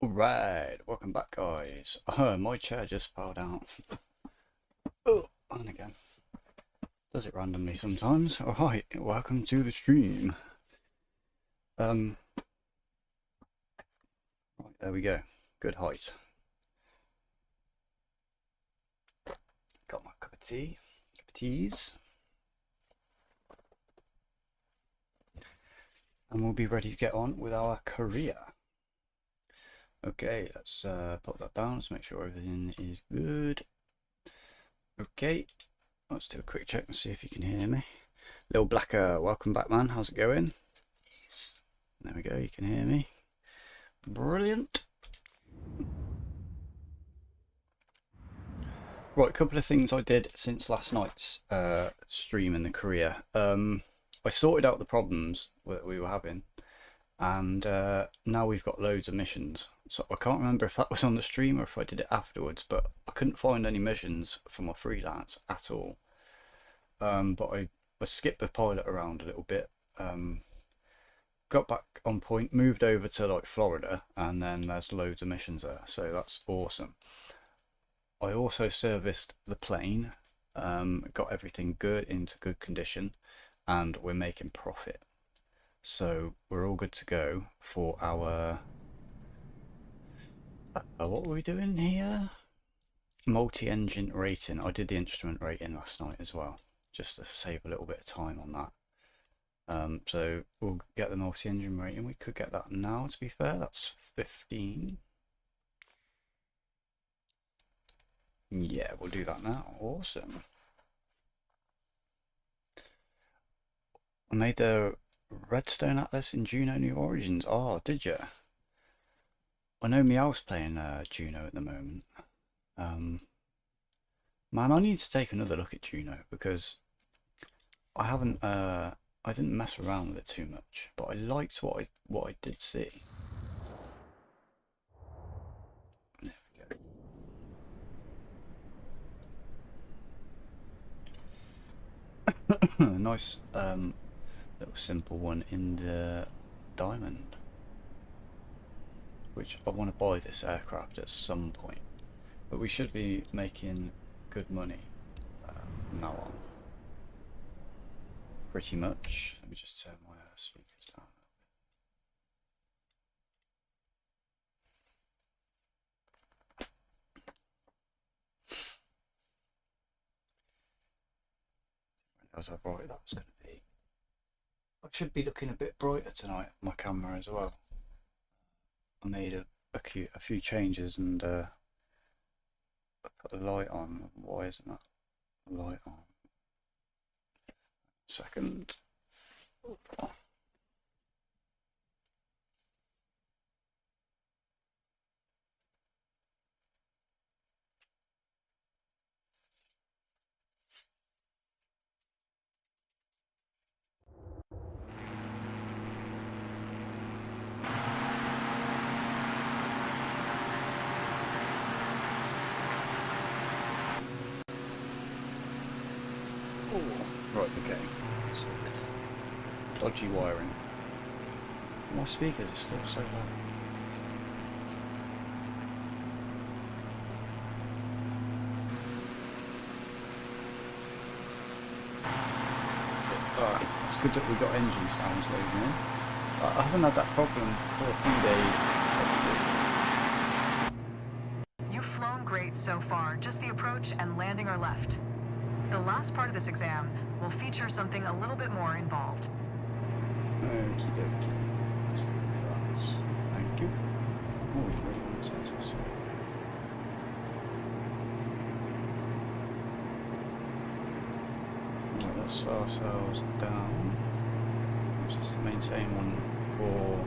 Alright, welcome back guys. My chair just fell down. Oh, and again. Does it randomly sometimes. Alright, welcome to the stream. Right, there we go. Good height. Got my cup of teas. And we'll be ready to get on with our career. Okay, let's put that down. Let's make sure everything is good. Okay, let's do a quick check and see if you can hear me. Little Blacker, welcome back, man. How's it going? Yes. There we go, you can hear me. Brilliant. Right, a couple of things I did since last night's stream in the career. I sorted out the problems that we were having, and now we've got loads of missions. So I can't remember if that was on the stream or if I did it afterwards, but I couldn't find any missions for my freelance at all. But I skipped the pilot around a little bit, got back on point, moved over to like Florida, and then there's loads of missions there, so that's awesome. I also serviced the plane, got everything good into good condition, and we're making profit. So we're all good to go for our what were we doing here? Multi-engine rating. I did the instrument rating last night as well, just to save a little bit of time on that. So we'll get the multi-engine rating. We could get that now, to be fair. That's 15. Yeah, we'll do that now. Awesome. I made the Redstone Atlas in Juno New Origins. Oh, did you? I know Meow's playing Juno at the moment. Man, I need to take another look at Juno because I haven't. I didn't mess around with it too much, but I liked what I did see. There we go. Nice little simple one in the diamond, which I want to buy this aircraft at some point, but we should be making good money from now on. Pretty much. Let me just turn my speakers down. As how bright that's going to be. I should be looking a bit brighter tonight, my camera as well. I made a few changes and I put the light on. Why isn't that light on? Second. Right, okay. Sorted. Dodgy wiring. My speakers are still so low. Alright, it's good that we got engine sounds loading in. I haven't had that problem for a few days. You've flown great so far. Just the approach and landing are left. The last part of this exam will feature something a little bit more involved. Okie dokie. Let's do that. Thank you. Oh, we're already on the sensors. Right, let's slow ourselves down. Just to maintain 14000.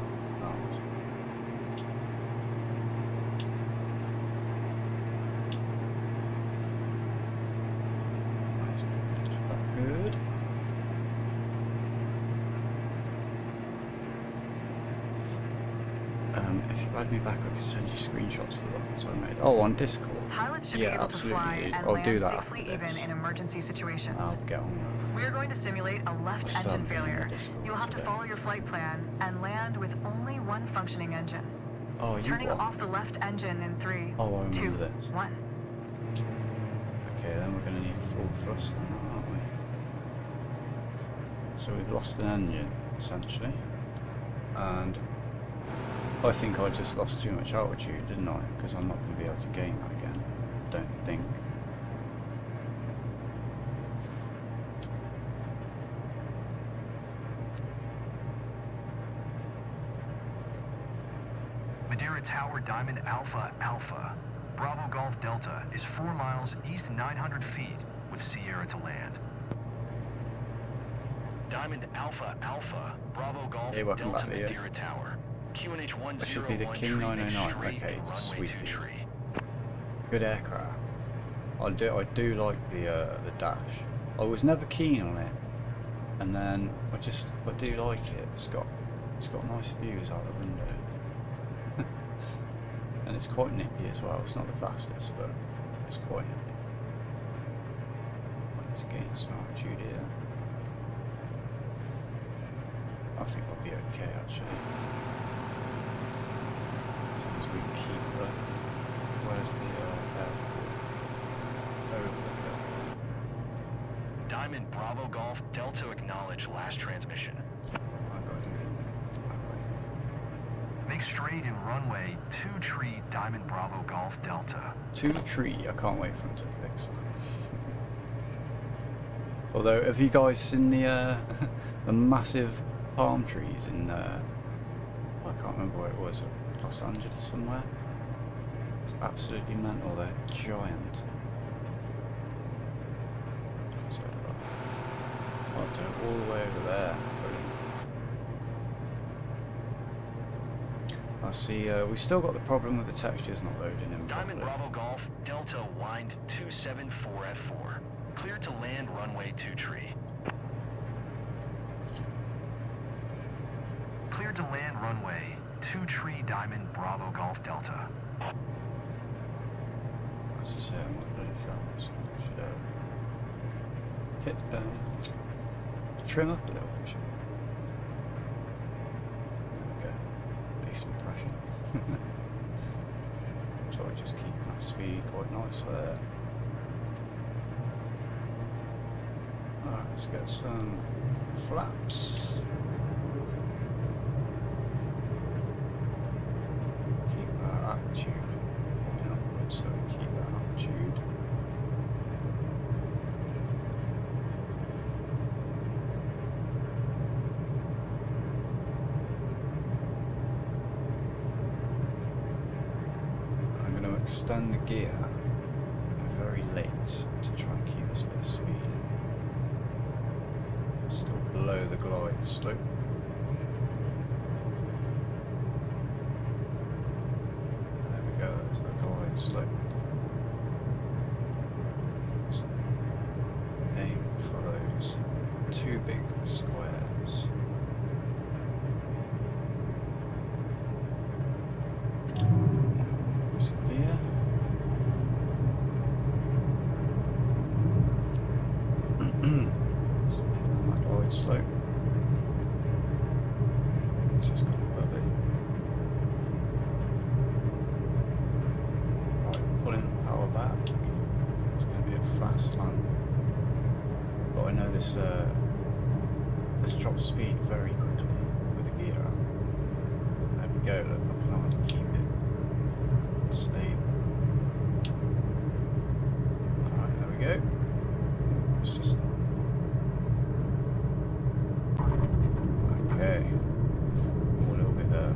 Good. If you add me back, I can send you screenshots of the rockets I made. Oh, on Discord. Pilots should be able to fly and I'll do land that safely even in emergency situations. I'll get on that. We're going to simulate a left engine failure. You'll have to follow your flight plan and land with only one functioning engine. Oh, you Turning what? off the left engine in 3, Oh, I 2, remember this. 1. Okay, then we're going to need full thrust on that, aren't we? So we've lost an engine, essentially. And I think I just lost too much altitude, didn't I? Because I'm not going to be able to gain that again. Don't think. Madeira Tower Diamond Alpha Alpha. Bravo Golf Delta is 4 miles east 900 feet with Sierra to land. Diamond Alpha Alpha. Bravo Golf welcome Delta back, Leo. Madeira Tower. QNH 101 That should be the King 909. Okay, it's a sweet tree. Good aircraft. I do like the dash. I was never keen on it, and then I do like it. It's got nice views out the window, and it's quite nippy as well. It's not the fastest, but it's quite nippy. Let's gain some altitude here. I think I'll be okay actually. As long as we keep the. Where's the airport? Over there. Diamond Bravo Golf Delta acknowledge last transmission. Make straight in runway 2 tree Diamond Bravo Golf Delta. 2 tree, I can't wait for him to fix that. Although, have you guys seen the the massive palm trees in I can't remember where it was, Los Angeles somewhere? It's absolutely mental, they're giant. So, I'll do it all the way over there. I see, we still got the problem with the textures not loading in Diamond properly. Bravo Golf Delta wind 274 at 4. Clear to land runway 2 tree. Cleared to land runway 2 tree Diamond Bravo Golf Delta. As I say, I'm not really fast, so I should trim up a little bit. Should okay, release some pressure. So I just keep that speed quite nice there. Alright, let's get some flaps. Keep our attitude pointing upwards, so we keep that attitude. I'm going to extend the gear very late to try and keep this bit of speed. Still below the glide slope. There we go, there's the glide slope. So aim for those 2 big squares. There's the gear. know, this drops speed very quickly with the gear up. There we go, look, I can hardly keep it stable. Alright, there we go. It's just... Okay. Oh, a little bit there.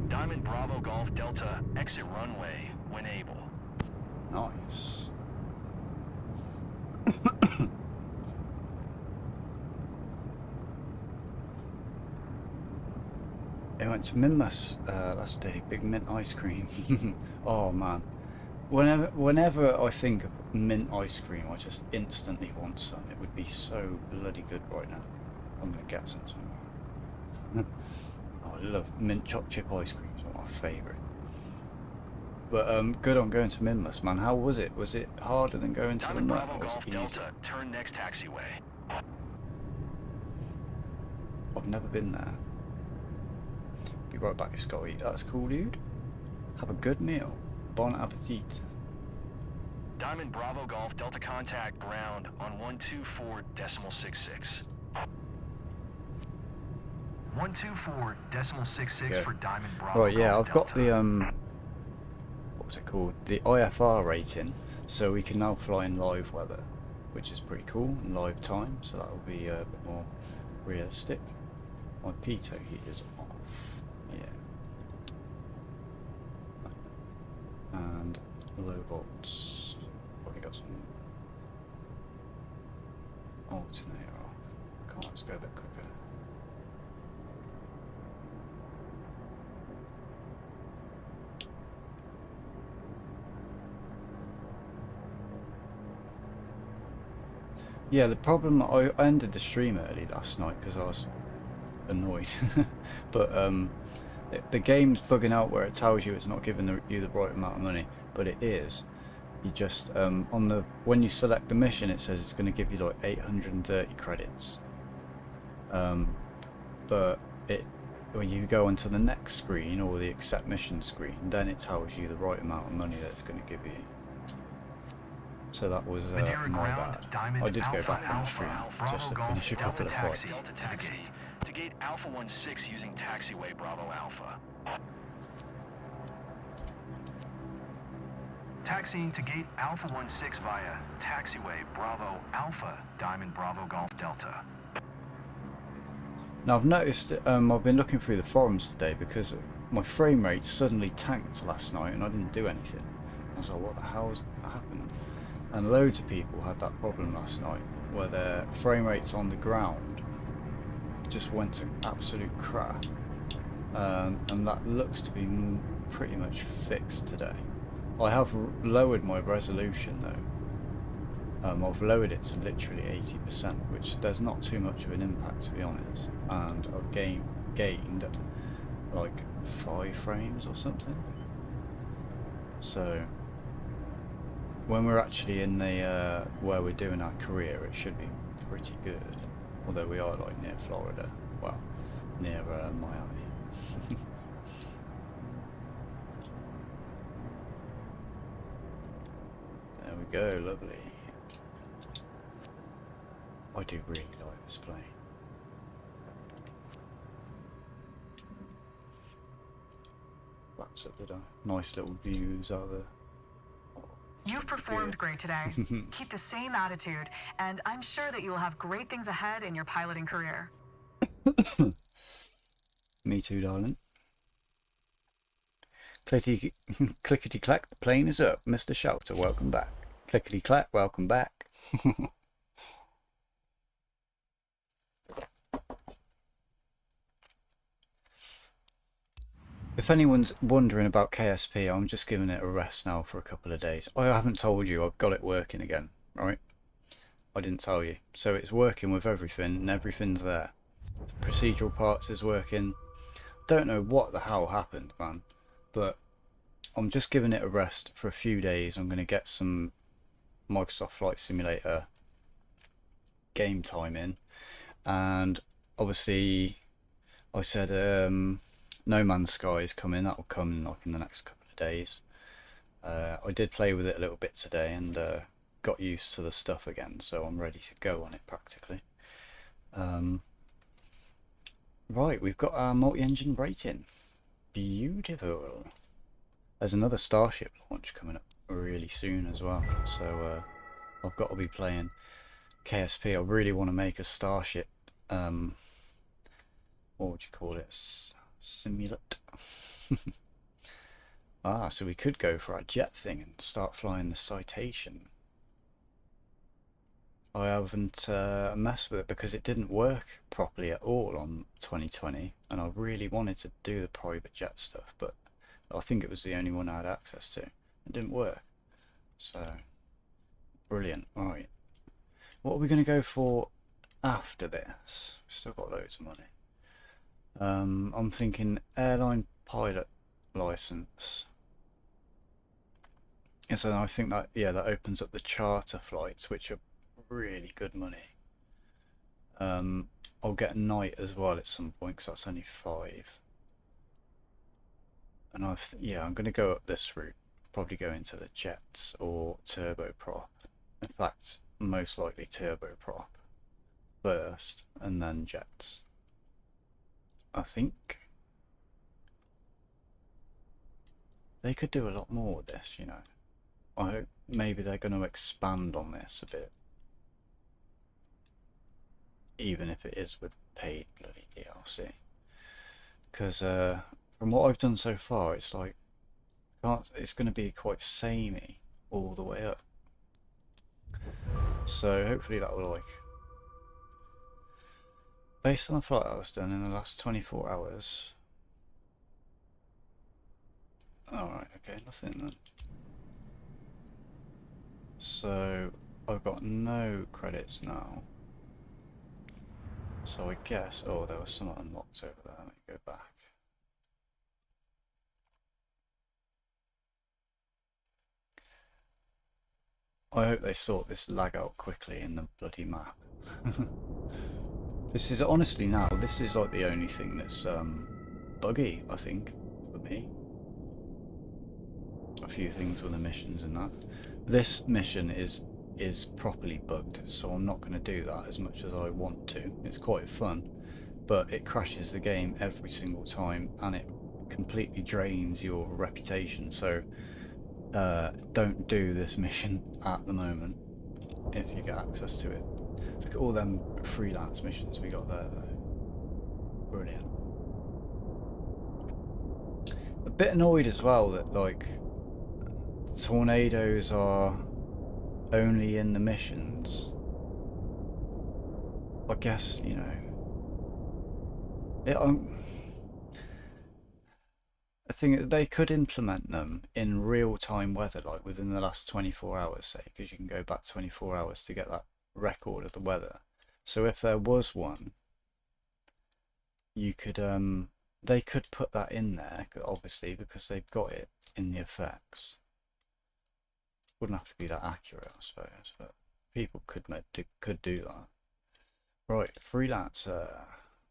Diamond Bravo Golf Delta, exit runway when able. Nice. I went to Minmus last day. Big mint ice cream. Oh man, whenever I think of mint ice cream, I just instantly want some. It would be so bloody good right now. I'm gonna get some tomorrow. Oh, I love mint chocolate chip ice cream. It's one of my favourite. But good on going to Minmus, man. How was it? Was it harder than going to the Diamond Nut, Bravo or was Golf it easier? Delta, turn next taxiway. I've never been there. Be right back, Scotty. That's cool, dude. Have a good meal. Bon appetit. Diamond Bravo Golf Delta contact ground on 124.66. 124.66 Okay. for Diamond Bravo Right, yeah, Golf I've got Delta. the what was it called? The IFR rating, so we can now fly in live weather, which is pretty cool, and live time, so that will be a bit more realistic. My pitot heat is off. Yeah. And low volts. Probably got some alternator off. Come on, let's go a bit quicker. Yeah, the problem, I ended the stream early last night because I was annoyed. But the game's bugging out where it tells you it's not giving you the right amount of money, but it is. You just when you select the mission, it says it's going to give you like 830 credits. But when you go onto the next screen or the accept mission screen, then it tells you the right amount of money that it's going to give you. So that was Madeira my ground, bad. Diamond I did Alpha go back on Alpha, stream Bravo just to Golf finish a Delta couple of fights. taxi to gate Alpha 16 using taxiway Bravo Alpha. Taxiing to gate Alpha 16 via taxiway Bravo Alpha, Diamond Bravo Golf Delta. Now I've noticed that, I've been looking through the forums today because my frame rate suddenly tanked last night and I didn't do anything. I was like, what the hell's happened? And loads of people had that problem last night where their frame rates on the ground just went to absolute crap. And that looks to be pretty much fixed today. I have lowered my resolution though. I've lowered it to literally 80%, which there's not too much of an impact to be honest. And I've gained like 5 frames or something. So when we're actually in the where we're doing our career, it should be pretty good. Although we are like near Florida, well, near Miami. There we go, lovely. I do really like this plane. That's up the nice little views out there. You've performed great today. Keep the same attitude, and I'm sure that you will have great things ahead in your piloting career. Me too, darling. Clickety clack, the plane is up. Mr. Shelter, welcome back. Clickety clack, welcome back. If anyone's wondering about KSP, I'm just giving it a rest now for a couple of days. I haven't told you I've got it working again, right? I didn't tell you. So it's working with everything and everything's there. The procedural parts is working. Don't know what the hell happened, man. But I'm just giving it a rest for a few days. I'm going to get some Microsoft Flight Simulator game time in. And obviously I said No Man's Sky is coming. That will come like in the next couple of of days. I did play with it a little bit today and got used to the stuff again, so I'm ready to go on it practically. Right, we've got our multi-engine rating. Beautiful. There's another Starship launch coming up really soon as well, so I've got to be playing KSP. I really want to make a Starship, what would you call it, simulate. Ah, so we could go for our jet thing and start flying the Citation. I haven't messed with it because it didn't work properly at all on 2020, and I really wanted to do the private jet stuff, but I think it was the only one I had access to. It didn't work. So, brilliant. Right. What are we going to go for after this? We've still got loads of money. I'm thinking airline pilot license. And so I think that, yeah, that opens up the charter flights, which are really good money. I'll get night as well at some point because that's only 5. And yeah, I'm going to go up this route. Probably go into the jets or turboprop. In fact, most likely turboprop first and then jets. I think they could do a lot more with this, you know. I hope maybe they're going to expand on this a bit. Even if it is with paid bloody DLC. Because from what I've done so far, it's like, it's going to be quite samey all the way up. So hopefully that will, like, based on the flight I was done in the last 24 hours. Alright, okay, nothing then. So I've got no credits now. So I guess, oh, there was some unlocked over there. Let me go back. I hope they sort this lag out quickly in the bloody map. This is honestly now, this is like the only thing that's buggy, I think, for me. A few things with the missions and that. This mission is properly bugged, so I'm not going to do that as much as I want to. It's quite fun, but it crashes the game every single time and it completely drains your reputation, so don't do this mission at the moment if you get access to it. Look at all them freelance missions we got there though. Brilliant. A bit annoyed as well that, like, tornadoes are only in the missions. I guess, you know, I think they could implement them in real-time weather, like within the last 24 hours, say, because you can go back 24 hours to get that record of the weather. So if there was one, you could, they could put that in there, obviously, because they've got it in the effects. Wouldn't have to be that accurate, I suppose, but people could do that. Right, freelancer.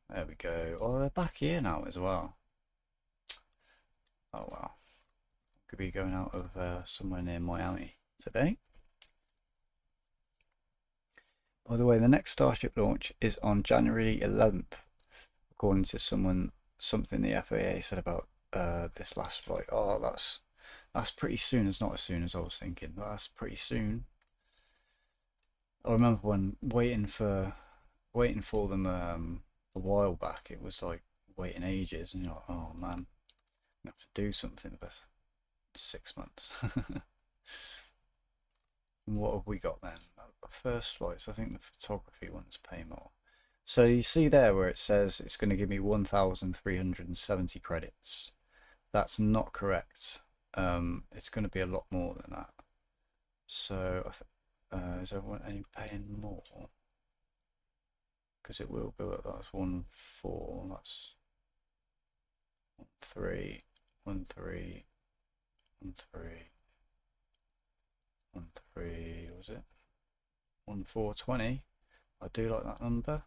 There we go. Oh, they're back here now as well. Oh well. Could be going out of somewhere near Miami today. By the way, the next Starship launch is on January 11th, according to something the FAA said about this last flight. Oh, that's pretty soon. It's not as soon as I was thinking, but that's pretty soon. I remember when waiting for them a while back, it was like waiting ages, and you're like, oh man, I have to do something for 6 months. And what have we got then? First flights, I think the photography ones pay more. So you see there where it says it's going to give me 1,370 credits. That's not correct. It's going to be a lot more than that. So is everyone paying more? Because it will go up. That's 1,4. That's 1,3, 1,3, 1,3, 1,3. Was it 1,420? I do like that number.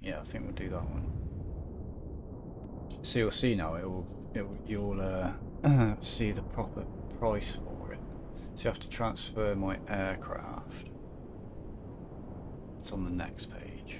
Yeah, I think we'll do that one. So you'll see now. You'll see the proper price for it. So you have to transfer my aircraft. It's on the next page.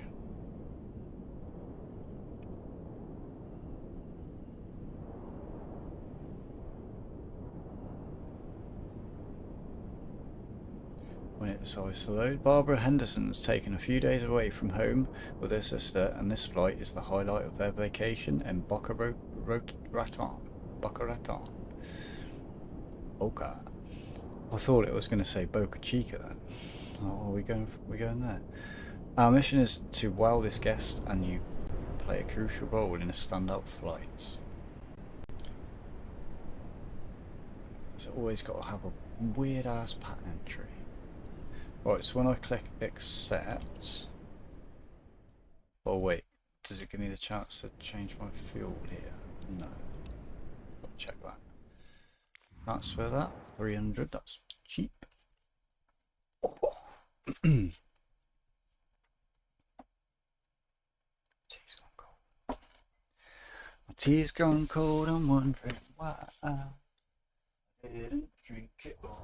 When it decides to load, Barbara Henderson's taken a few days away from home with her sister, and this flight is the highlight of their vacation in Boca Raton. Okay. I thought it was going to say Boca Chica then. Oh, we're going there. Our mission is to wow this guest, and you play a crucial role in a standout flight. It's always got to have a weird ass pattern entry. Right, so when I click accept, oh wait, does it give me the chance to change my fuel here? No. I'll check that. Transfer that, 300, that's cheap. Tea's gone cold. My tea's gone cold, I'm wondering why I didn't drink it all.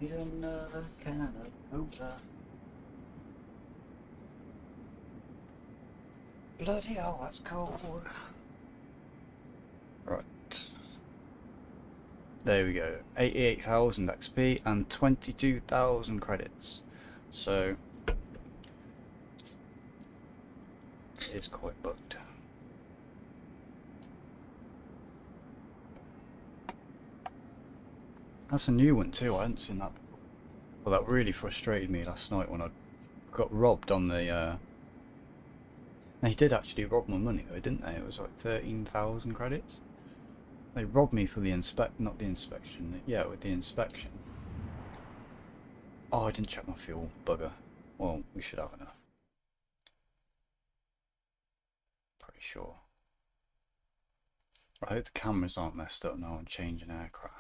Need another can of cola. Bloody hell, that's cold. Right. There we go. 88,000 XP and 22,000 credits. So it's quite booked. That's a new one too, I hadn't seen that before. Well, that really frustrated me last night when I got robbed on the... They did actually rob my money though, didn't they? It was like 13,000 credits. They robbed me for the not the inspection, yeah, with the inspection. Oh, I didn't check my fuel, bugger. Well, we should have enough. Pretty sure. I hope the cameras aren't messed up now and changing aircraft.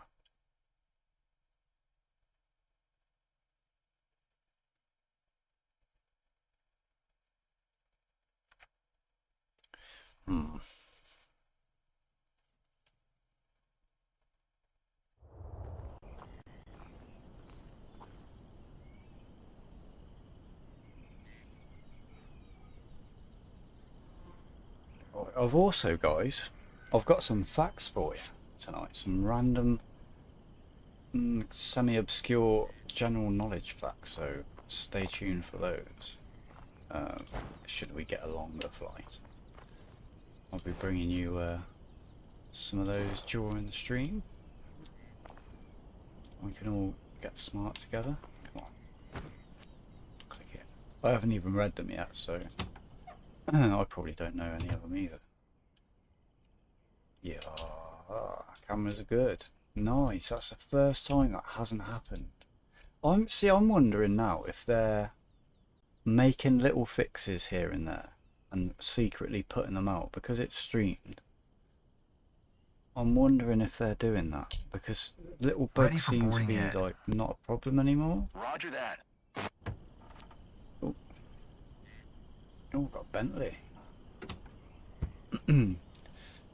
I've also, guys, I've got some facts for you tonight. Some random, semi-obscure general knowledge facts. So stay tuned for those. Should we get a longer flight, I'll be bringing you some of those during the stream. We can all get smart together. Come on, click it. I haven't even read them yet, so I probably don't know any of them either. Yeah, cameras are good. Nice. That's the first time that hasn't happened. I'm wondering now if they're making little fixes here and there and secretly putting them out because it's streamed. I'm wondering if they're doing that because little bugs seem to be like not a problem anymore. Roger that. Oh, we've got Bentley.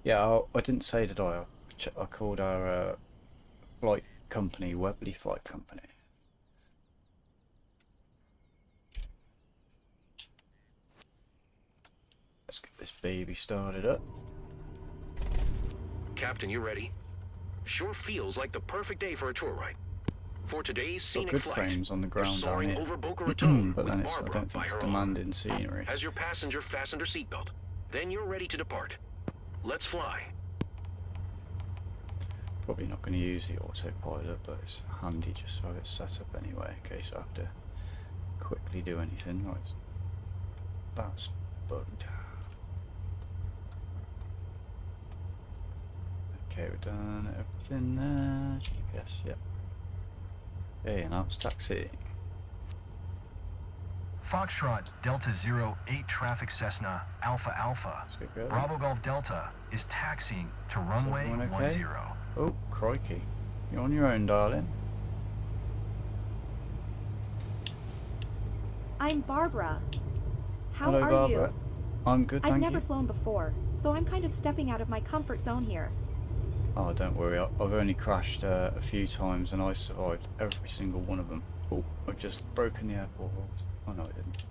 Yeah, I didn't say, did I? I called our flight company Webley Flight Company. Let's get this baby started up. Captain, you ready? Sure feels like the perfect day for a tour ride. For today's scenic Got good flight, frames on the we're ground down soaring here. over Boca Raton But then with it's, I Barbara don't think by it's her demanding arm. scenery. Has your passenger fastened her seatbelt? Then you're ready to depart. Let's fly. Probably not going to use the autopilot, but it's handy just so it's set up anyway, in case I have to quickly do anything. Right, that's bugged. Okay, we've done everything there. GPS, yep. Okay, now it's taxi. Foxtrot Delta 08 traffic Cessna Alpha Alpha. Let's get going. Bravo Golf Delta is taxiing to runway everyone okay? 10. Oh, crikey. You're on your own, darling. I'm Barbara. How Hello, are Barbara. you? I'm good, I've thank never you. flown before, so I'm kind of stepping out of my comfort zone here. Oh, don't worry. I've only crashed a few times and I survived every single one of them. Oh, I've just broken the airport rules. Oh no, I didn't.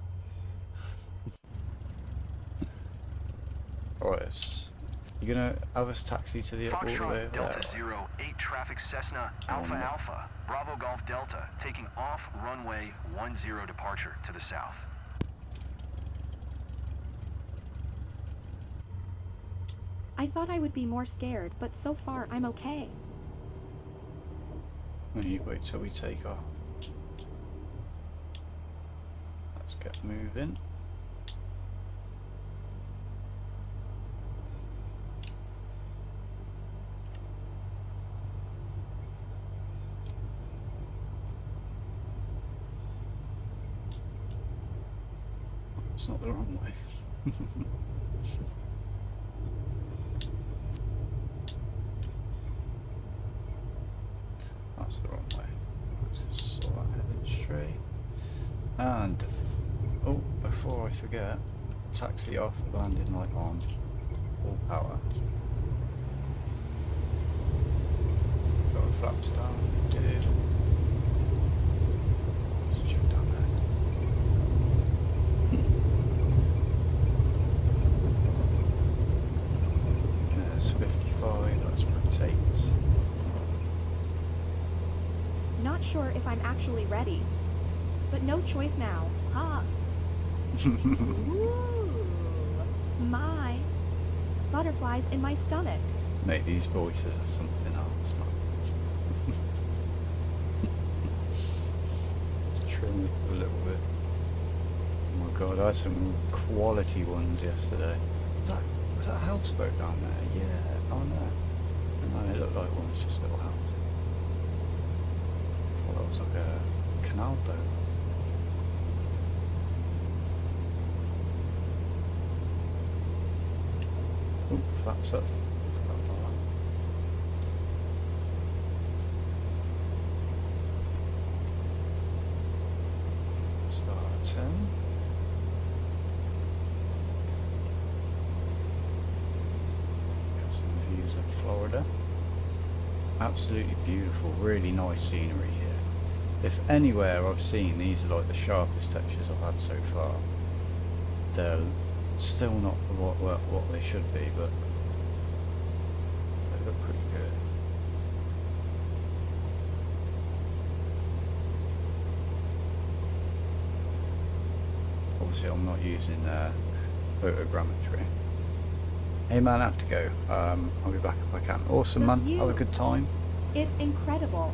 Alright, you gonna have us taxi to the all the way Foxtrot over Delta there? Zero 8 traffic Cessna Alpha One more. Alpha, Bravo Golf Delta, taking off runway 10 departure to the south. I thought I would be more scared, but so far I'm okay. You wait till we take off. Let's get moving. It's not the wrong way. That's the wrong way. Just saw that heading straight. And oh, before I forget, taxi off, landing light on, full power. Got the flaps down, did. Let's check down there. There's 55, let's rotate. Not sure if I'm actually ready. But no choice now. Ha! Ooh, my butterflies in my stomach. Mate, these voices are something else, man. Let's trim it a little bit. Oh my god, I had some quality ones yesterday. Was that a houseboat down there? Yeah, oh no. And then it looked like one was just a little house. I thought that was like a canal boat. Oh, flaps up. Forgot about that. Star 10. Got some views of Florida. Absolutely beautiful, really nice scenery here. If anywhere I've seen, these are like the sharpest textures I've had so far. They're still not what they should be, but they look pretty good. Obviously I'm not using photogrammetry. Hey man, I have to go. I'll be back if I can. Awesome The man, view. have a good time. It's incredible.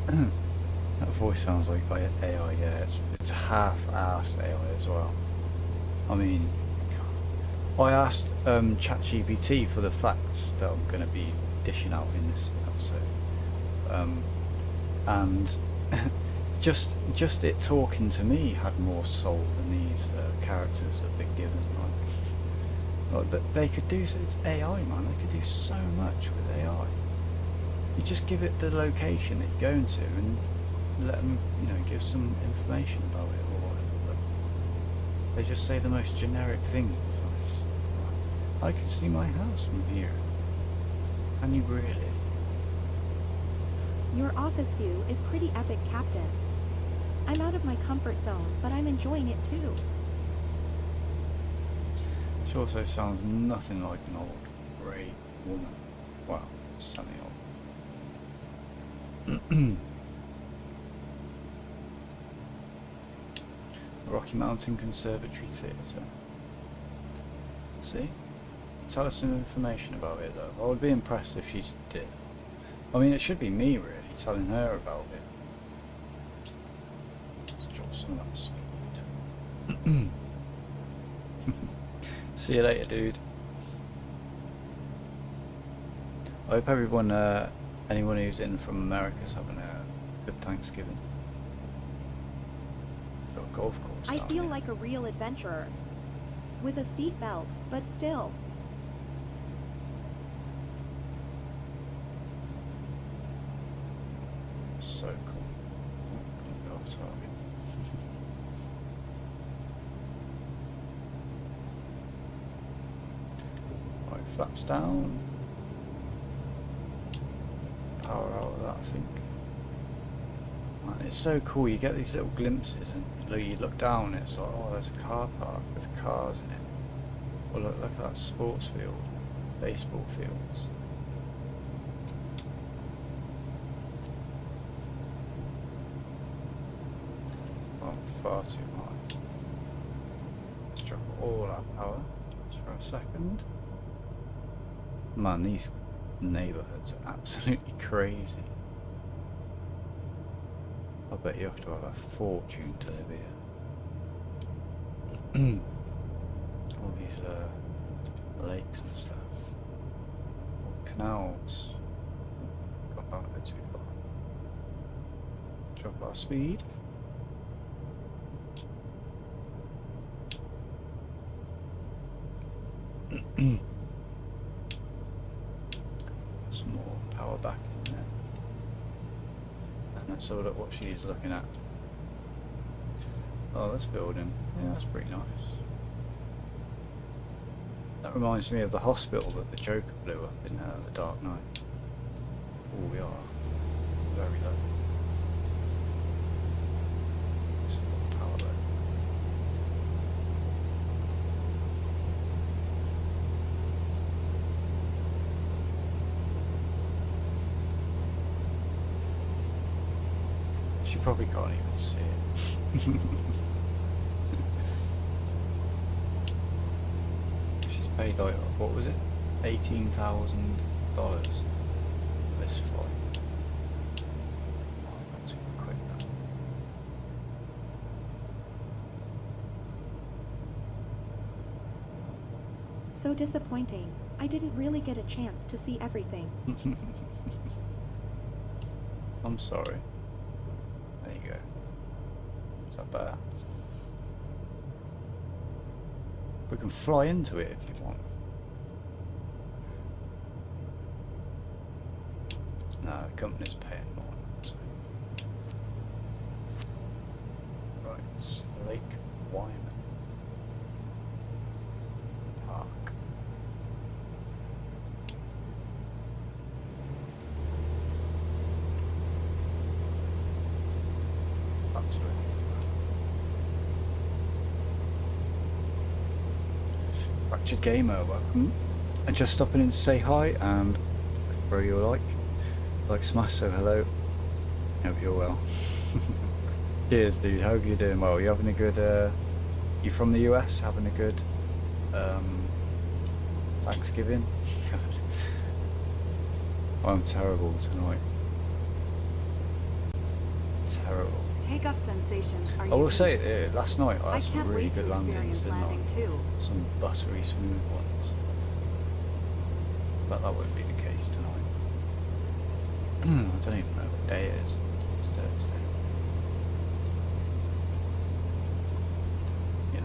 That voice sounds like AI, yeah, it's half-assed AI as well. I mean, I asked ChatGPT for the facts that I'm going to be dishing out in this episode, and just it talking to me had more soul than these characters have been given. Like they could do, it's AI, man. They could do so much with AI. You just give it the location that you're going to, and let them, give some information about it or whatever. But they just say the most generic things. I can see my house from here. Can you really? Your office view is pretty epic, Captain. I'm out of my comfort zone, but I'm enjoying it too. She also sounds nothing like an old grey woman. Well, semi-old. Rocky Mountain Conservatory Theatre. See? Tell us some information about it though. I would be impressed if she did. I mean, it should be me really telling her about it. Let's drop some of that speed. See you later, dude. I hope everyone, anyone who's in from America is having a good Thanksgiving. Got a golf course I down feel here. like a real adventurer. With a seat belt, but still. So cool. Oh, off target. Flaps down. Power out of that, I think. And it's so cool, you get these little glimpses and you look down and it's like, oh, there's a car park with cars in it. Well, look at that sports field, baseball fields. Oh, far too high. Let's drop all our power just for a second. Man, these neighbourhoods are absolutely crazy. I bet you have to have a fortune to live here. All these lakes and stuff. Canals. Got that a bit too far. Drop our speed. Some more power back in there. And let's have a look what she's looking at. Oh, this building. Yeah, that's pretty nice. That reminds me of the hospital that the Joker blew up in The Dark Knight. Oh, we are very low. Some more power there. She probably can't even see it. She's paid like, what was it? $18,000 for this flight. Oh, that's quick now. So disappointing. I didn't really get a chance to see everything. I'm sorry. There you go. Is that better? We can fly into it if you want. No, the company's paying more. So. Right, it's Lake Wyman Park. Absolutely. Fractured Gamer, welcome. And just stopping in to say hi and throw you a like smash, so hello. Hope you're well. Cheers, dude. Hope you're doing well. You having a good? You from the US? Having a good Thanksgiving? I'm terrible tonight. Terrible. Takeoff sensations are I will say, last night I I had some can't really wait good to landings, experience didn't landing I? too. Some buttery smooth ones. But that won't be the case tonight. I don't even know what day it is. It's Thursday. Yeah.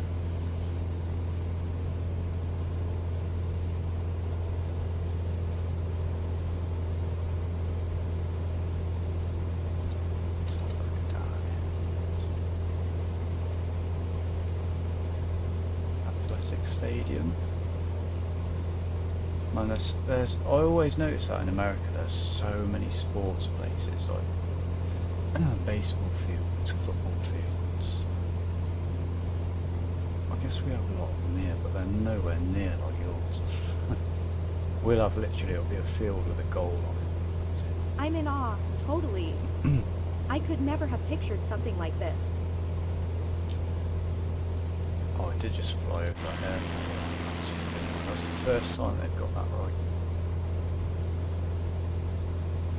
Let's have a look down here. Athletic Stadium. Man, there's I always notice that in America there's so many sports places, like baseball fields, football fields. I guess we have a lot of them here, but they're nowhere near like yours. We'll have literally, it'll be a field with a goal on it. That's it. I'm in awe, totally. I could never have pictured something like this. Oh, it did just fly over that air. That's the first time they've got that right.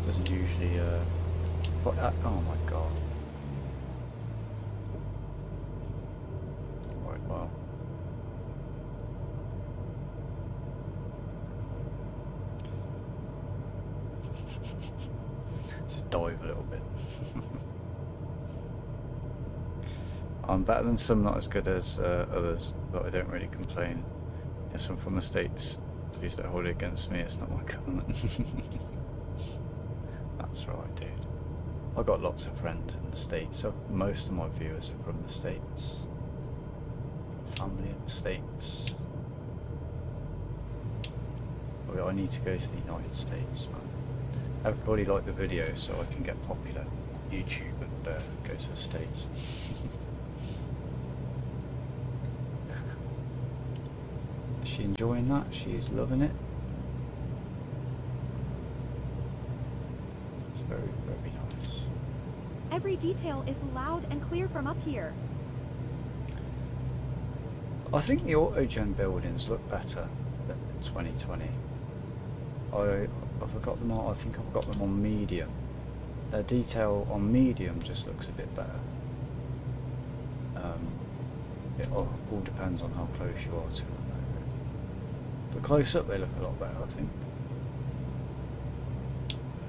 Doesn't usually, but, oh my god. Right, well. Just dive a little bit. I'm better than some, not as good as others, but I don't really complain. Yes, I'm from the States. Please don't hold it against me, it's not my government. That's right, dude. I've got lots of friends in the States, so most of my viewers are from the States. Family in the States. I need to go to the United States, man. Everybody like the video so I can get popular on YouTube and go to the States. Is she enjoying that? She's loving it. It's very, very nice. Every detail is loud and clear from up here. I think the autogen buildings look better than 2020. I've got them on, I think I've got them on medium. Their detail on medium just looks a bit better. It all depends on how close you are to them. But close up they look a lot better, I think.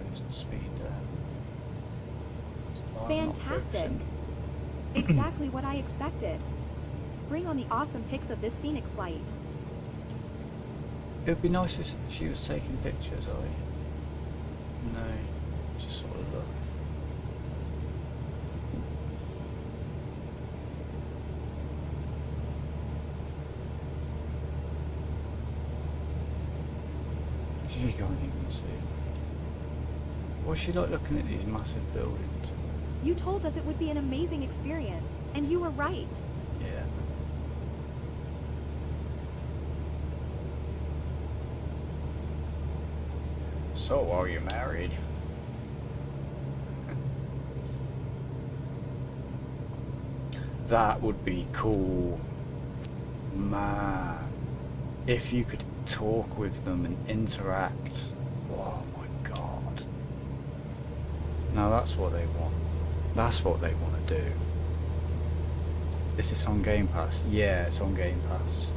There's the speed there. Oh, I'm not Fantastic. focusing. Exactly what I expected. Bring on the awesome pics of this scenic flight. It would be nice if she was taking pictures, No, just sort of look. You can't even see. What's she like looking at these massive buildings? You told us it would be an amazing experience, and you were right. Yeah. So, are you married? That would be cool. Man. If you could talk with them and interact. Oh my god. Now that's what they want. That's what they want to do. Is this on Game Pass? Yeah, it's on Game Pass.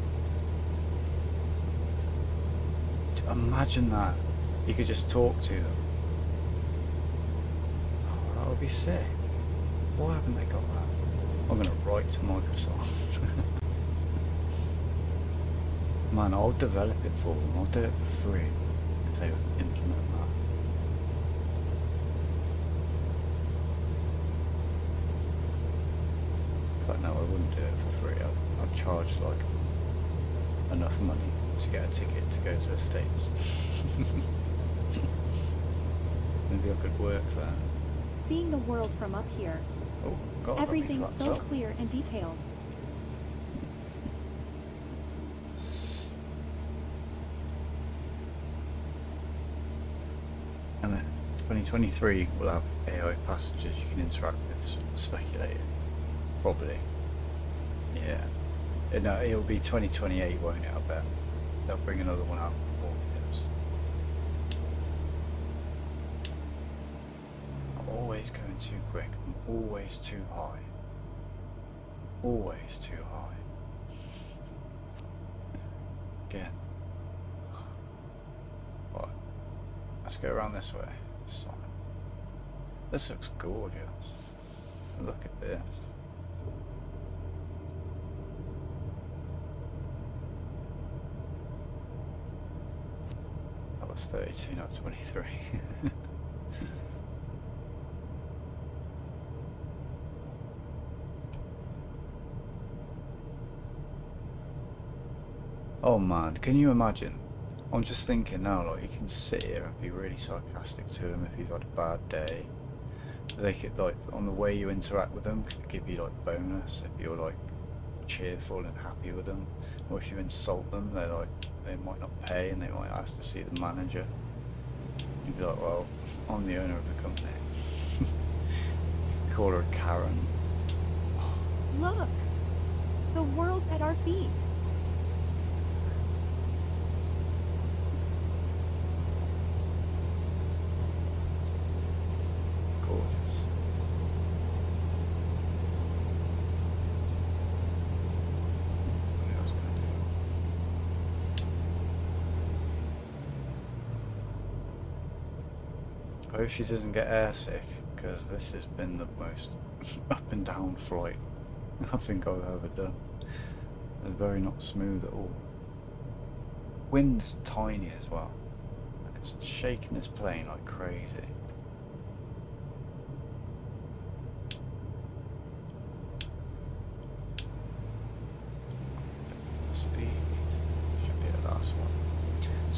Imagine that. You could just talk to them. Oh, that would be sick. Why haven't they got that? I'm going to write to Microsoft. Man, I'll develop it for them. I'll do it for free if they implement that. But no, I wouldn't do it for free. I'd charge like enough money to get a ticket to go to the States. Maybe I could work there. Seeing the world from up here. Oh, God, Everything's so clear and detailed. And then 2023 will have AI passengers you can interact with, speculating. Probably. Yeah. No, it'll be 2028, won't it? I bet. They'll bring another one out before it is. I'm always going too quick. I'm always too high. Always too high. Again. Right. Let's go around this way. This looks gorgeous. Look at this. That was 32, not 23. Oh man, can you imagine? I'm just thinking now, like, you can sit here and be really sarcastic to them if you've had a bad day. They could, like, on the way you interact with them, could give you, like, bonus if you're, like, cheerful and happy with them. Or if you insult them, they're like, they might not pay and they might ask to see the manager. You'd be like, well, I'm the owner of the company. Call her a Karen. Look! The world's at our feet. Gorgeous. What else can I do? I hope she doesn't get airsick, because this has been the most up and down flight I think I've ever done. It's very not smooth at all. Wind's tiny as well. It's shaking this plane like crazy. Speed should be the last one.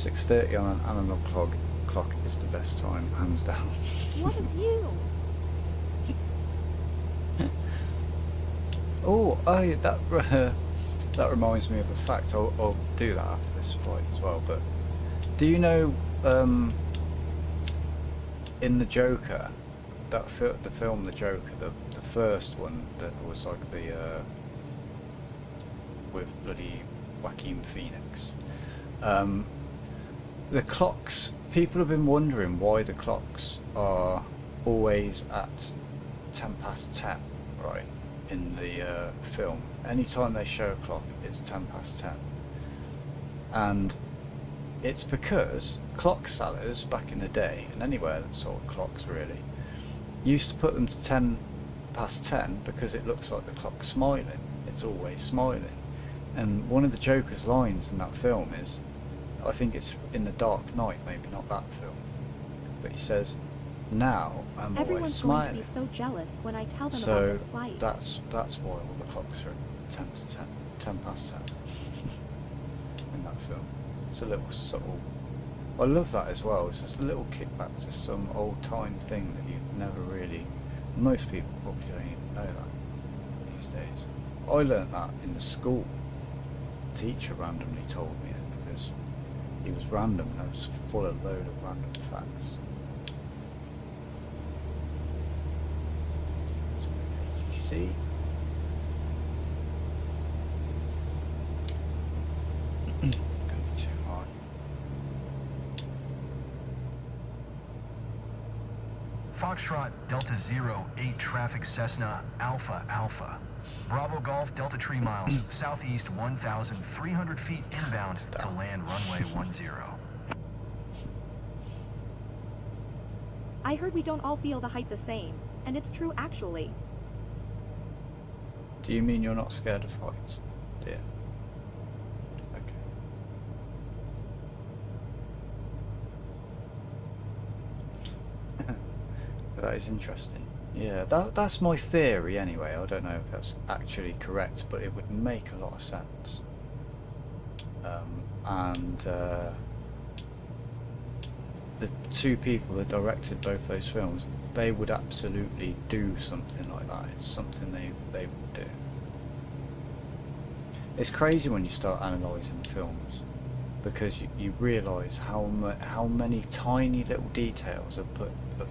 6:30 on an analog clock is the best time, hands down. What of you? Oh, that reminds me of a fact. I'll do that after this fight as well. But do you know, in the Joker, the film The Joker, the first one that was like the with bloody Joaquin Phoenix, the clocks. People have been wondering why the clocks are always at 10:10, right? In the film, anytime they show a clock, it's 10:10, and it's because clock sellers back in the day, and anywhere that sold clocks really, used to put them to 10:10 because it looks like the clock's smiling. It's always smiling. And one of the Joker's lines in that film is, I think it's in The Dark Knight, maybe not that film, but he says, "Now I'm always Everyone's smiling." going to be so jealous when I tell them about So this flight. that's why all the clocks are at 10:10 in that film. It's a little subtle. I love that as well. It's just a little kickback to some old time thing that you never really. Most people probably don't even know that these days. I learnt that in the school. The teacher randomly told me it because he was random and I was full of load of random facts. ATC. Gonna be too hard. Foxtrot Delta Zero 8 traffic Cessna Alpha Alpha. Bravo Golf Delta 3 miles southeast 1,300 feet inbound to land runway 10. I heard we don't all feel the height the same, and it's true actually. Do you mean you're not scared of heights, dear? Okay. That is interesting. Yeah, that's my theory anyway. I don't know if that's actually correct, but it would make a lot of sense. The two people that directed both those films, they would absolutely do something like that. It's something they would do. It's crazy when you start analysing films, because you realise how many tiny little details have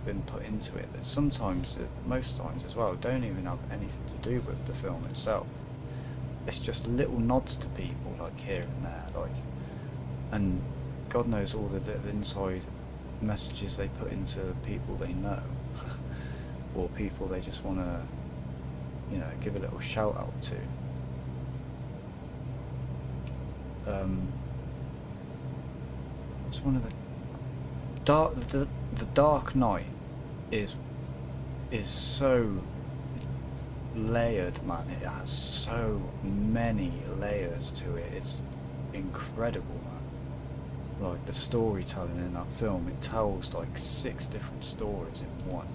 been put into it that sometimes, most times as well, don't even have anything to do with the film itself. It's just little nods to people, like here and there, like, and God knows all the inside messages they put into people they know, or people they just want to, give a little shout out to. It's one of the Dark Knight is so layered, man. It has so many layers to it. It's incredible, man. Like the storytelling in that film, it tells like 6 different stories in one,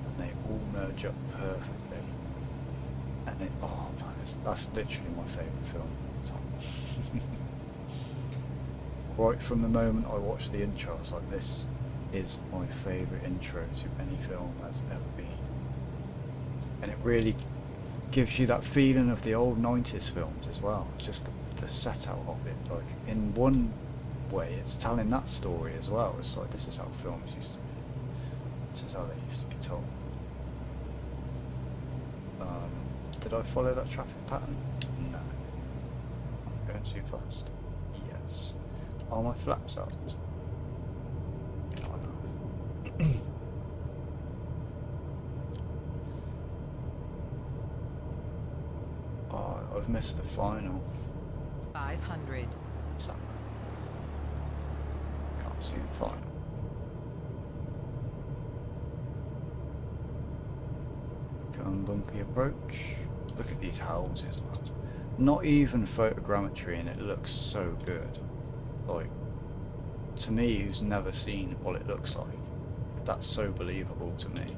and they all merge up perfectly. And oh man, that's literally my favourite film of all time. Right from the moment I watched the intro, I was like, this is my favourite intro to any film that's ever been. And it really gives you that feeling of the old 90s films as well, just the setup of it. Like, in one way, it's telling that story as well. It's like, this is how films used to be. This is how they used to be told. Did I follow that traffic pattern? No. I'm going too fast. Yes. Are my flaps out? Oh, no. Oh, I've missed the final. 500. What's that? Can't see the final. Come bumpy approach. Look at these houses, man. Not even photogrammetry, and it looks so good. Like, to me, who's never seen what it looks like, that's so believable to me.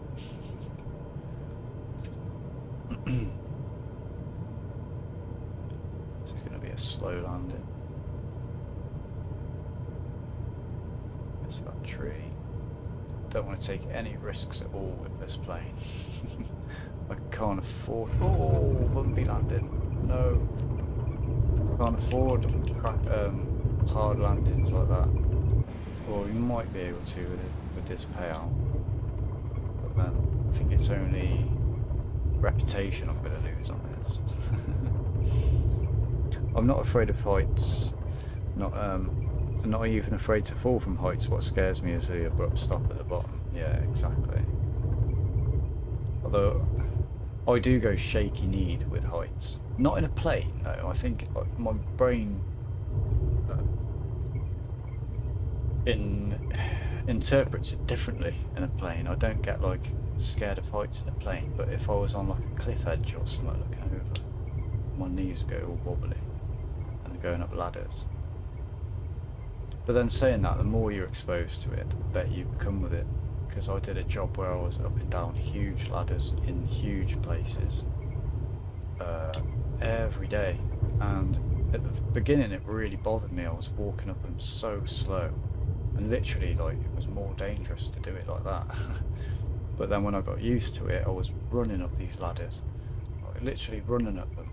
This is going to be a slow landing. into that tree. Don't want to take any risks at all with this plane. I can't afford... Oh, bumpy landing. No. Can't afford hard landings like that. Well, you might be able to with this payout. But then, I think it's only reputation I'm going to lose on this. I'm not afraid of heights. I'm not even afraid to fall from heights. What scares me is the abrupt stop at the bottom. Yeah, exactly. Although I do go shaky kneed with heights. Not in a plane, though. I think my brain interprets it differently in a plane. I don't get like scared of heights in a plane, but if I was on like a cliff edge or something looking over, my knees go all wobbly and going up ladders. But then saying that, the more you're exposed to it, the better you become with it. Because I did a job where I was up and down huge ladders in huge places every day, and at the beginning it really bothered me. I was walking up them so slow, and literally like it was more dangerous to do it like that. But then when I got used to it, I was running up these ladders, like literally running up them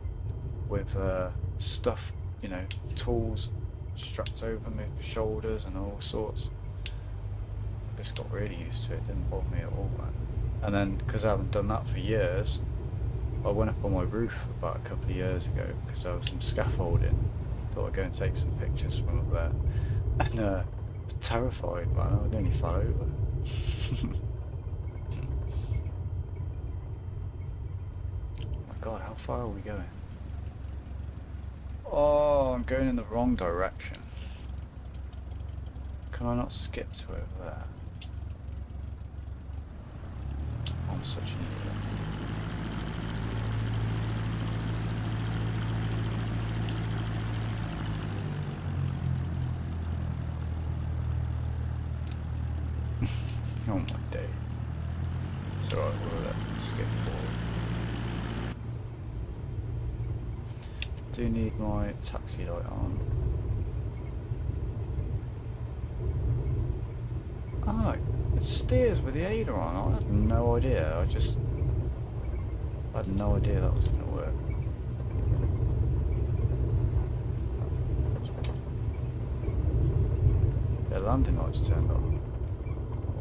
with stuff, you know, tools strapped over my shoulders and all sorts. I just got really used to it. Didn't bother me at all, man. And then because I haven't done that for years, I went up on my roof about a couple of years ago because there was some scaffolding. Thought I'd go and take some pictures from up there, and I was terrified, man. I nearly fell over. Oh my god, how far are we going? Oh, I'm going in the wrong direction. Can I not skip to over there? I'm such an idiot. Oh my day. It's alright, we'll let it skip forward. Do need my taxi light on. Oh, it steers with the aider on. I had no idea. I had no idea that was going to work. Yeah, landing lights turned on.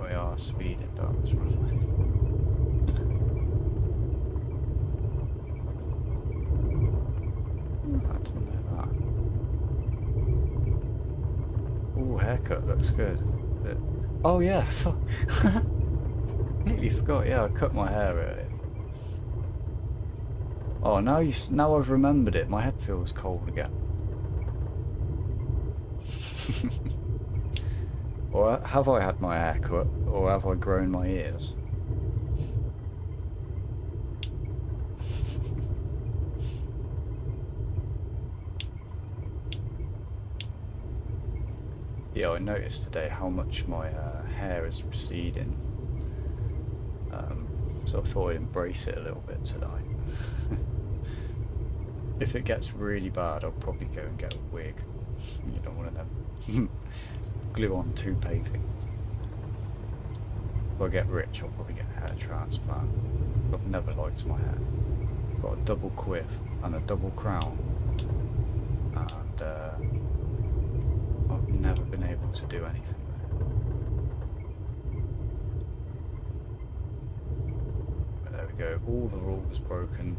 We are speeding down this runway. I didn't know that. Ooh, haircut looks good. Oh yeah, fuck. Completely forgot. Yeah, I cut my hair earlier. Oh, now I've remembered it. My head feels cold again. Or have I had my hair cut, or have I grown my ears? Yeah, I noticed today how much my hair is receding, so I thought I'd embrace it a little bit tonight. If it gets really bad, I'll probably go and get a wig. You know, one of them glue-on toupee things. If I get rich, I'll probably get a hair transplant. I've never liked my hair. I've got a double quiff and a double crown, and I've never been able to do anything with it. But there we go, all the rules broken.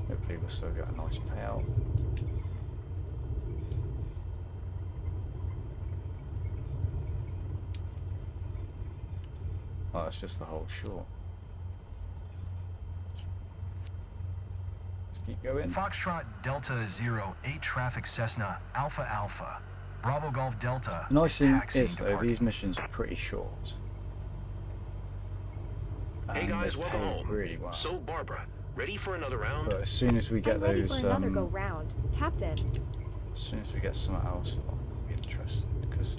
Hopefully we'll still get a nice payout. Oh, that's just the whole short. Let's keep going. Foxtrot Delta 08 traffic Cessna Alpha Alpha. Bravo Golf Delta. The nice thing taxiing is to though, parking. these missions are pretty short. Hey And guys, they welcome pay home. really well. So Barbara, ready for another round? But as soon as we get I'm ready those, for another go round, Captain. as soon as we get something else, it'll be interesting because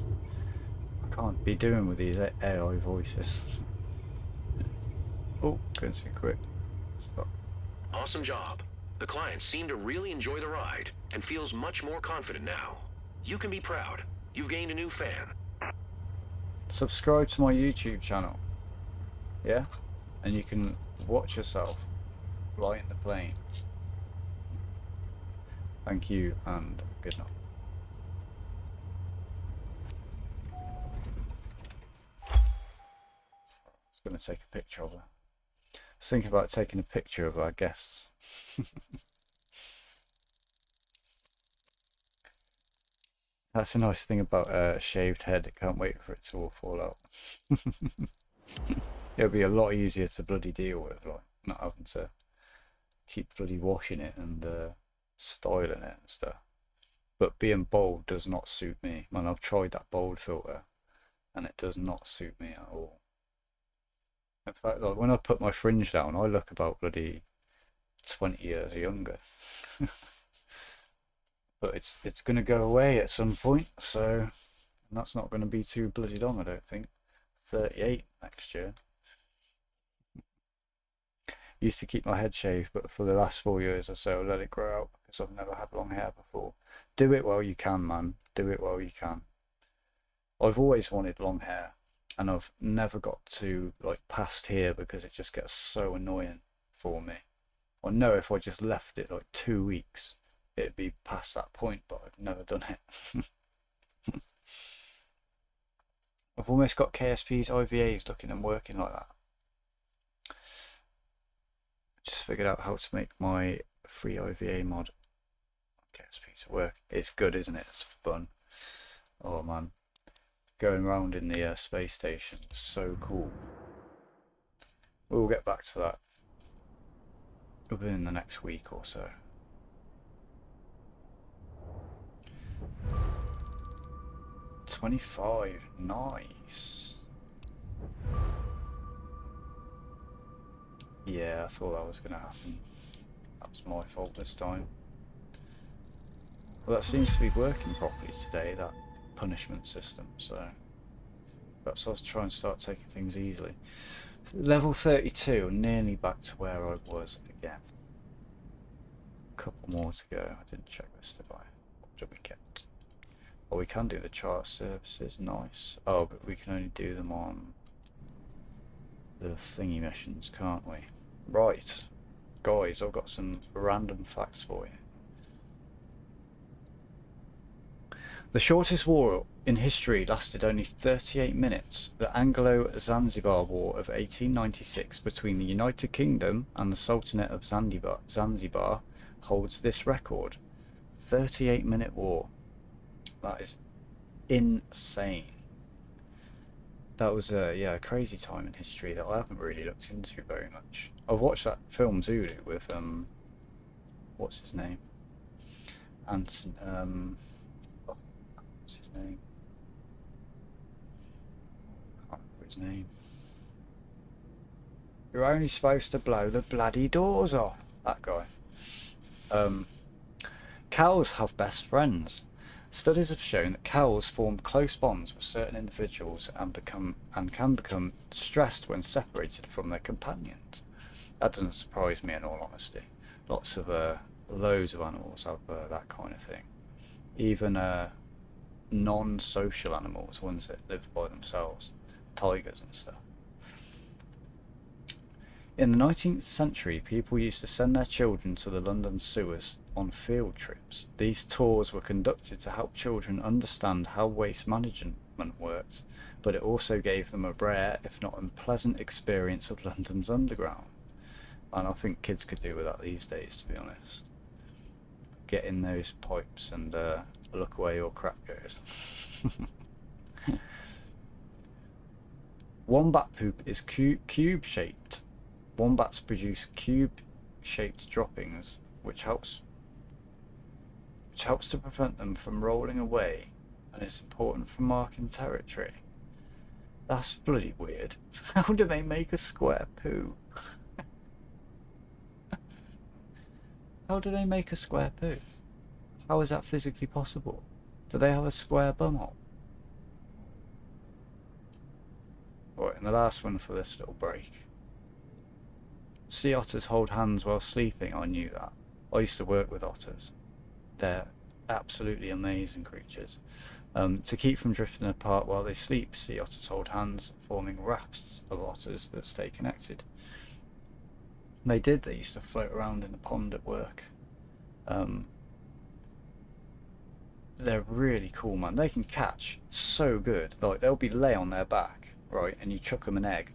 I can't be doing with these AI voices. Oh, going too quick. Stop. Awesome job. The client seemed to really enjoy the ride and feels much more confident now. You can be proud. You've gained a new fan. subscribe to my YouTube channel. Yeah? And you can watch yourself flying the plane. Thank you and good night. I'm going to take a picture of her. I was thinking about taking a picture of our guests. That's a nice thing about a shaved head. I can't wait for it to all fall out. It'll be a lot easier to bloody deal with, like not having to keep bloody washing it and styling it and stuff. But being bald does not suit me. Man, I've tried that bald filter and it does not suit me at all. In fact, like when I put my fringe down, I look about bloody 20 years younger. But it's going to go away at some point, so that's not going to be too bloody long, I don't think. 38 next year. Used to keep my head shaved, but for the last 4 years or so, I let it grow out because I've never had long hair before. Do it while you can, man. Do it while you can. I've always wanted long hair, and I've never got to like past here because it just gets so annoying for me. I know if I just left it like 2 weeks, it'd be past that point, but I've never done it. I've almost got KSP's IVAs looking and working like that. Just figured out how to make my free IVA mod KSP to work. It's good, isn't it? It's fun. Oh man, going around in the space station is so cool. We'll get back to that within the next week or so. $25, nice. Yeah, I thought that was going to happen. That was my fault this time. Well, that seems to be working properly today, that punishment system, so perhaps I'll try and start taking things easily. Level 32, nearly back to where I was again. A couple more to go. I didn't check this, did I? What did we get? Oh, we can do the chart services, nice. Oh, but we can only do them on the thingy missions, can't we? Right, guys, I've got some random facts for you. The shortest war in history lasted only 38 minutes. The Anglo-Zanzibar War of 1896 between the United Kingdom and the Sultanate of Zanzibar holds this record. 38-minute war. That is insane. That was a crazy time in history that I haven't really looked into very much. I've watched that film Zulu with what's his name? What's his name? I can't remember his name. You're only supposed to blow the bloody doors off. That guy. Cows have best friends. Studies have shown that cows form close bonds with certain individuals and can become stressed when separated from their companions. That doesn't surprise me in all honesty. Lots of loads of animals have that kind of thing. Even non-social animals, ones that live by themselves, tigers and stuff. In the 19th century, people used to send their children to the London sewers on field trips. These tours were conducted to help children understand how waste management worked, but it also gave them a rare, if not unpleasant, experience of London's underground. And I think kids could do with that these days, to be honest. Get in those pipes and look where your crap goes. Wombat poop is cube-shaped. Wombats produce cube-shaped droppings, which helps to prevent them from rolling away, and is important for marking territory. That's bloody weird. How do they make a square poo? How do they make a square poo? How is that physically possible? Do they have a square bumhole? Right, and the last one for this little break. Sea otters hold hands while sleeping. I knew that. I used to work with otters. They're absolutely amazing creatures. To keep from drifting apart while they sleep, sea otters hold hands, forming rafts of otters that stay connected. They used to float around in the pond at work. They're really cool, man. They can catch so good. Like, they'll be lay on their back, right, and you chuck them an egg,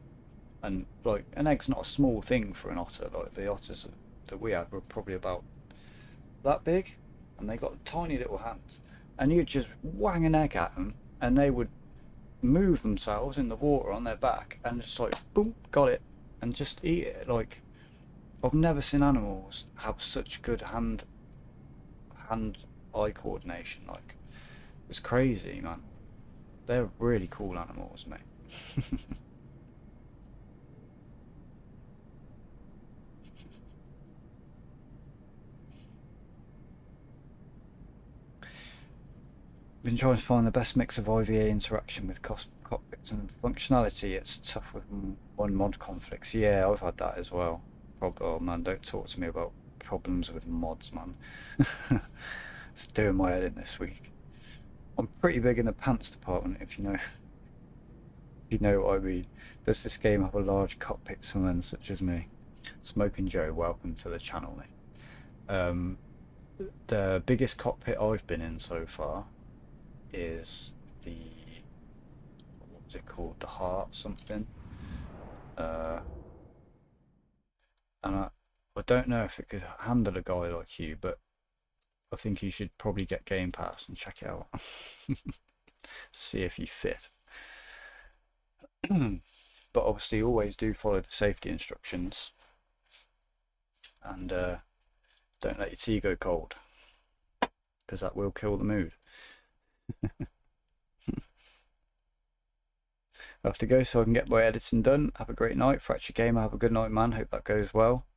and like, an egg's not a small thing for an otter. Like, the otters that we had were probably about that big, and they got tiny little hands, and you'd just wang an egg at them and they would move themselves in the water on their back and just like boom, got it, and just eat it. Like, I've never seen animals have such good hand-eye coordination. Like, it's crazy, man. They're really cool animals, mate. Been trying to find the best mix of IVA interaction with cockpits and functionality. It's tough with one mod conflicts. Yeah, I've had that as well. Oh man, don't talk to me about problems with mods, man. It's doing my head in this week. I'm pretty big in the pants department, if you know what I mean. Does this game have a large cockpit for men such as me? Smoking Joe, welcome to the channel, mate. The biggest cockpit I've been in so far is the, what's it called, the Heart something, and I don't know if it could handle a guy like you, but I think you should probably get Game Pass and check it out. See if you fit. But obviously always do follow the safety instructions, and don't let your tea go cold, because that will kill the mood. I have to go so I can get my editing done. Have a great night. Fracture Gamer, have a good night, man. Hope that goes well.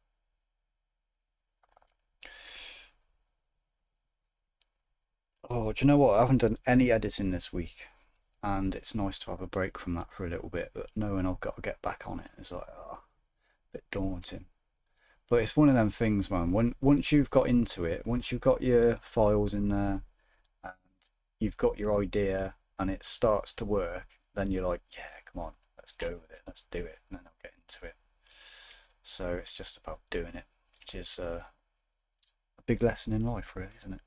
Oh, do you know what? I haven't done any editing this week, and it's nice to have a break from that for a little bit, but knowing I've got to get back on it is like, a bit daunting. But it's one of them things, man. Once you've got into it, once you've got your files in there, and you've got your idea, and it starts to work, then you're like, yeah, come on, let's go with it, let's do it, and then I'll get into it. So it's just about doing it, which is a big lesson in life, really, isn't it?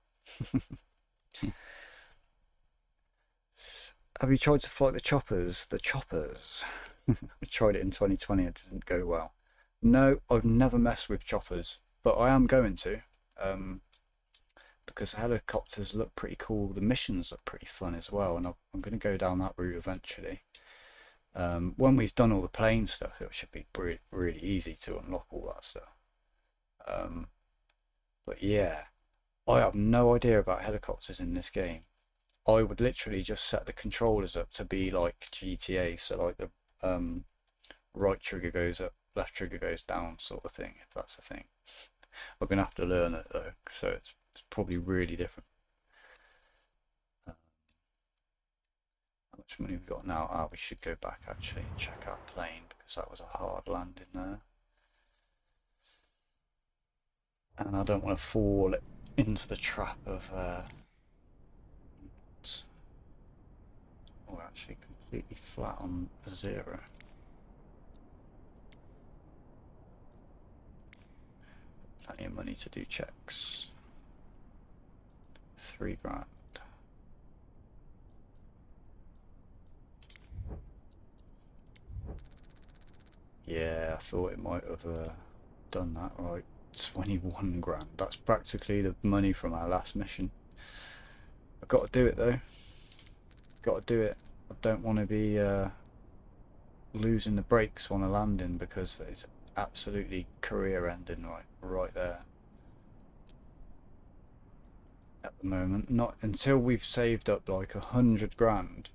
Have you tried to fight the choppers? The choppers. I tried it in 2020, it didn't go well. No, I've never messed with choppers, but I am going to, because the helicopters look pretty cool, the missions look pretty fun as well, and I'm going to go down that route eventually. When we've done all the plane stuff, it should be really easy to unlock all that stuff. But yeah, I have no idea about helicopters in this game. I would literally just set the controllers up to be like GTA, so like the right trigger goes up, left trigger goes down sort of thing, if that's a thing. We're going to have to learn it though, so it's probably really different. How much money we've got now? Ah, we should go back actually and check our plane, because that was a hard landing there. And I don't want to fall into the trap of we're actually completely flat on 0. Plenty of money to do checks. 3 grand. Yeah, I thought it might have done that right. 21 grand. That's practically the money from our last mission. I've got to do it though. Got to do it. I don't want to be losing the brakes on a landing, because it's absolutely career ending right there at the moment. Not until we've saved up like 100 grand.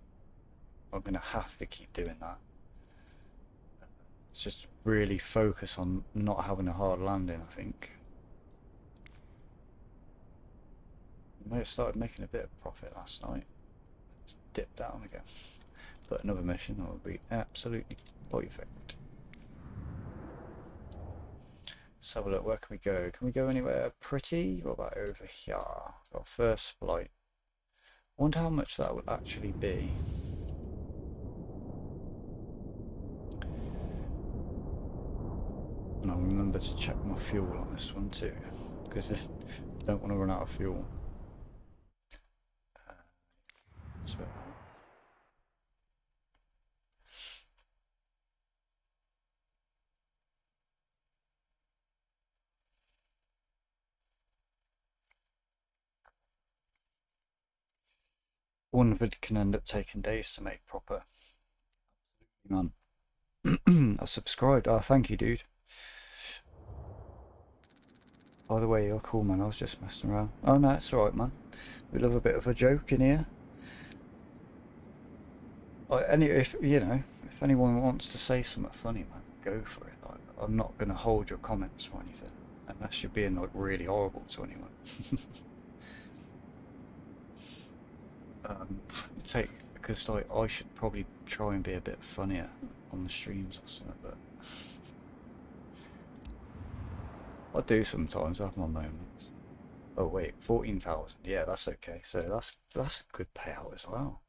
I'm gonna have to keep doing that. It's just really focus on not having a hard landing, I think. I may have started making a bit of profit last night. It's dipped down again. But another mission will be absolutely perfect. Let's have a look. Where can we go? Can we go anywhere pretty? What about over here? Got first flight. I wonder how much that would actually be. And I'll remember to check my fuel on this one too, because I don't want to run out of fuel. So, one of it can end up taking days to make proper. Man, I've subscribed. Oh, thank you, dude. By the way, you're cool, man. I was just messing around. Oh no, it's alright, man. We love a bit of a joke in here. If you know, if anyone wants to say something funny, man, go for it. Like, I'm not gonna hold your comments or anything, unless you're being like really horrible to anyone. Because like I should probably try and be a bit funnier on the streams or something, but I do sometimes. I have my moments. Oh wait, 14,000. Yeah, that's okay. So that's a good payout as well.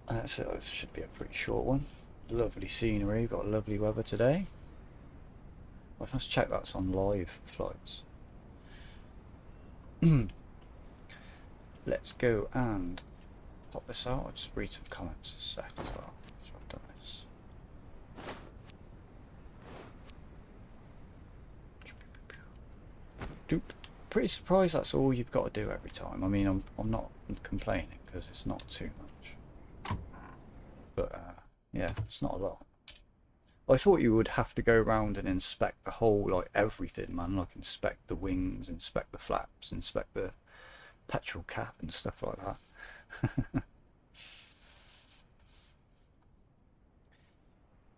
That's it. This should be a pretty short one. Lovely scenery. Got lovely weather today. Let's check that's on live flights. Let's go and pop this out. I'll just read some comments a sec as well. So I've done this. Pretty surprised that's all you've got to do every time. I mean, I'm not complaining because it's not too much. But yeah, it's not a lot. I thought you would have to go around and inspect the whole, like everything, man. Like inspect the wings, inspect the flaps, inspect the petrol cap and stuff like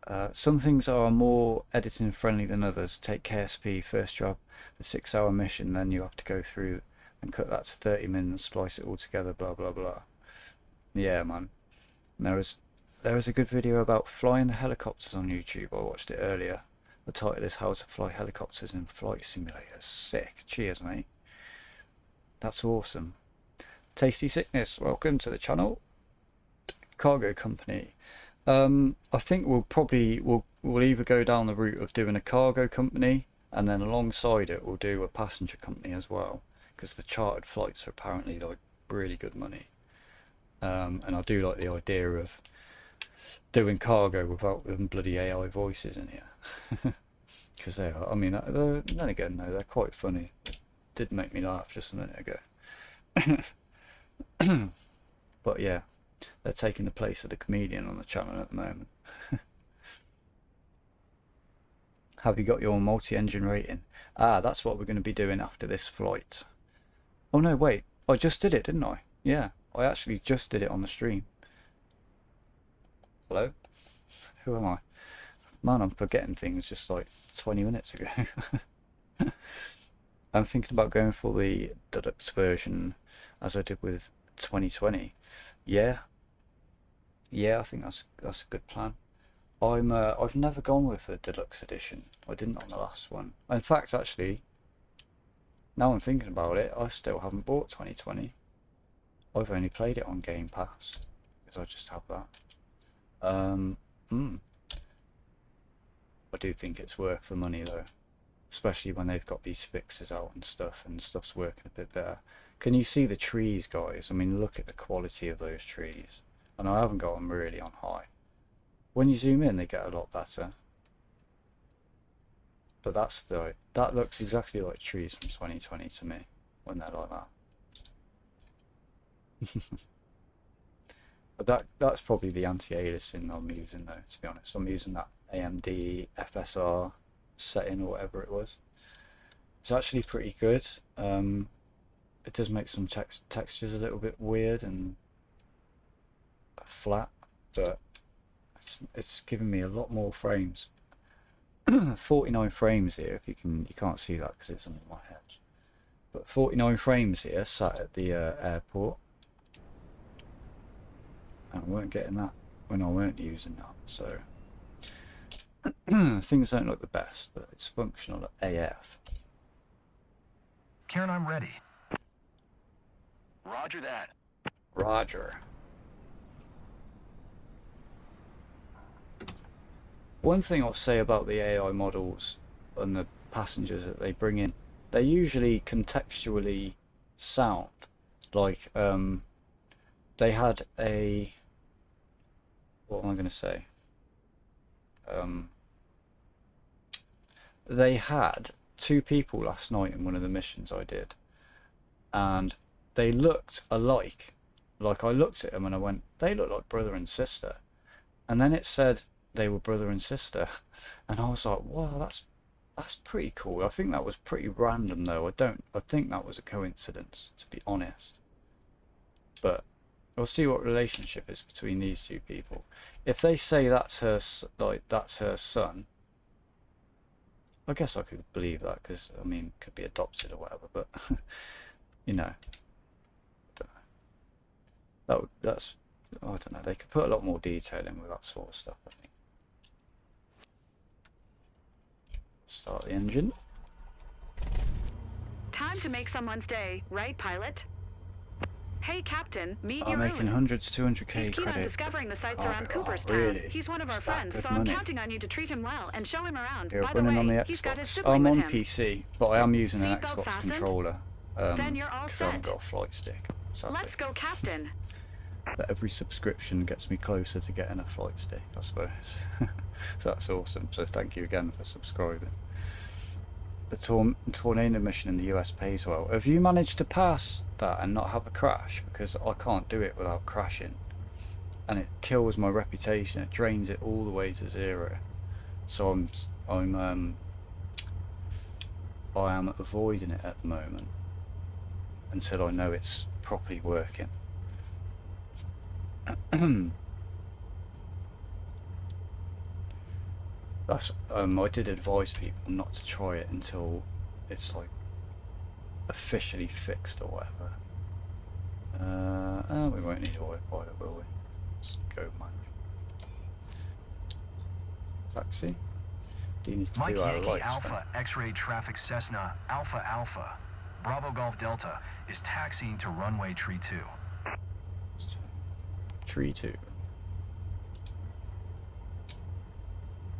that. Some things are more editing friendly than others. Take KSP, first job, the 6-hour mission, then you have to go through and cut that to 30 minutes, splice it all together, blah blah blah. Yeah, man. There is a good video about flying the helicopters on YouTube. I watched it earlier. The title is How to Fly Helicopters in Flight Simulator. Sick. Cheers, mate. That's awesome. Tasty Sickness, welcome to the channel. Cargo company. I think we'll either go down the route of doing a cargo company, and then alongside it we'll do a passenger company as well, because the chartered flights are apparently like really good money. And I do like the idea of doing cargo without them bloody AI voices in here. Because they are, I mean, then again, no, they're quite funny. It did make me laugh just a minute ago. But yeah, they're taking the place of the comedian on the channel at the moment. Have you got your multi-engine rating? Ah, that's what we're going to be doing after this flight. Oh no, wait, I just did it, didn't I? Yeah, I actually just did it on the stream. Hello? Who am I? Man, I'm forgetting things just like 20 minutes ago. I'm thinking about going for the deluxe version as I did with 2020. Yeah, I think that's a good plan. I've never gone with the deluxe edition. I didn't on the last one. In fact, actually, now I'm thinking about it, I still haven't bought 2020. I've only played it on Game Pass because I just have that. I do think it's worth the money though, especially when they've got these fixes out and stuff's working a bit better. Can you see the trees, guys? I mean, look at the quality of those trees. And I haven't got them really on high. When you zoom in, they get a lot better. But that looks exactly like trees from 2020 to me when they're like that. But that's probably the anti-aliasing I'm using though, to be honest. I'm using that AMD FSR setting or whatever it was. It's actually pretty good. It does make some textures a little bit weird and flat, but it's giving me a lot more frames. 49 frames here, if you can't see that because it's under my head. But 49 frames here, sat at the airport. And we weren't getting that when I weren't using that. So things don't look the best, but it's functional AF. Karen, I'm ready. Roger that. Roger. One thing I'll say about the AI models and the passengers that they bring in, they're usually contextually sound. Like, they had a... What am I going to say? They had 2 people last night in one of the missions I did. And they looked alike. Like, I looked at them and I went, they look like brother and sister. And then it said they were brother and sister. And I was like, wow, that's pretty cool. I think that was pretty random though. I think that was a coincidence, to be honest. But we'll see what relationship is between these 2 people. If they say that's her son, I guess I could believe that, because I mean, could be adopted or whatever. But you know, I don't know. That's I don't know. They could put a lot more detail in with that sort of stuff, I think. Start the engine. Time to make someone's day, right, pilot? Hey, Captain, meet I'm your making own. hundreds, 200k He's keen credit. on discovering the sights Oh, around Cooperstown. really? He's one of our Is that friends, good so money? I'm counting on you to treat him well and show him around. You're By the running on the way, he's got his Xbox. sibling I'm with on him. PC, but I am using an Seatbelt Xbox fastened? controller. Then you're all because I haven't set. got a flight stick. Sadly. Let's go, Captain. But every subscription gets me closer to getting a flight stick, I suppose. So that's awesome. So thank you again for subscribing. The tornado mission in the US pays well. Have you managed to pass that and not have a crash? Because I can't do it without crashing, and it kills my reputation. It drains it all the way to 0. So I am avoiding it at the moment until I know it's properly working. That's I did advise people not to try it until it's like officially fixed or whatever. We won't need autopilot, will we? Let's go manual. Taxi. Do you need to Mike do our Yankee lights? Alpha X-ray traffic Cessna Alpha Alpha. Bravo Golf Delta is taxiing to runway tree 2. Tree 2.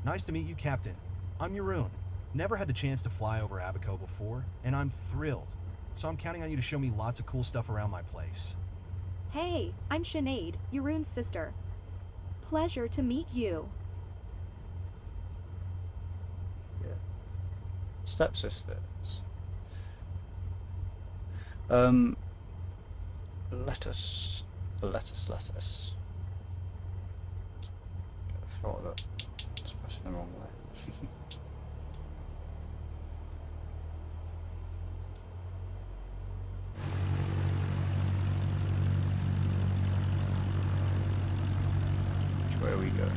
Nice to meet you, Captain. I'm Yaroon. Never had the chance to fly over Abaco before, and I'm thrilled. So I'm counting on you to show me lots of cool stuff around my place. Hey, I'm Sinead, Yaroon's sister. Pleasure to meet you. Stepsisters. Lettuce. Throttle up. It's pressing the wrong way. Which way are we going?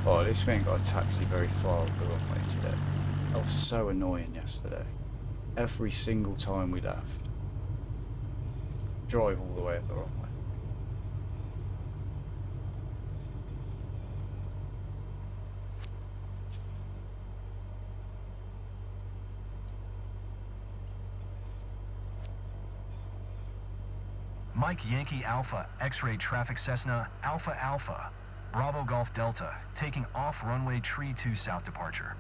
Oh, at least we ain't got a taxi very far up the runway today. That was so annoying yesterday. Every single time we left. Drive all the way up the runway. Mike Yankee Alpha X-ray traffic Cessna Alpha Alpha. Bravo Golf Delta taking off runway tree 2 south departure.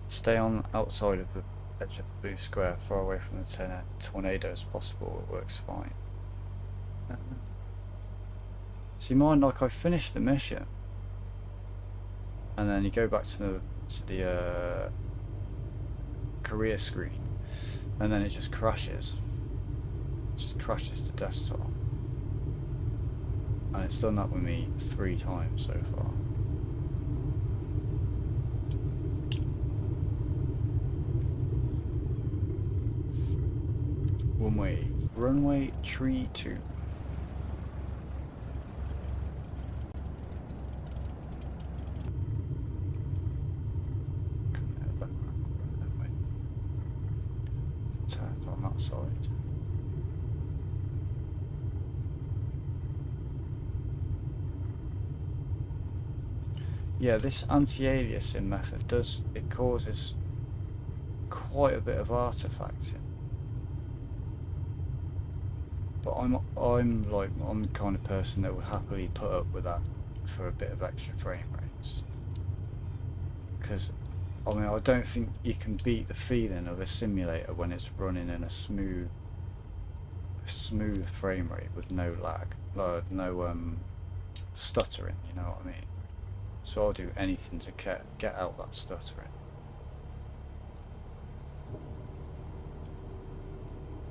Stay on outside of the edge of the blue square, far away from the tornado as possible. It works fine. See, mine, like, I finished the mission, and then you go back to the career screen, and then it just crashes. It just crashes to desktop, and it's done that with me 3 times so far. Runway tree 2. Turned on that side. Yeah, this anti-aliasing method it causes quite a bit of artifacting. But I'm the kind of person that would happily put up with that for a bit of extra frame rates. Because I mean, I don't think you can beat the feeling of a simulator when it's running in a smooth frame rate with no lag, no stuttering. You know what I mean? So I'll do anything to get out that stuttering.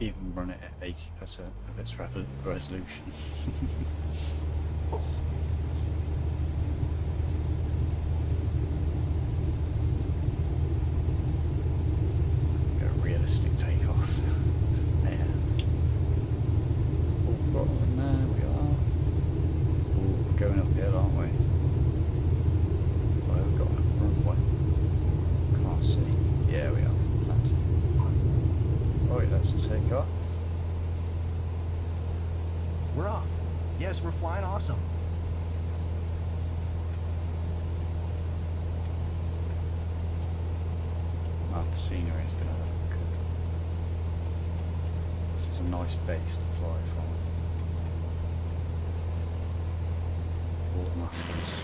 Even run it at 80% of its resolution. Go realistic takeoff. Yeah. Full throttle in there, we are. Ooh, we're going uphill, aren't we? Oh, we've got enough runway. Can't see. Yeah, we are. Right, let's take off. We're off. Yes, we're flying awesome. Man, the scenery is going to look good. This is a nice base to fly from. All the maskers.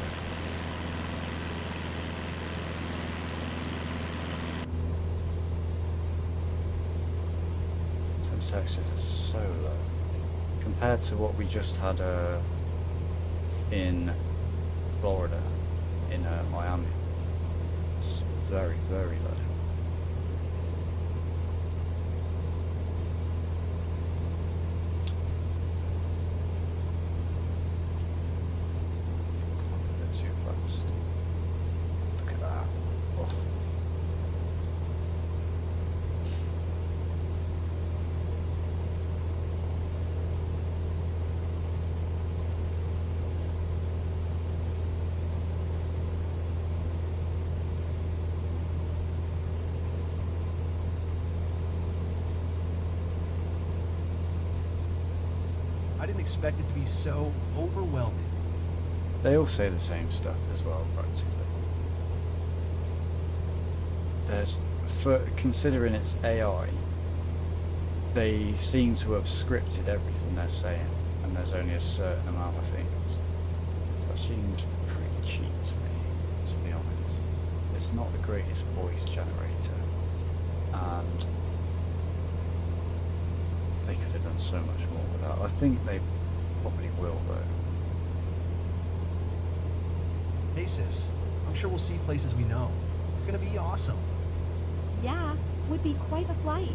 Textures are so low compared to what we just had in Florida, in Miami. It's very, very low. A bit too fast. Look at that. Oh. I didn't expect it to be so overwhelming. They all say the same stuff as well, practically. Considering it's AI, they seem to have scripted everything they're saying, and there's only a certain amount of things. That seems pretty cheap to me, to be honest. It's not the greatest voice generator, and they could have done so much more with that. I think they probably will, though. Hey sis, I'm sure we'll see places we know. It's gonna be awesome. Yeah, would be quite a flight.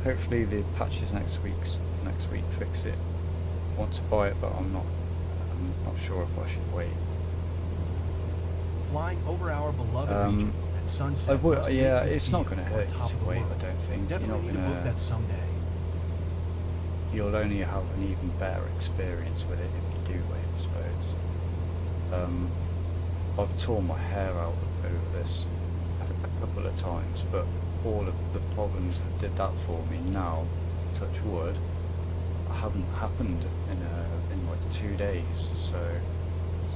Hopefully the patches next week fix it. I want to buy it, but I'm not sure if I should wait. Flying over our beloved region at sunset. I would, must make yeah, you it's feel not going to hurt on you top to of the wait, world. I don't think. You're Definitely not need to book that going to, someday. you'll only have an even better experience with it if you do wait, I suppose. I've torn my hair out over this a couple of times, but all of the problems that did that for me now, touch wood, haven't happened in like 2 days, so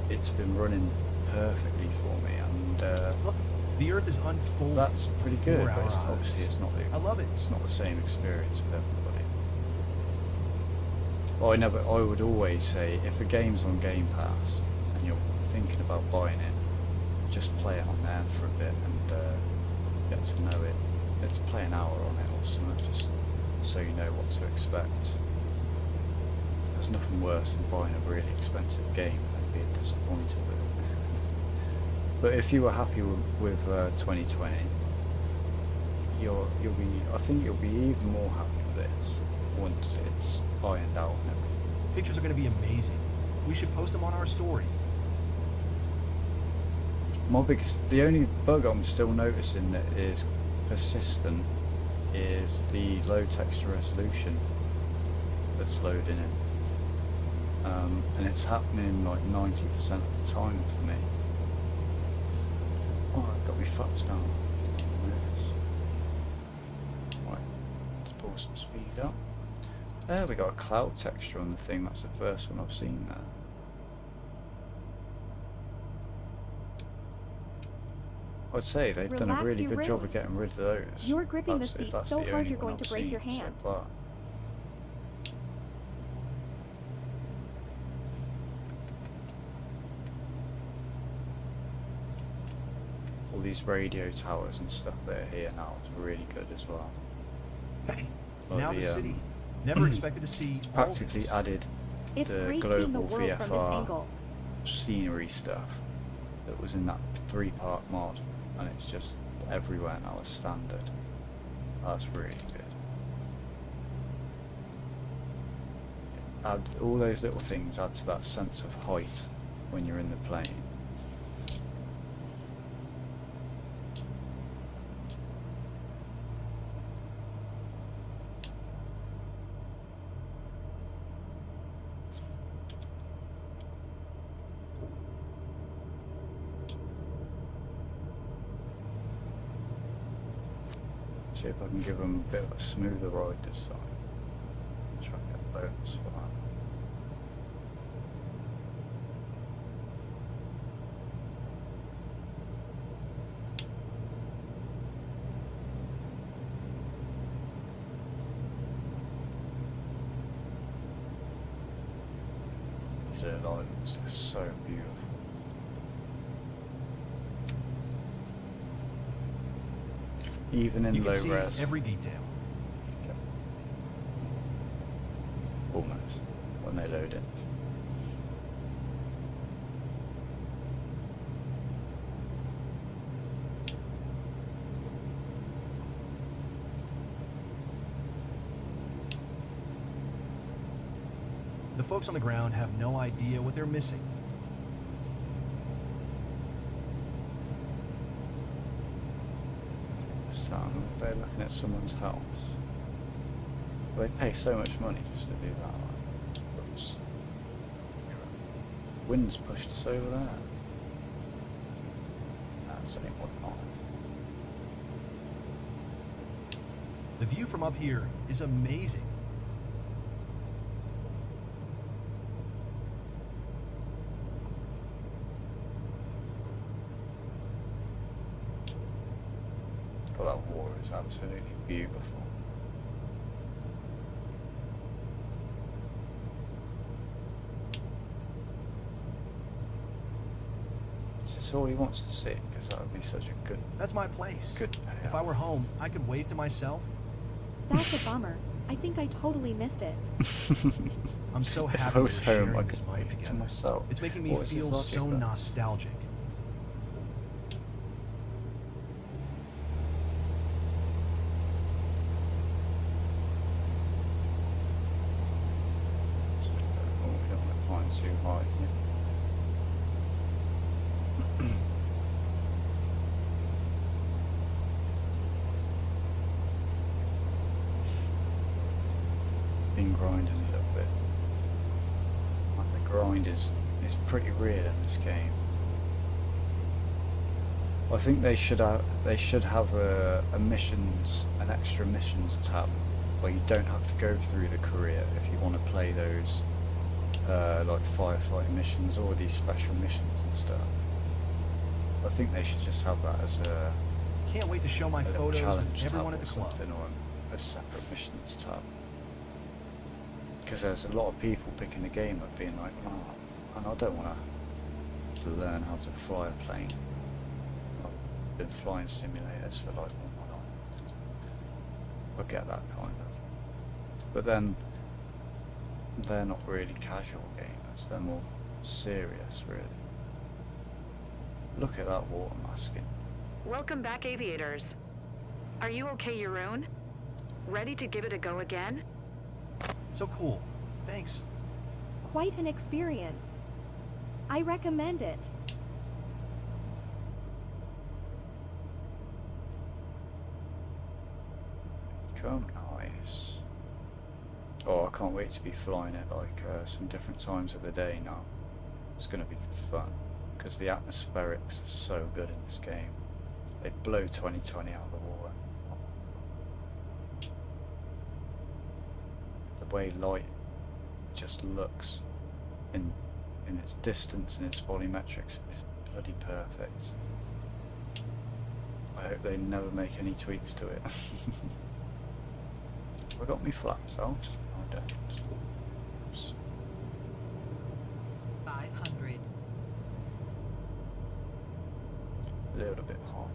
it's been running perfectly for me, and Look, the Earth is unfolding. that's pretty good. before But our obviously, eyes. it's not I love it. it's not the same experience with everybody. Well, I would always say, if a game's on Game Pass and you're thinking about buying it, just play it on there for a bit and get to know it. Let's play an hour on it or something, just so you know what to expect. There's nothing worse than buying a really expensive game and being disappointed with it. But if you were happy with 2020, I think you'll be even more happy with this once it's ironed out and everything. Pictures are gonna be amazing. We should post them on our story. The only bug I'm still noticing that is persistent is the low texture resolution. that's loading in. And it's happening like 90% of the time for me. Oh, I've got my flaps down. Right, let's pull some speed up. There we got a cloud texture on the thing. That's the first one I've seen there. I'd say they've done a Relax really your good job room. of getting rid of those. You're gripping the If seat that's so the hard only you're one going to I've break your seen so hand. far. All these radio towers and stuff that are here now is really good as well. Hey, Like now the the, city. Never expected to see all Practically this. added It's the great seeing the global world from this VFR angle. scenery stuff that was in that 3-part mod, and it's just everywhere now as standard. That's really good. All those little things add to that sense of height when you're in the plane. See if I can give them a bit of a smoother ride this time. Try and get a bonus for that. These little islands are so beautiful. Even in You can low see res. every detail. Okay. Almost, when they load in. The folks on the ground have no idea what they're missing. Sound if they're looking at someone's house. They pay so much money just to do that. Like, oops. Wind's pushed us over there. That's only one mile. The view from up here is amazing. Well, that water is absolutely beautiful. Is this all he wants to see? Because that would be such a That's my place. good payout. If I were home, I could wave to myself. That's a bummer. I think I totally missed it. I'm so If happy I was we're home, sharing I this could moment wave to together. myself. It's making me What is his feel logic so there? nostalgic. Oh, we don't want to climb too high. Been grinding a little bit. Like the grind is pretty real in this game. I think they should have a missions, an extra missions tab where you don't have to go through the career if you want to play those like firefighting missions or these special missions and stuff. I think they should just have that as a Can't wait to show my little photos challenge with tab everyone or at the club. something, or a separate missions tab. Because there's a lot of people picking the game up being like, oh, and I don't want to learn how to fly a plane. I've been flying simulators for like all my life. I get that kind of. But then, they're not really casual gamers, they're more serious, really. Look at that water masking. Welcome back, aviators. Are you okay, Jeroen? Ready to give it a go again? So cool. Thanks. Quite an experience. I recommend it. Come, nice. Oh, I can't wait to be flying it like some different times of the day now. It's going to be fun because the atmospherics are so good in this game. They blow 2020 out of the water. The way light just looks in its distance and its volumetrics is bloody perfect. I hope they never make any tweaks to it. Have I got me flaps out? No, I don't. Oops. 500. A little bit high.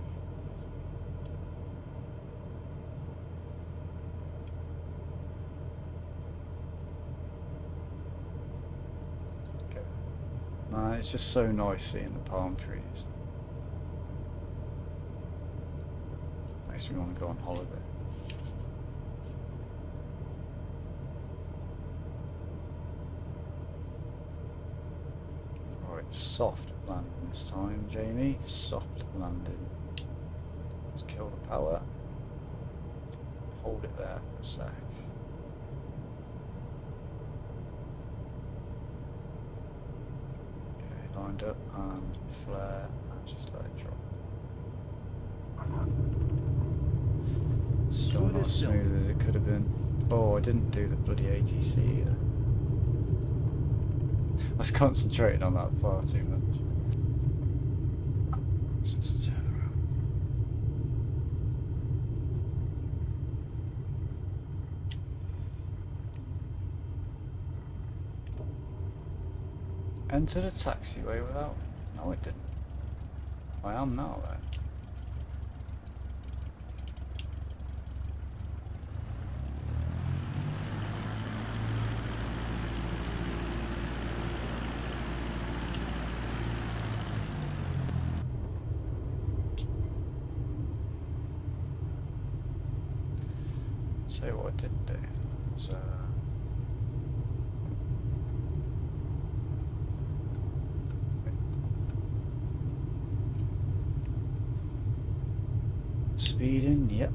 Okay. Man, it's just so nice seeing the palm trees. Makes me want to go on holiday. Right, soft landing this time, Jamie. Soft landing. Let's kill the power. Hold it there for a sec. Okay, lined up and flare and just let it drop. Still Smooth not as as silk. smooth as it could have been. Oh, I didn't do the bloody ATC either. I was concentrating on that far too much. Let's just turn around. Enter the taxiway without... No, I didn't. I am now, though. Tell you what I didn't do. So... Speeding, yep.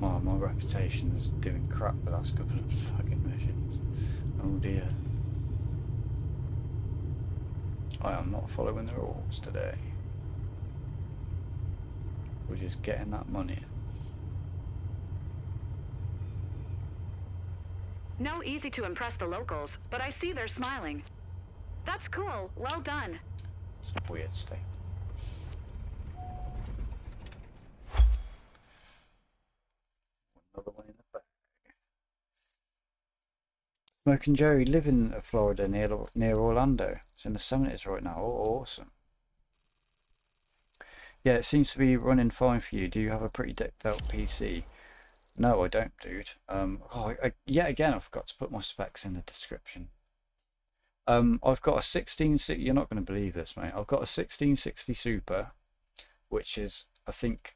Oh, my reputation is doing crap the last couple of fucking missions. Oh dear. I am not following the rules today. We're just getting that money. No easy to impress the locals, but I see they're smiling. That's cool. Well done. It's a weird state. Another one in the bag. Smoke and Jerry live in Florida near Orlando. It's in the 70s right now. Oh, awesome. Yeah, it seems to be running fine for you. Do you have a pretty decked out PC? No, I don't, dude. Yet again, I forgot to put my specs in the description. I've got a 1660. You're not going to believe this, mate. I've got a 1660 Super, which is, I think,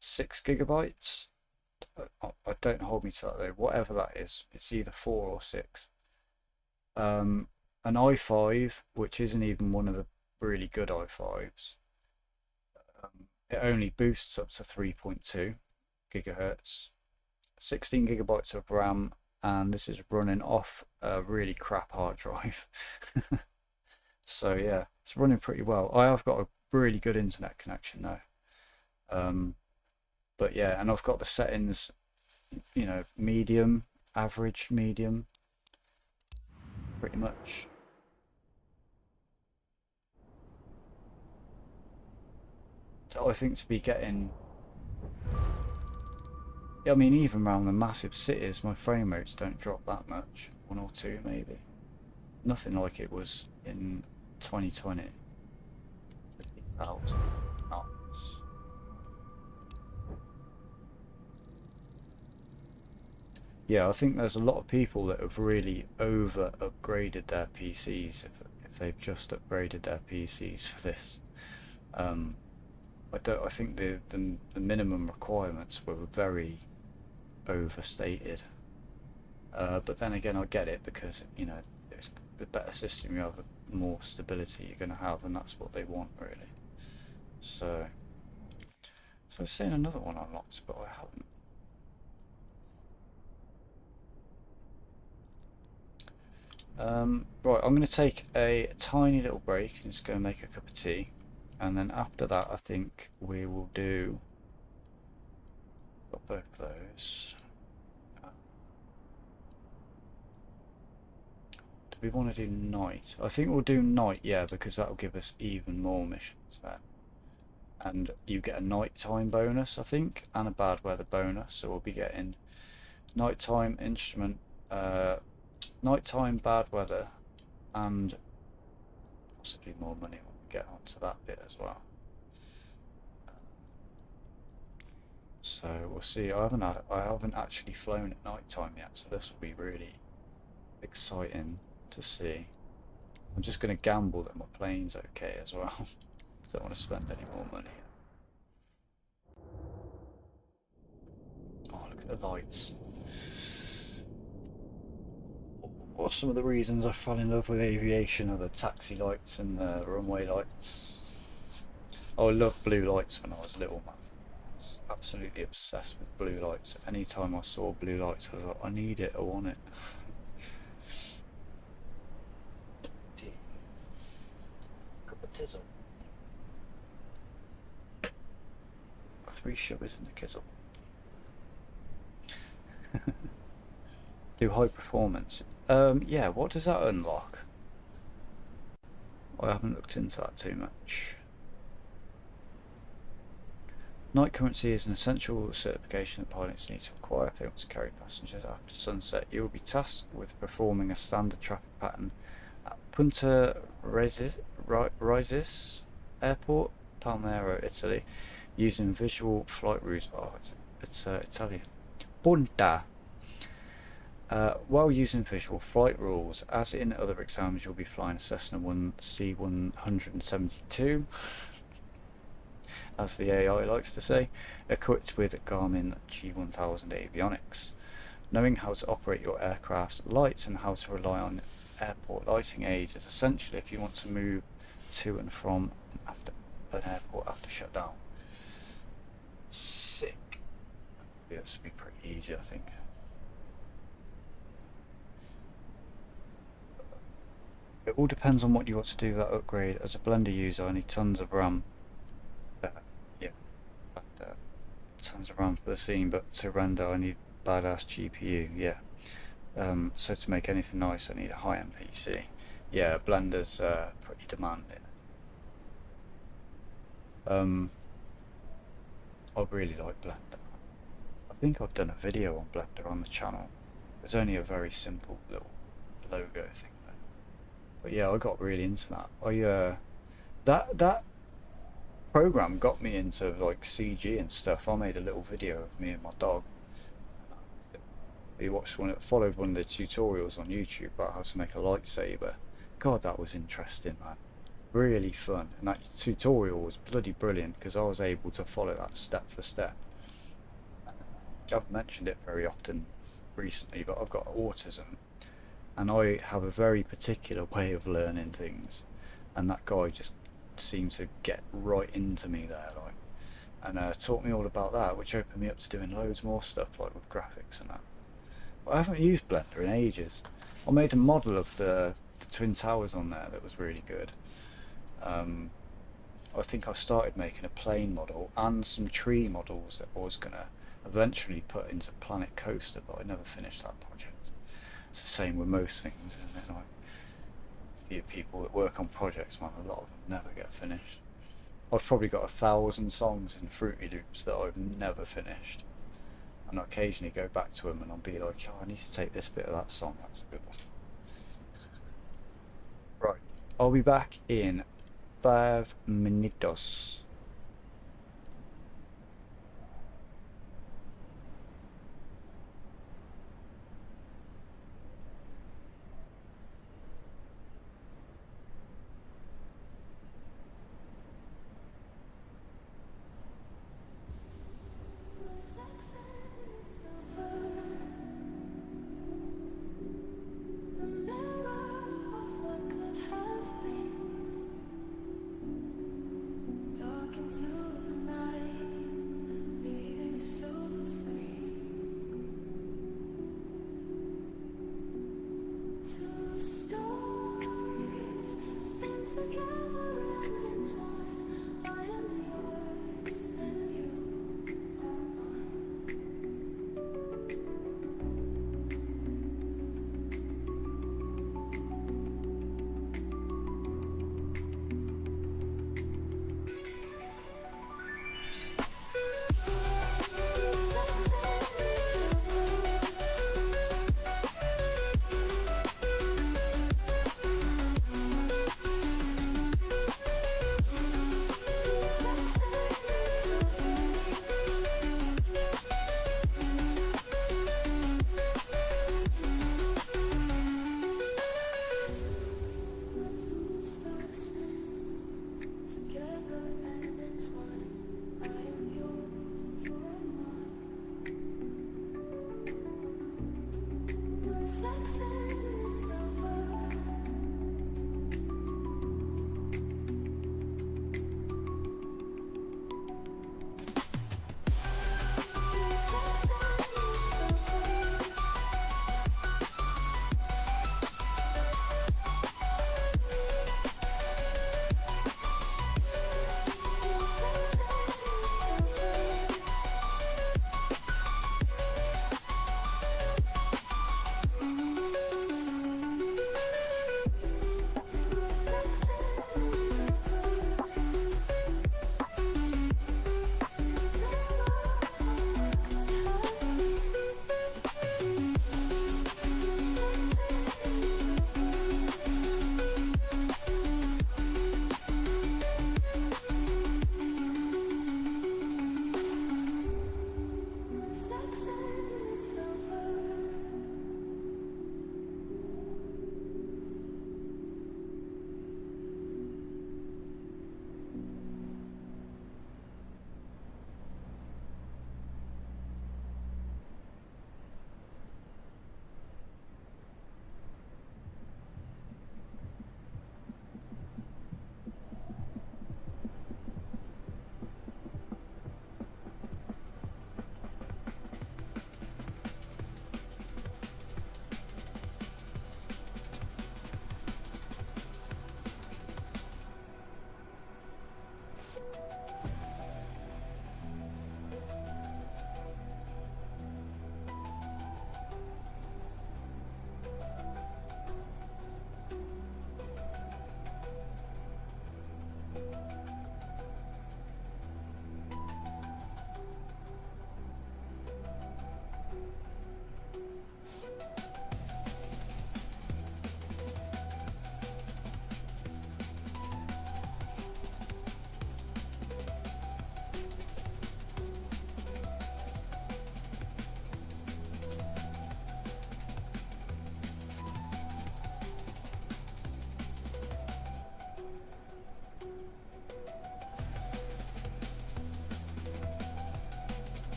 6 gigabytes. I don't hold me to that though. Whatever that is, it's either 4 or 6. An i5, which isn't even one of the really good i5s. It only boosts up to 3.2 gigahertz, 16 gigabytes of RAM, and this is running off a really crap hard drive. So yeah, it's running pretty well. I have got a really good internet connection though. But yeah, and I've got the settings, you know, medium, average, medium, pretty much. So I think to be getting, I mean, even around the massive cities, my frame rates don't drop that much, 1 or 2 maybe. Nothing like it was in 2020. 50,000 knots. Yeah, I think there's a lot of people that have really over upgraded their PCs if they've just upgraded their PCs for this. I think the minimum requirements were very overstated. But then again, I get it because, you know, it's the better system you have, the more stability you're going to have, and that's what they want really. So I've seen another one unlocked, but I haven't. Right, I'm going to take a tiny little break and just go and make a cup of tea. And then after that, I think we will do... Got both of those. Do we want to do night? I think we'll do night, yeah, because that'll give us even more missions then. And you get a nighttime bonus, I think, and a bad weather bonus. So we'll be getting nighttime instrument, nighttime bad weather, and possibly more money when we get onto that bit as well. So we'll see. I haven't actually flown at night time yet, so this will be really exciting to see. I'm just going to gamble that my plane's okay as well. Don't want to spend any more money. Oh, look at the lights. What are some of the reasons I fell in love with aviation? Are the taxi lights and the runway lights. Oh, I loved blue lights when I was little, man. Absolutely obsessed with blue lights. Anytime I saw blue lights, I was like, I need it, I want it. Cup of tizzle. 3 sugars in the kizzle. Do high performance. Yeah, what does that unlock? I haven't looked into that too much. Night currency is an essential certification that pilots need to acquire if they want to carry passengers after sunset. You will be tasked with performing a standard traffic pattern at Punta Rises Airport, Palmero, Italy, using visual flight routes. Oh, it's Italian. Punta. While using visual flight rules, as in other exams, you'll be flying a Cessna C172. As the AI likes to say, equipped with Garmin G1000 avionics. Knowing how to operate your aircraft's lights and how to rely on airport lighting aids is essential if you want to move to and from an airport after shutdown. Sick. Yeah, this will be pretty easy, I think. It all depends on what you want to do with that upgrade. As a blender user, I need tons of RAM. Tons of RAM for the scene, but to render I need badass GPU, yeah. So to make anything nice I need a high-end PC. Yeah, Blender's pretty demanding. I really like Blender. I think I've done a video on Blender on the channel. There's only a very simple little logo thing though. But yeah, I got really into that. That program got me into like CG and stuff. I made a little video of me and my dog. You followed one of the tutorials on YouTube about how to make a lightsaber. God, that was interesting, man. Really fun. And that tutorial was bloody brilliant because I was able to follow that step for step. I've mentioned it very often recently, but I've got autism and I have a very particular way of learning things, and that guy just seemed to get right into me there, like, and taught me all about that, which opened me up to doing loads more stuff, like with graphics and that. But I haven't used Blender in ages. I made a model of the Twin Towers on there that was really good. I think I started making a plane model and some tree models that I was gonna eventually put into Planet Coaster, but I never finished that project. It's the same with most things, isn't it? Like, people that work on projects, man, a lot of them never get finished. I've probably got 1,000 songs in Fruity Loops that I've never finished, and I occasionally go back to them and I'll be like, oh, I need to take this bit of that song, that's a good one. Right, I'll be back in 5 minutos.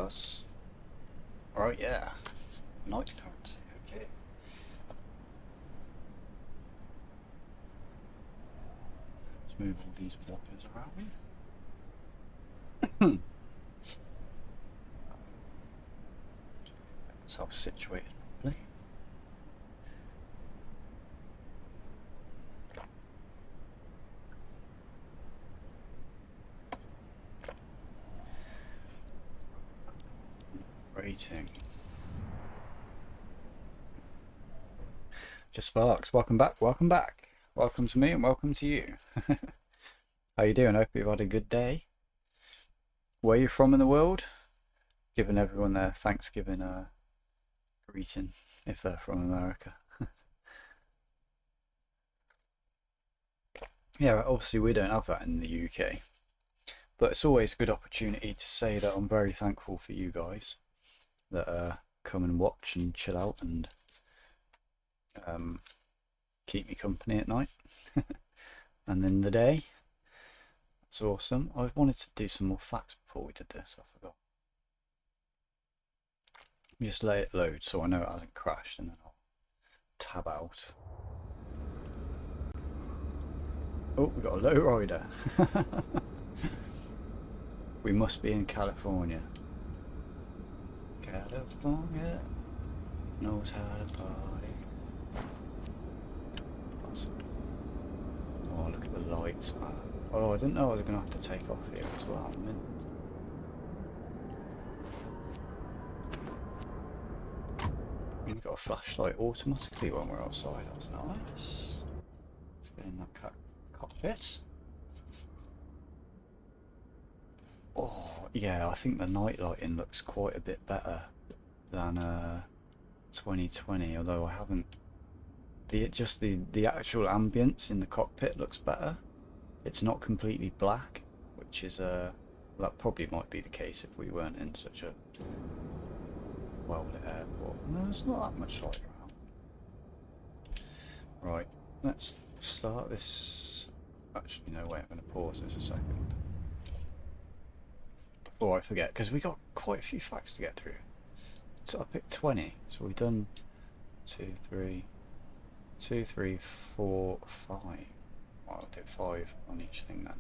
us. Alright, yeah. Night currency, okay. Let's move all these blockers around. Self situated properly. Rating. Just Sparks, welcome back, welcome back. Welcome to me and welcome to you. How you doing? Hope you've had a good day. Where you from in the world? Giving everyone their Thanksgiving greeting if they're from America. Yeah, obviously we don't have that in the UK, but it's always a good opportunity to say that I'm very thankful for you guys that come and watch and chill out and keep me company at night and in the day. That's awesome. I wanted to do some more facts before we did this, I forgot. Just let it load so I know it hasn't crashed and then I'll tab out. Oh, we got a lowrider. We must be in California. California knows how to party. Oh, look at the lights, man. Oh, I didn't know I was going to have to take off here as well. We've got a flashlight automatically when we're outside. That's nice. Let's get in that cockpit. Oh, yeah, I think the night lighting looks quite a bit better than 2020, although I haven't. The actual ambience in the cockpit looks better. It's not completely black, which is that probably might be the case if we weren't in such a well-lit airport. No, there's not that much light around. Right, let's start this. Actually, no, wait, I'm going to pause this a second before I forget, because we got quite a few facts to get through. So I picked 20, so we've done 2, 3, 4, 5. I'll do 5 on each thing then.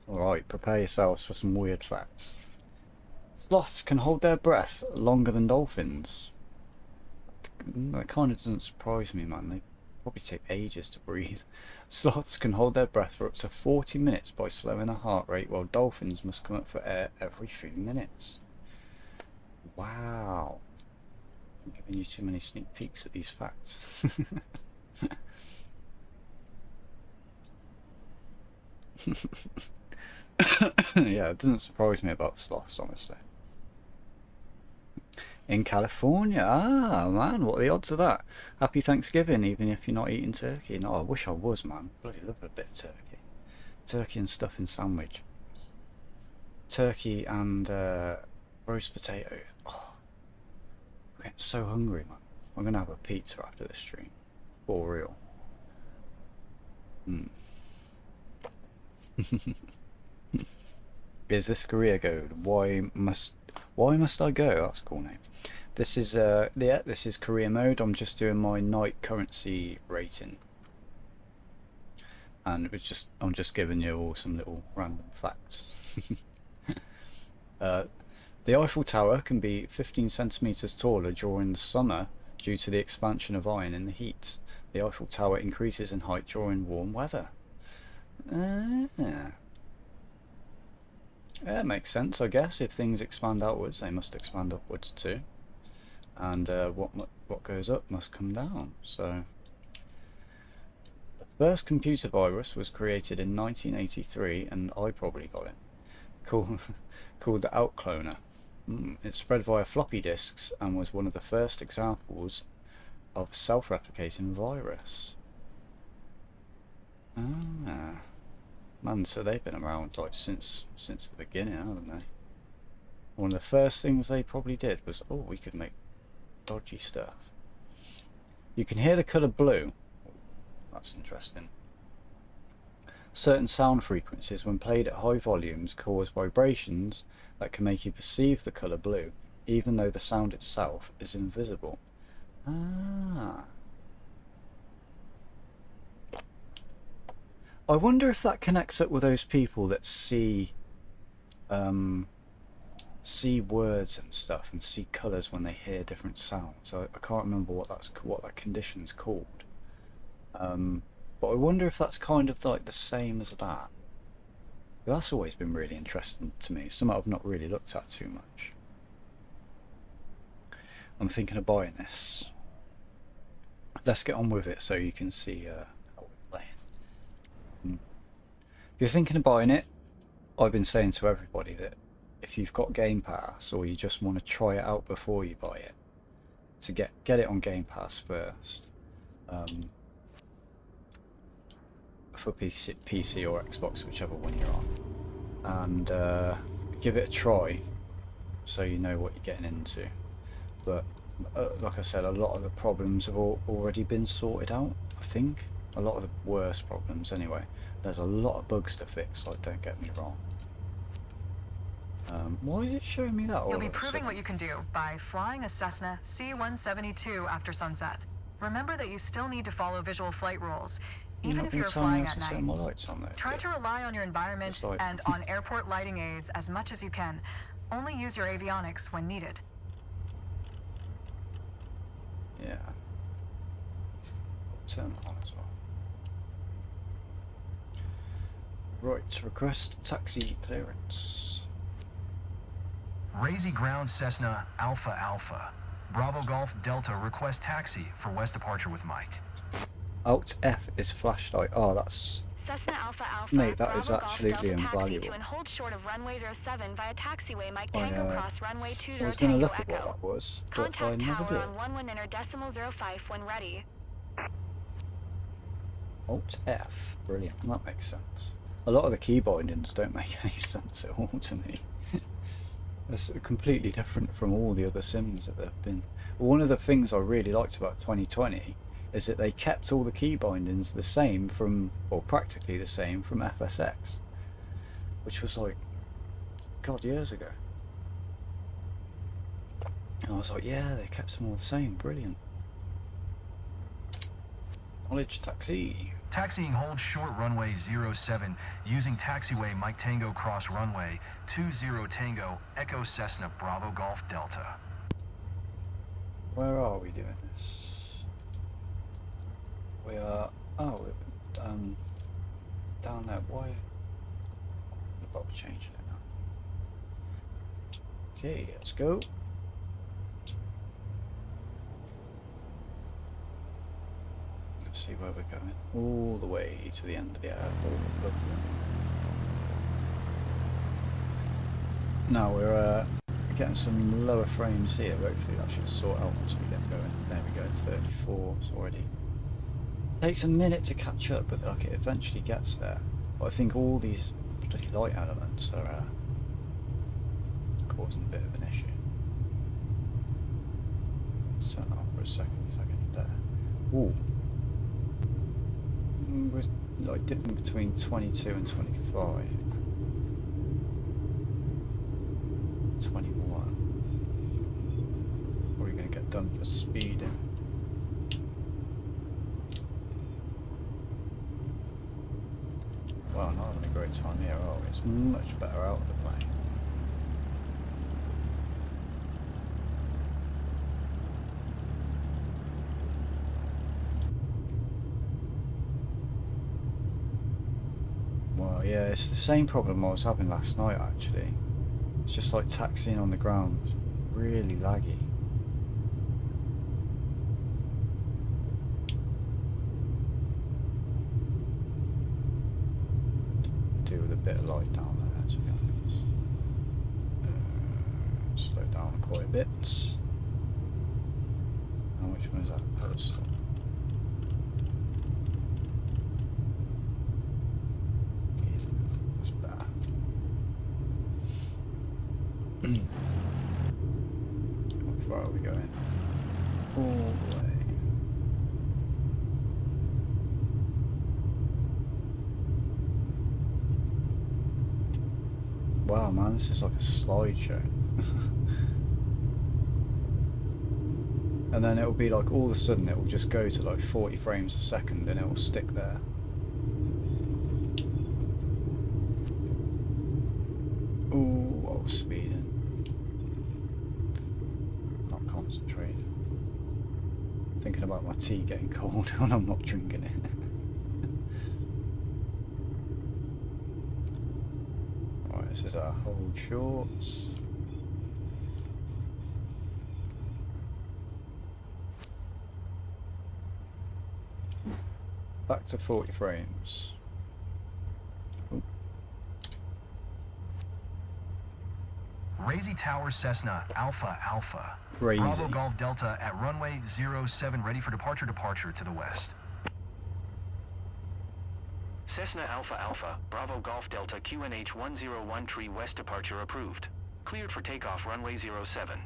Alright, prepare yourselves for some weird facts. Sloths can hold their breath longer than dolphins. That kind of doesn't surprise me, man. They probably take ages to breathe. Sloths can hold their breath for up to 40 minutes by slowing their heart rate, while dolphins must come up for air every 3 minutes. Wow. I'm giving you too many sneak peeks at these facts. Yeah, it doesn't surprise me about sloths, honestly. In California, ah man, what are the odds of that? Happy Thanksgiving, even if you're not eating turkey. No, I wish I was, man. Bloody love a bit of turkey. Turkey and stuffing sandwich. Turkey and roast potato. Oh, I'm getting so hungry, man. I'm gonna have a pizza after this stream, for real. Is this career code? Why must I go? That's a cool name. This is this is career mode. I'm just doing my night currency rating, and I'm just giving you all some little random facts. The Eiffel Tower can be 15 centimeters taller during the summer due to the expansion of iron in the heat. The Eiffel Tower increases in height during warm weather. Yeah, it makes sense, I guess. If things expand outwards, they must expand upwards too. And what goes up must come down. So, the first computer virus was created in 1983, and I probably got it. Called the Outcloner. It spread via floppy disks and was one of the first examples of a self-replicating virus. Ah. Man, so they've been around like since the beginning, haven't they? One of the first things they probably did was, oh, we could make dodgy stuff. You can hear the colour blue. That's interesting. Certain sound frequencies, when played at high volumes, cause vibrations that can make you perceive the colour blue, even though the sound itself is invisible. Ah. I wonder if that connects up with those people that see words and stuff and see colours when they hear different sounds. I can't remember what that condition's called. But I wonder if that's kind of like the same as that. That's always been really interesting to me. Something I've not really looked at too much. I'm thinking of buying this. Let's get on with it so you can see how we're playing. If you're thinking of buying it, I've been saying to everybody that if you've got Game Pass or you just want to try it out before you buy it, to get it on Game Pass first. For PC or Xbox, whichever one you're on, and give it a try so you know what you're getting into. But like I said, a lot of the problems have already been sorted out. I think a lot of the worst problems anyway. There's a lot of bugs to fix, like, don't get me wrong. Why is it showing me that all You'll be of a proving sudden? what you can do by flying a Cessna C-172 after sunset. Remember that you still need to follow visual flight rules, even if you're flying at night. My lights on there. Try to rely on your environment and on airport lighting aids as much as you can. Only use your avionics when needed. Yeah. Turn it on as well. Right, request taxi clearance. Razy Ground Cessna Alpha Alpha. Bravo Golf Delta request taxi for west departure with Mike. Alt F is flashlight. Oh, that's... Cessna Alpha Alpha. Mate, that is Bravo Golf absolutely Delta taxi invaluable. to and hold short of runway 07 via taxiway Mike Tango Cross runway 20 I was going to Tango look at what Echo. that was, but I Contact never tower did. on 11.05 when ready. Alt F. Brilliant. That makes sense. A lot of the key bindings don't make any sense at all to me. It's completely different from all the other sims that there have been. One of the things I really liked about 2020 is that they kept all the key bindings the same from, or practically the same from FSX, which was like, God, years ago. And I was like, yeah, they kept them all the same. Brilliant. Knowledge taxi. Taxiing hold short runway 07 using taxiway Mike Tango Cross runway 20 Tango Echo Cessna Bravo Golf Delta. Where are we doing this? We are... Oh, we're down there. Why? I'm about to change it now. Okay, let's go. Let's see where we're going. All the way to the end of the airport. Now we're getting some lower frames here. Hopefully that should sort out once we get going. There we go, 34. It's already... Takes a minute to catch up, but like it eventually gets there. But I think all these bloody light elements are causing a bit of an issue. Let's turn that on for a second there. Ooh. We're like dipping between 22 and 25. 21. What are we going to get done for speeding? Well, not having a great time here, are we? It's much better out of the plane. Well, yeah, it's the same problem I was having last night, actually. It's just like taxiing on the ground. It's really laggy. Do with a bit of light down there, to be honest. Slow down quite a bit. And which one is that? Postal. That's better. How far are we going? All the way. Wow, man, this is like a slideshow. And then it'll be like all of a sudden it will just go to like 40 frames a second and it will stick there. Ooh, I was speeding. Not concentrating. Thinking about my tea getting cold when I'm not drinking it. Right, this is our hold shorts. Back to 40 frames. Ooh. Razy Tower Cessna Alpha Alpha. Crazy. Bravo Golf Delta at runway 07 ready for departure to the west. Cessna Alpha Alpha, Bravo Golf Delta QNH 101 west departure approved. Cleared for takeoff runway 07.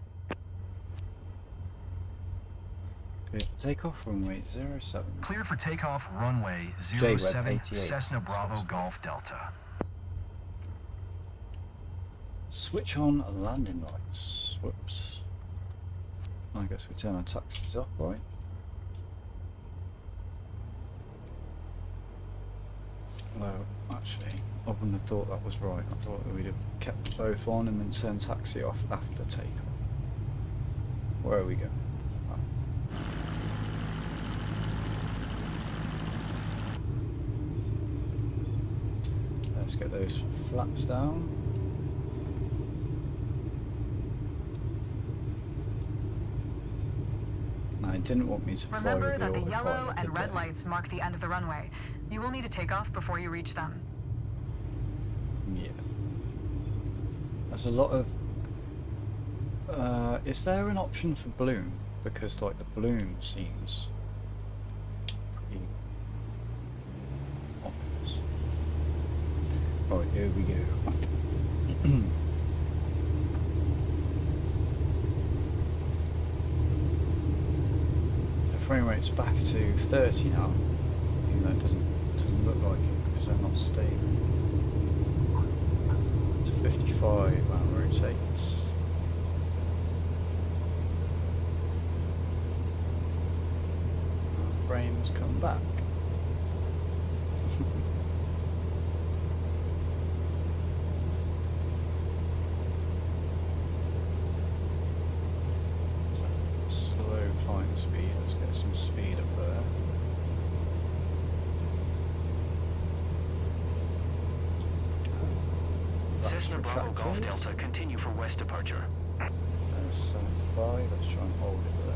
Takeoff runway 07. Cleared for takeoff runway J-Web 07 88. Cessna Bravo Golf Delta. Switch on landing lights. Whoops. I guess we turn our taxis off, right? Well, actually, I wouldn't have thought that was right. I thought that we'd have kept both on and then turned taxi off after takeoff. Where are we going? Let's get those flaps down. I didn't want me to fly Remember over that the autopilot, yellow and did red they? lights mark the end of the runway. You will need to take off before you reach them. Yeah. There's a lot of... is there an option for bloom? Because like the bloom seems pretty obvious. Right, here we go. So frame rate's back to 30 now, even though it doesn't look like it because they're not stable. It's 55 and rotates. Frames come back. So, slow climb speed, let's get some speed up there. Cessna Bravo Golf Delta, continue for west departure. There's 75, let's try and hold it there.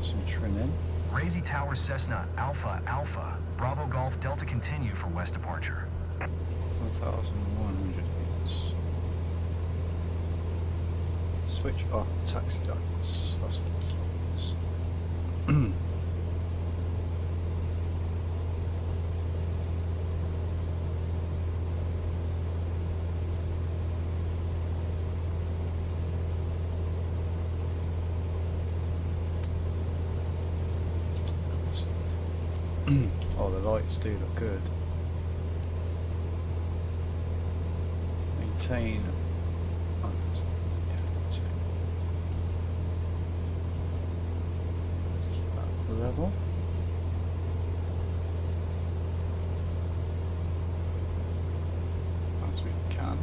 Some trim in. Razy Tower Cessna Alpha Alpha. Bravo Golf Delta continue for west departure. 1,100 meters. Switch off taxi lights. That's what it is. Oh, the lights do look good. Maintain. Oh, yeah, that's it. Let's keep that level. As we can.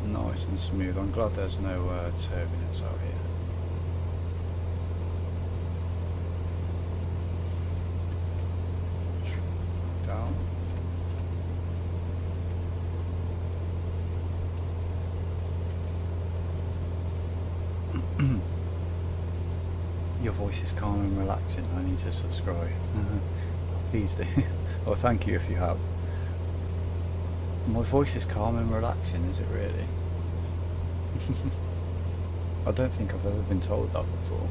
Nice and smooth. I'm glad there's no turbulence out here. Down. Your voice is calm and relaxing. I need to subscribe. Please do. Oh, thank you if you have. My voice is calm and relaxing, is it really? I don't think I've ever been told that before.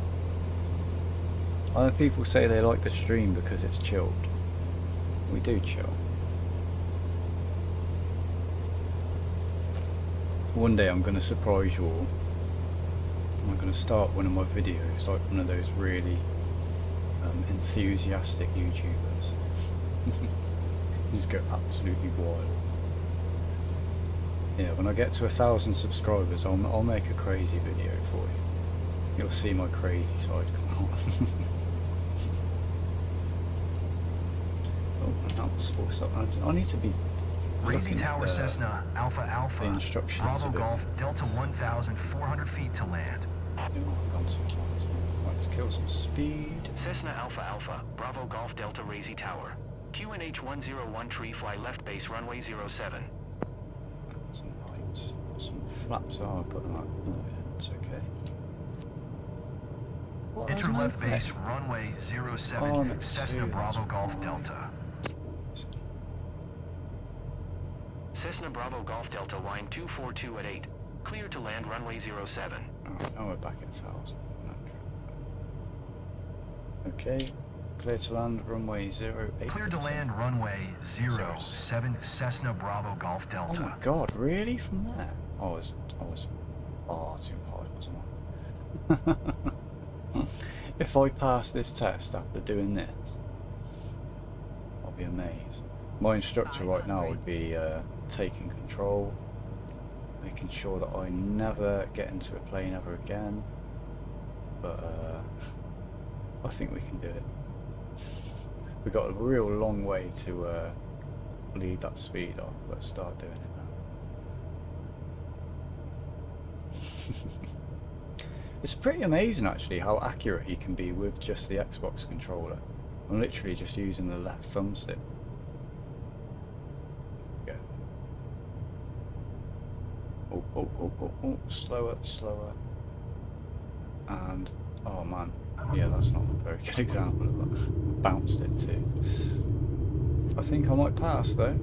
I know people say they like the stream because it's chilled. We do chill. One day I'm going to surprise you all. I'm going to start one of my videos like one of those really enthusiastic YouTubers. Just go absolutely wild. Yeah, when I get to 1,000 subscribers, I'll make a crazy video for you. You'll see my crazy side come on. Oh, that was forced up. I need to be Raising Tower Cessna Alpha Alpha. the instructions a Bravo bit. Golf Delta 1,400 feet to land. Oh, I've gone too fast. Right, let's kill some speed. Cessna Alpha Alpha, Bravo Golf Delta Razy Tower. QNH 101 tree fly left base runway 07. Some lights. Some flaps. Oh, I put them up. No, it's okay. What, Enter there's no left base thing? runway 07 Oh, no, Cessna two, Bravo that's Golf fine. Delta. Cessna Bravo Golf Delta line 242 at 8. Clear to land runway 07. Oh, now we're back at 1,000. Okay. Clear to land runway 08. Clear to land runway 07 Cessna Bravo Golf Oh Delta. my god, really? From there? I was far too high, wasn't I? If I pass this test after doing this, I'll be amazed. My instructor right now would be taking control, making sure that I never get into a plane ever again, but I think we can do it. We've got a real long way to leave that speed off. Let's start doing it now. It's pretty amazing actually how accurate he can be with just the Xbox controller. I'm literally just using the left thumbstick. Go. Oh, slower, slower. And, oh man, yeah, that's not a very good example of that. Bounced it too. I think I might pass though.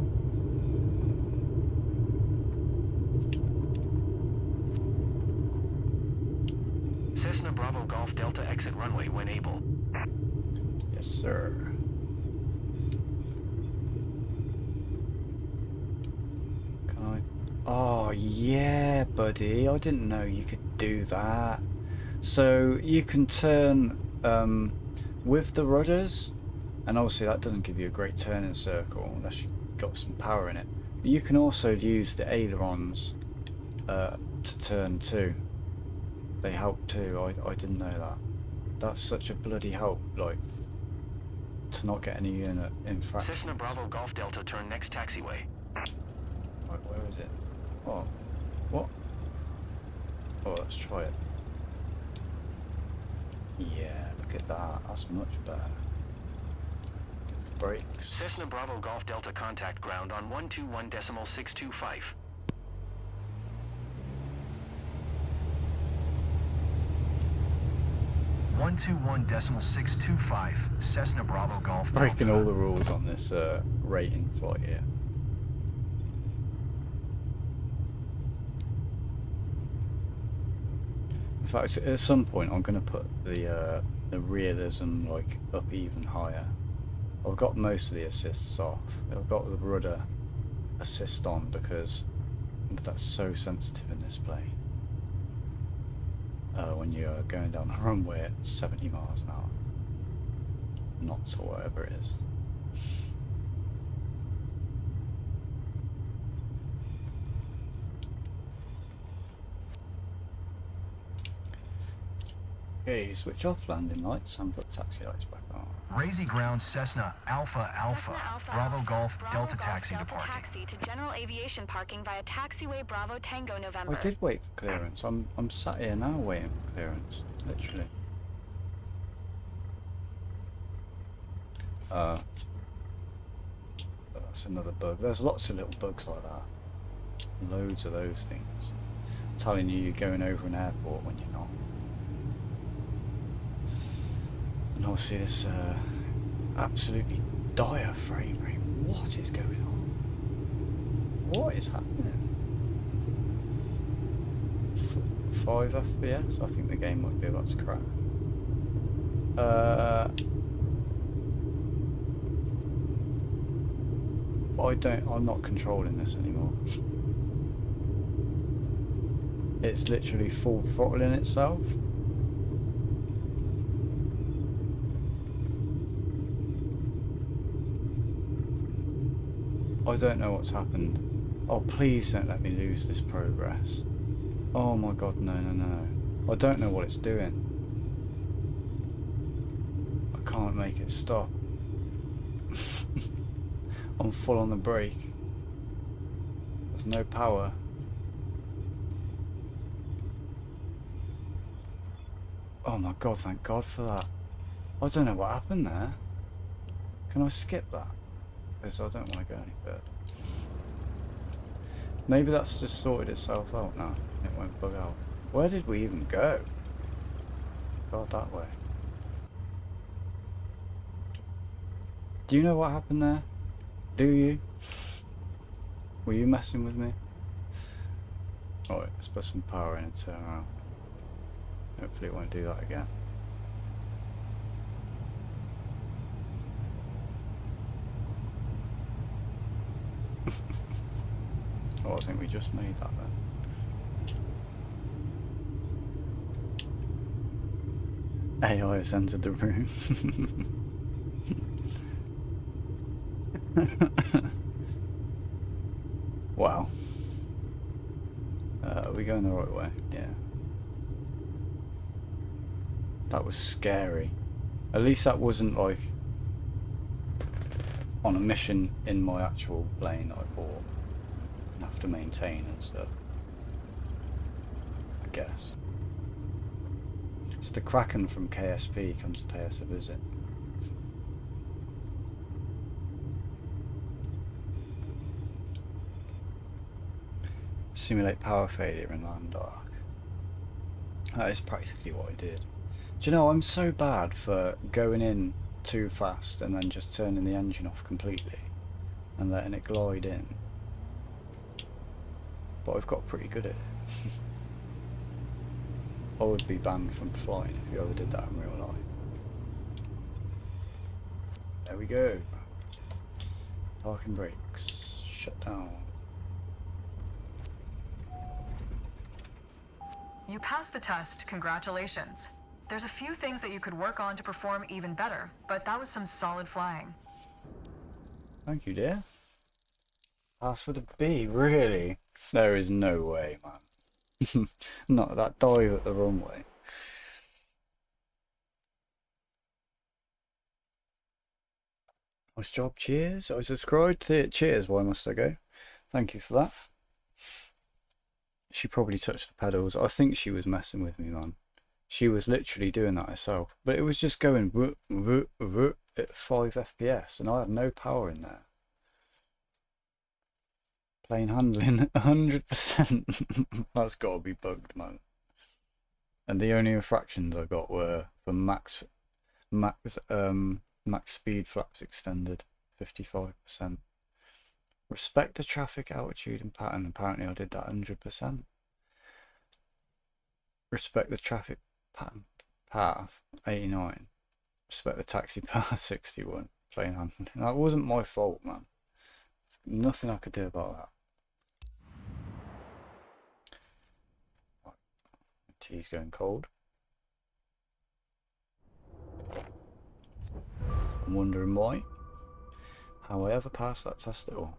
Cessna Bravo Golf Delta exit runway when able. Yes, sir. Can I? Oh, yeah, buddy. I didn't know you could do that. So you can turn with the rudders, and obviously that doesn't give you a great turning circle unless you've got some power in it. But you can also use the ailerons to turn too. They help too. I didn't know that. That's such a bloody help, like, to not get any infractions. Cessna Bravo Golf Delta turn next taxiway. Right, where is it? Oh, what? Oh, let's try it. Yeah, look at that. That's much better. Brakes. Cessna Bravo Golf Delta contact ground on 121.625. 121.625 Cessna Bravo Golf Delta. Breaking all the rules on this rating flight here. In fact, at some point I'm going to put the realism like up even higher. I've got most of the assists off. I've got the rudder assist on because that's so sensitive in this plane. When you're going down the runway at 70 miles an hour. Knots or whatever it is. Okay, switch off landing lights and put taxi lights back on. Razy ground Cessna Alpha Alpha. Cessna Alpha Bravo Alpha. Golf Bravo Delta Golf taxi to Delta parking. taxi to general aviation parking via taxiway Bravo Tango November. I did wait for clearance. I'm sat here now waiting for clearance, literally. That's another bug. There's lots of little bugs like that. Loads of those things. Telling you you're going over an airport when you're not. And obviously this absolutely dire frame rate. What is going on? What is happening? 5 FPS? I think the game might be about to crash. I'm not controlling this anymore. It's literally full throttling itself. I don't know what's happened. Oh, please don't let me lose this progress. Oh my god, no, no, no. I don't know what it's doing. I can't make it stop. I'm full on the brake. There's no power. Oh my god, thank god for that. I don't know what happened there. Can I skip that? Because I don't want to go any further. Maybe that's just sorted itself out now. It won't bug out. Where did we even go? God, that way. Do you know what happened there? Do you? Were you messing with me? Alright, let's put some power in and turn around. Hopefully it won't do that again. Oh, I think we just made that then. AI has entered the room. Wow. Are we going the right way? Yeah. That was scary. At least that wasn't like on a mission in my actual plane that I bought and have to maintain and stuff. I guess. It's the Kraken from KSP comes to pay us a visit. Simulate power failure in land dark. That is practically what I did. Do you know, I'm so bad for going in too fast and then just turning the engine off completely and letting it glide in. But I've got pretty good at it. I would be banned from flying if you ever did that in real life. There we go. Parking brakes. Shut down. You passed the test, congratulations. There's a few things that you could work on to perform even better, but that was some solid flying. Thank you, dear. Pass with a B, really? There is no way, man. Not that dive at the runway. Nice job, cheers. I subscribed. Cheers, why must I go? Thank you for that. She probably touched the pedals. I think she was messing with me, man. She was literally doing that herself. But it was just going whoop, whoop, whoop at 5 FPS and I had no power in there. Plane handling 100%. That's got to be bugged, man. And the only infractions I got were for max speed flaps extended 55%. Respect the traffic altitude and pattern. Apparently I did that 100%. Respect the traffic pattern path 89. Respect the taxi path 61. Plane handling. That wasn't my fault, man. Nothing I could do about that. Right. Tea's going cold. I'm wondering why. How I ever passed that test at all.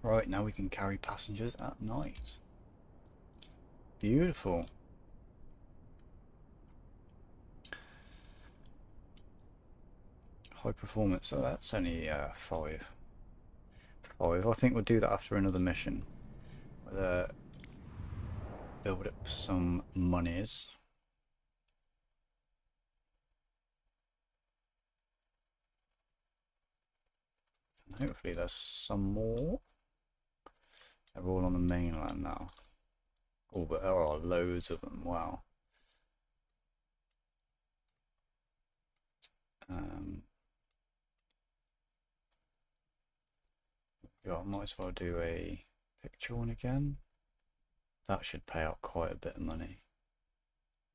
Right, now we can carry passengers at night. Beautiful. High performance, so that's only 5. I think we'll do that after another mission. We'll build up some monies. And hopefully there's some more. They're all on the mainland now. Oh, but there are loads of them, wow. Yeah, I might as well do a picture one again. That should pay out quite a bit of money.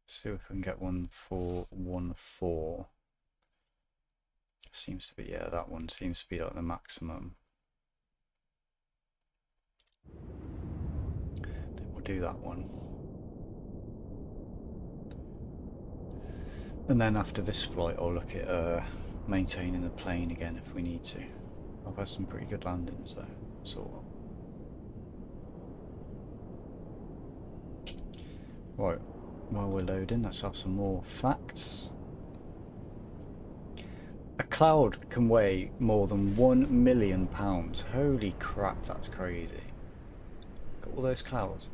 See if we can get one for 1.4. seems to be, yeah, that one seems to be like the maximum. I think we'll do that one. And then after this flight, I'll look at maintaining the plane again if we need to. I've had some pretty good landings though, sort of. Right, while we're loading, let's have some more facts. A cloud can weigh more than 1 million pounds. Holy crap, that's crazy. Look at all those clouds.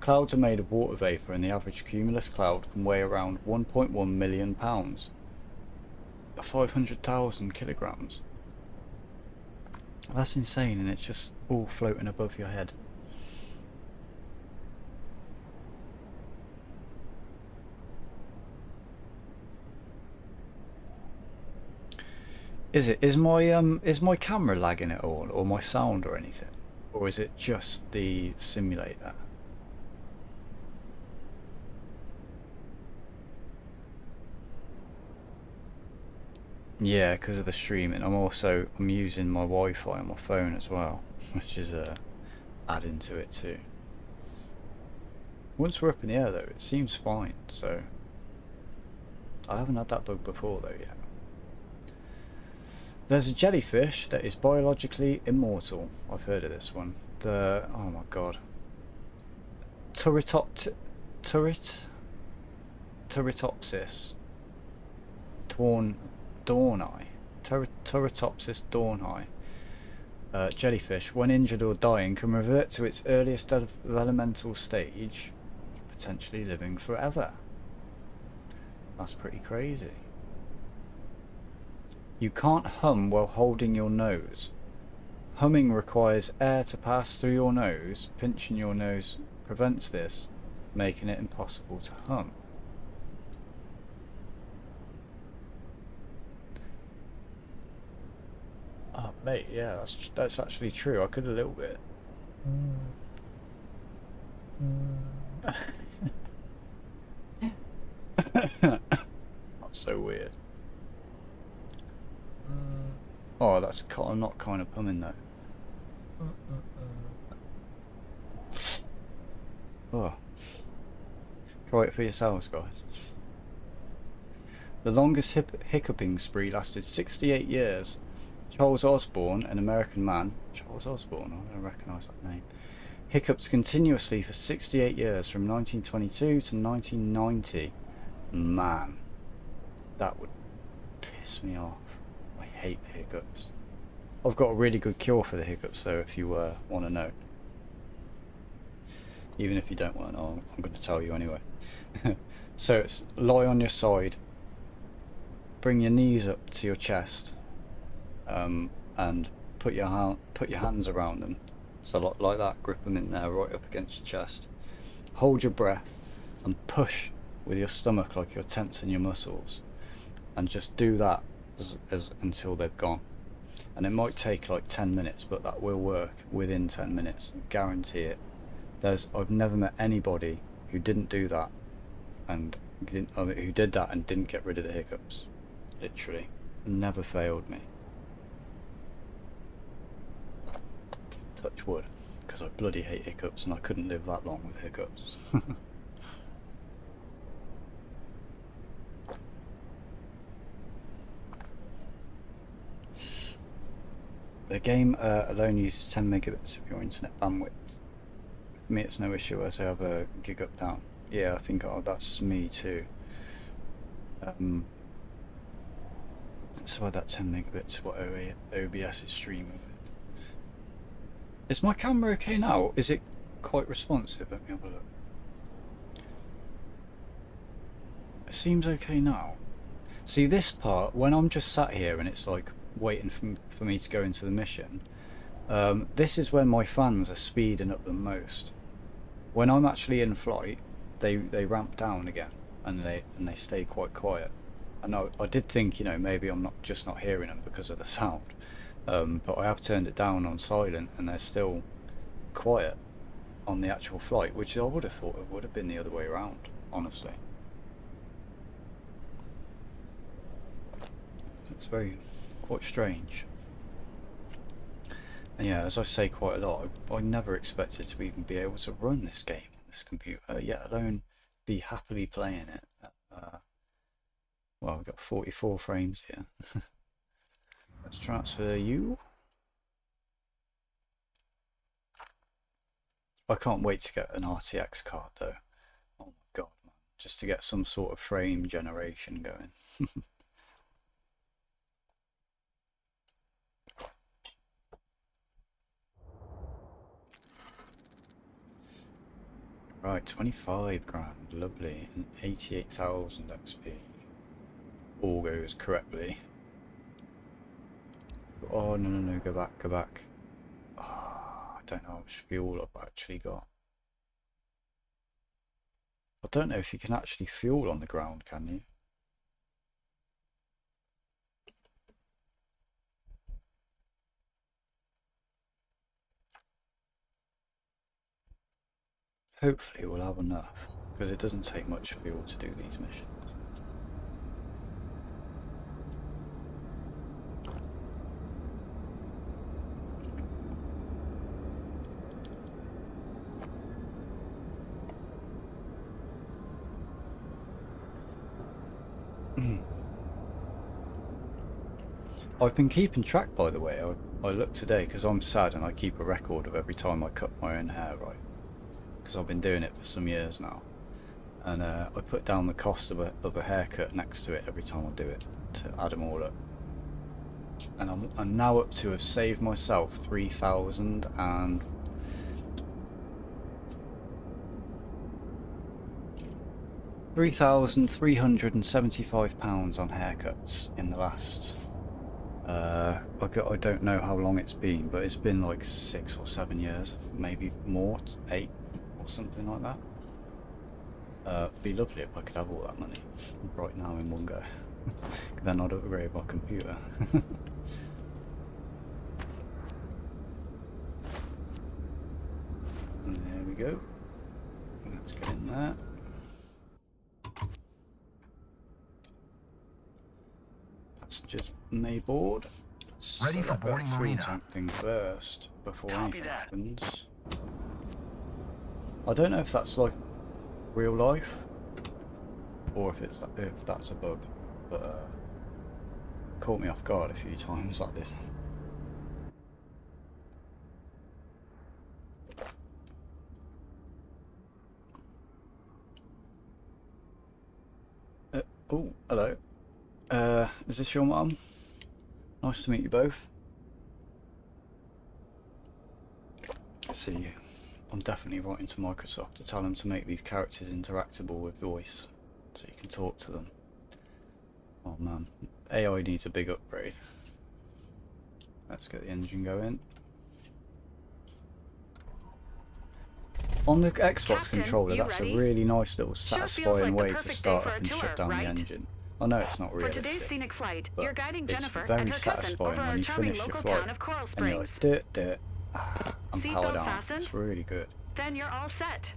Clouds are made of water vapour, and the average cumulus cloud can weigh around 1.1 million pounds. 500,000 kilograms. That's insane, and it's just all floating above your head. Is my camera lagging at all, or my sound or anything, or is it just the simulator? Yeah, because of the streaming. I'm using my Wi-Fi on my phone as well, which is adding to it too. Once we're up in the air though, it seems fine. So I haven't had that bug before though yet. There's a jellyfish that is biologically immortal. I've heard of this one. Oh my god. Turritopsis Dorni. Turritopsis dorni. Jellyfish, when injured or dying, can revert to its earliest developmental stage, potentially living forever. That's pretty crazy. You can't hum while holding your nose. Humming requires air to pass through your nose. Pinching your nose prevents this, making it impossible to hum. Oh, mate, yeah, that's actually true. I could a little bit. That's so weird. Oh, that's not kind of humming though. Oh. Try it for yourselves, guys. The longest hiccuping spree lasted 68 years. Charles Osborne, an American man, Charles Osborne, I don't recognise that name, hiccuped continuously for 68 years from 1922 to 1990. Man, that would piss me off. I hate the hiccups. I've got a really good cure for the hiccups though, if you want to know. Even if you don't want to know, I'm going to tell you anyway. So it's lie on your side, bring your knees up to your chest, and put your hands around them, so like that, grip them in there right up against your chest. Hold your breath and push with your stomach like you're tensing your muscles, and just do that until they've gone. And it might take like 10 minutes, but that will work within 10 minutes, guarantee it. I've never met anybody who didn't do that and who did that and didn't get rid of the hiccups. Literally, never failed me. Touch wood, because I bloody hate hiccups and I couldn't live that long with hiccups. The game alone uses 10 megabits of your internet bandwidth. For me it's no issue as I have a gig up down. Yeah, I think that's me too. So that 10 megabits what OBS is streaming with. Is my camera okay now? Is it quite responsive? Let me have a look. It seems okay now. See, this part, when I'm just sat here and it's like waiting for me to go into the mission, this is when my fans are speeding up the most. When I'm actually in flight, they ramp down again and they stay quite quiet. And I did think, you know, maybe I'm just not hearing them because of the sound. But I have turned it down on silent and they're still quiet on the actual flight, which I would have thought it would have been the other way around, honestly. It's very Quite strange. And yeah, as I say quite a lot, I never expected to even be able to run this game on this computer, yet alone be happily playing it. Well, I've got 44 frames here. Let's transfer you. I can't wait to get an RTX card though. Oh my god, man. Just to get some sort of frame generation going. Right, 25 grand, lovely, and 88,000 XP. All goes correctly. Oh, no, go back. Oh, I don't know how much fuel I've actually got. I don't know if you can actually fuel on the ground, can you? Hopefully we'll have enough, because it doesn't take much fuel to do these missions. I've been keeping track, by the way. I looked today because I'm sad and I keep a record of every time I cut my own hair, right? Because I've been doing it for some years now. And I put down the cost of a haircut next to it every time I do it to add them all up. And I'm now up to have saved myself 3,375 pounds on haircuts in the last. I don't know how long it's been, but it's been like 6 or 7 years, maybe more, 8 or something like that. It'd be lovely if I could have all that money right now in one go. Then I'd upgrade my computer. And there we go. Let's get in there. Passengers may board. Ready for boarding, Marina. Something first before Copy anything that. happens. I don't know if that's like real life or if that's a bug, but caught me off guard a few times, that did. Oh, hello. Is this your mum? Nice to meet you both. See, I'm definitely writing to Microsoft to tell them to make these characters interactable with voice, so you can talk to them. Oh man, AI needs a big upgrade. Let's get the engine going. On the Xbox Captain, controller, you that's ready? a really nice little Sure feels satisfying like the way to perfect day start for up a and tour, shut down right? the engine. I know it's not For realistic, today's scenic flight, but you're guiding it's Jennifer very and her cousin satisfying over when our you charming finish your local flight town of Coral and you're Springs. like, I'm Seatbelt powered on. fastened? It's really good. Then you're all set.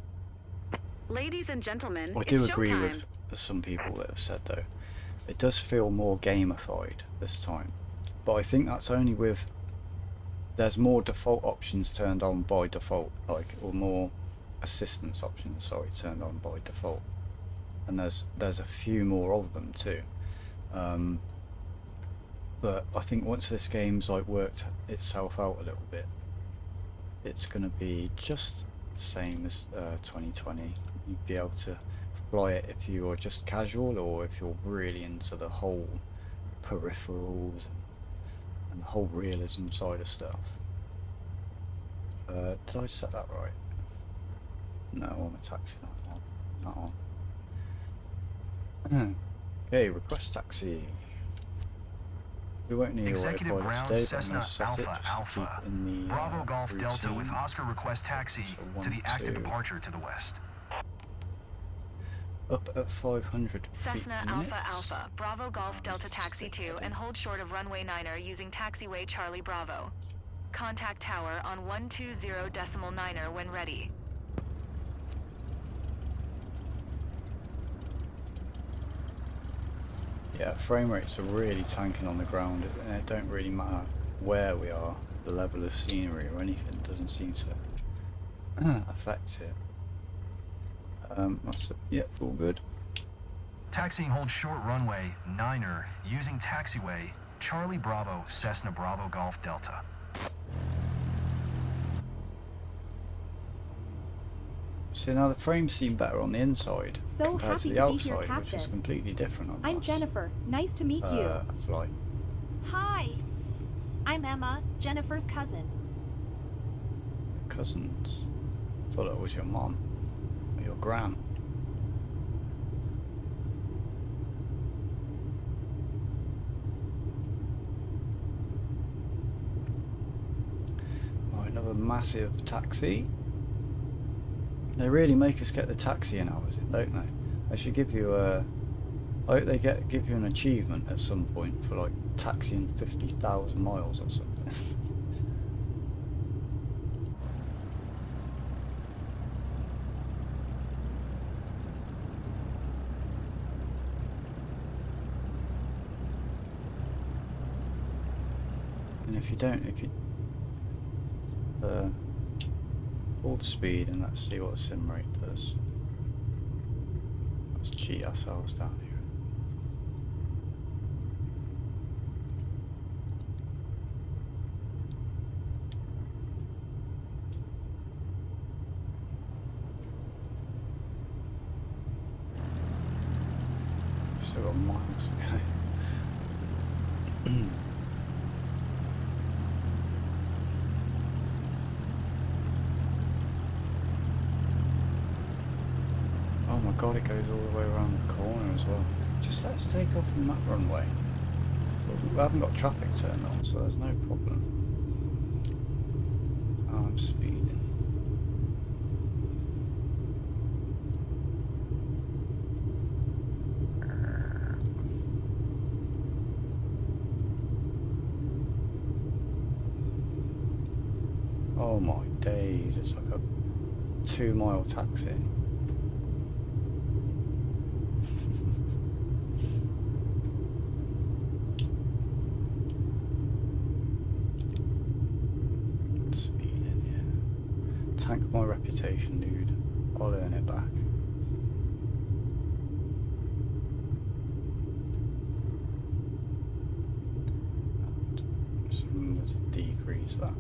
Ladies and gentlemen, I do it's agree showtime. with some people that have said though, it does feel more gamified this time, but I think that's only with there's more default options turned on by default, like, or more assistance options, sorry, turned on by default, and there's a few more of them too. But I think once this game's like worked itself out a little bit, it's gonna be just the same as 2020. You'd be able to fly it if you are just casual, or if you're really into the whole peripherals and the whole realism side of stuff. Did I set that right? No, I'm a taxi, not on. Okay, request taxi. We won't need Executive a pilot Ground today, but I'm Cessna going to set it Alpha just to Alpha. keep in the Bravo Golf Delta with routine. Oscar request taxi So to the 1, active 2. departure to the west. Up at 500 feet Cessna minutes. Alpha Alpha, Bravo Golf Delta Taxi 2 and hold short of runway 9er using taxiway Charlie Bravo. Contact tower on 120.9er when ready. Yeah, frame rates are really tanking on the ground, and it don't really matter where we are, the level of scenery or anything doesn't seem to affect it. Yep, all good. Taxiing hold short runway 9er using taxiway Charlie Bravo Cessna Bravo Golf Delta. See, now the frames seem better on the inside So compared to happy the to be here, outside, which is Captain. completely different on I'm this, Jennifer. Nice to meet you. flight. Hi. I'm Emma, Jennifer's cousin. Cousins. Thought it was your mom or your gran. Right, another massive taxi. They really make us get the taxi in hours, don't they? They should give you a... I hope they give you an achievement at some point for like taxiing 50,000 miles or something. And if you hold speed and let's see what the sim rate does. Let's cheat ourselves down here. Still got miles to go. Oh my god, it goes all the way around the corner as well. Just let's take off from that runway. We haven't got traffic turned on, so there's no problem. Oh, I'm speeding. Oh my days, it's like a 2-mile taxi. Speeding, yeah. Tank my reputation, dude. I'll earn it back. So let's decrease that.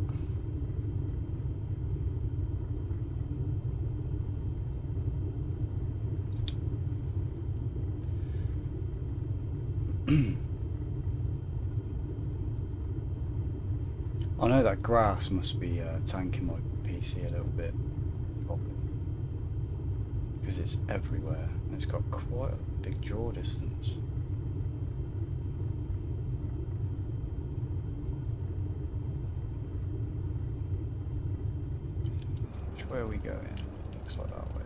I know that grass must be tanking my PC a little bit, probably, because it's everywhere and it's got quite a big draw distance. Which way are we going? Looks like that way.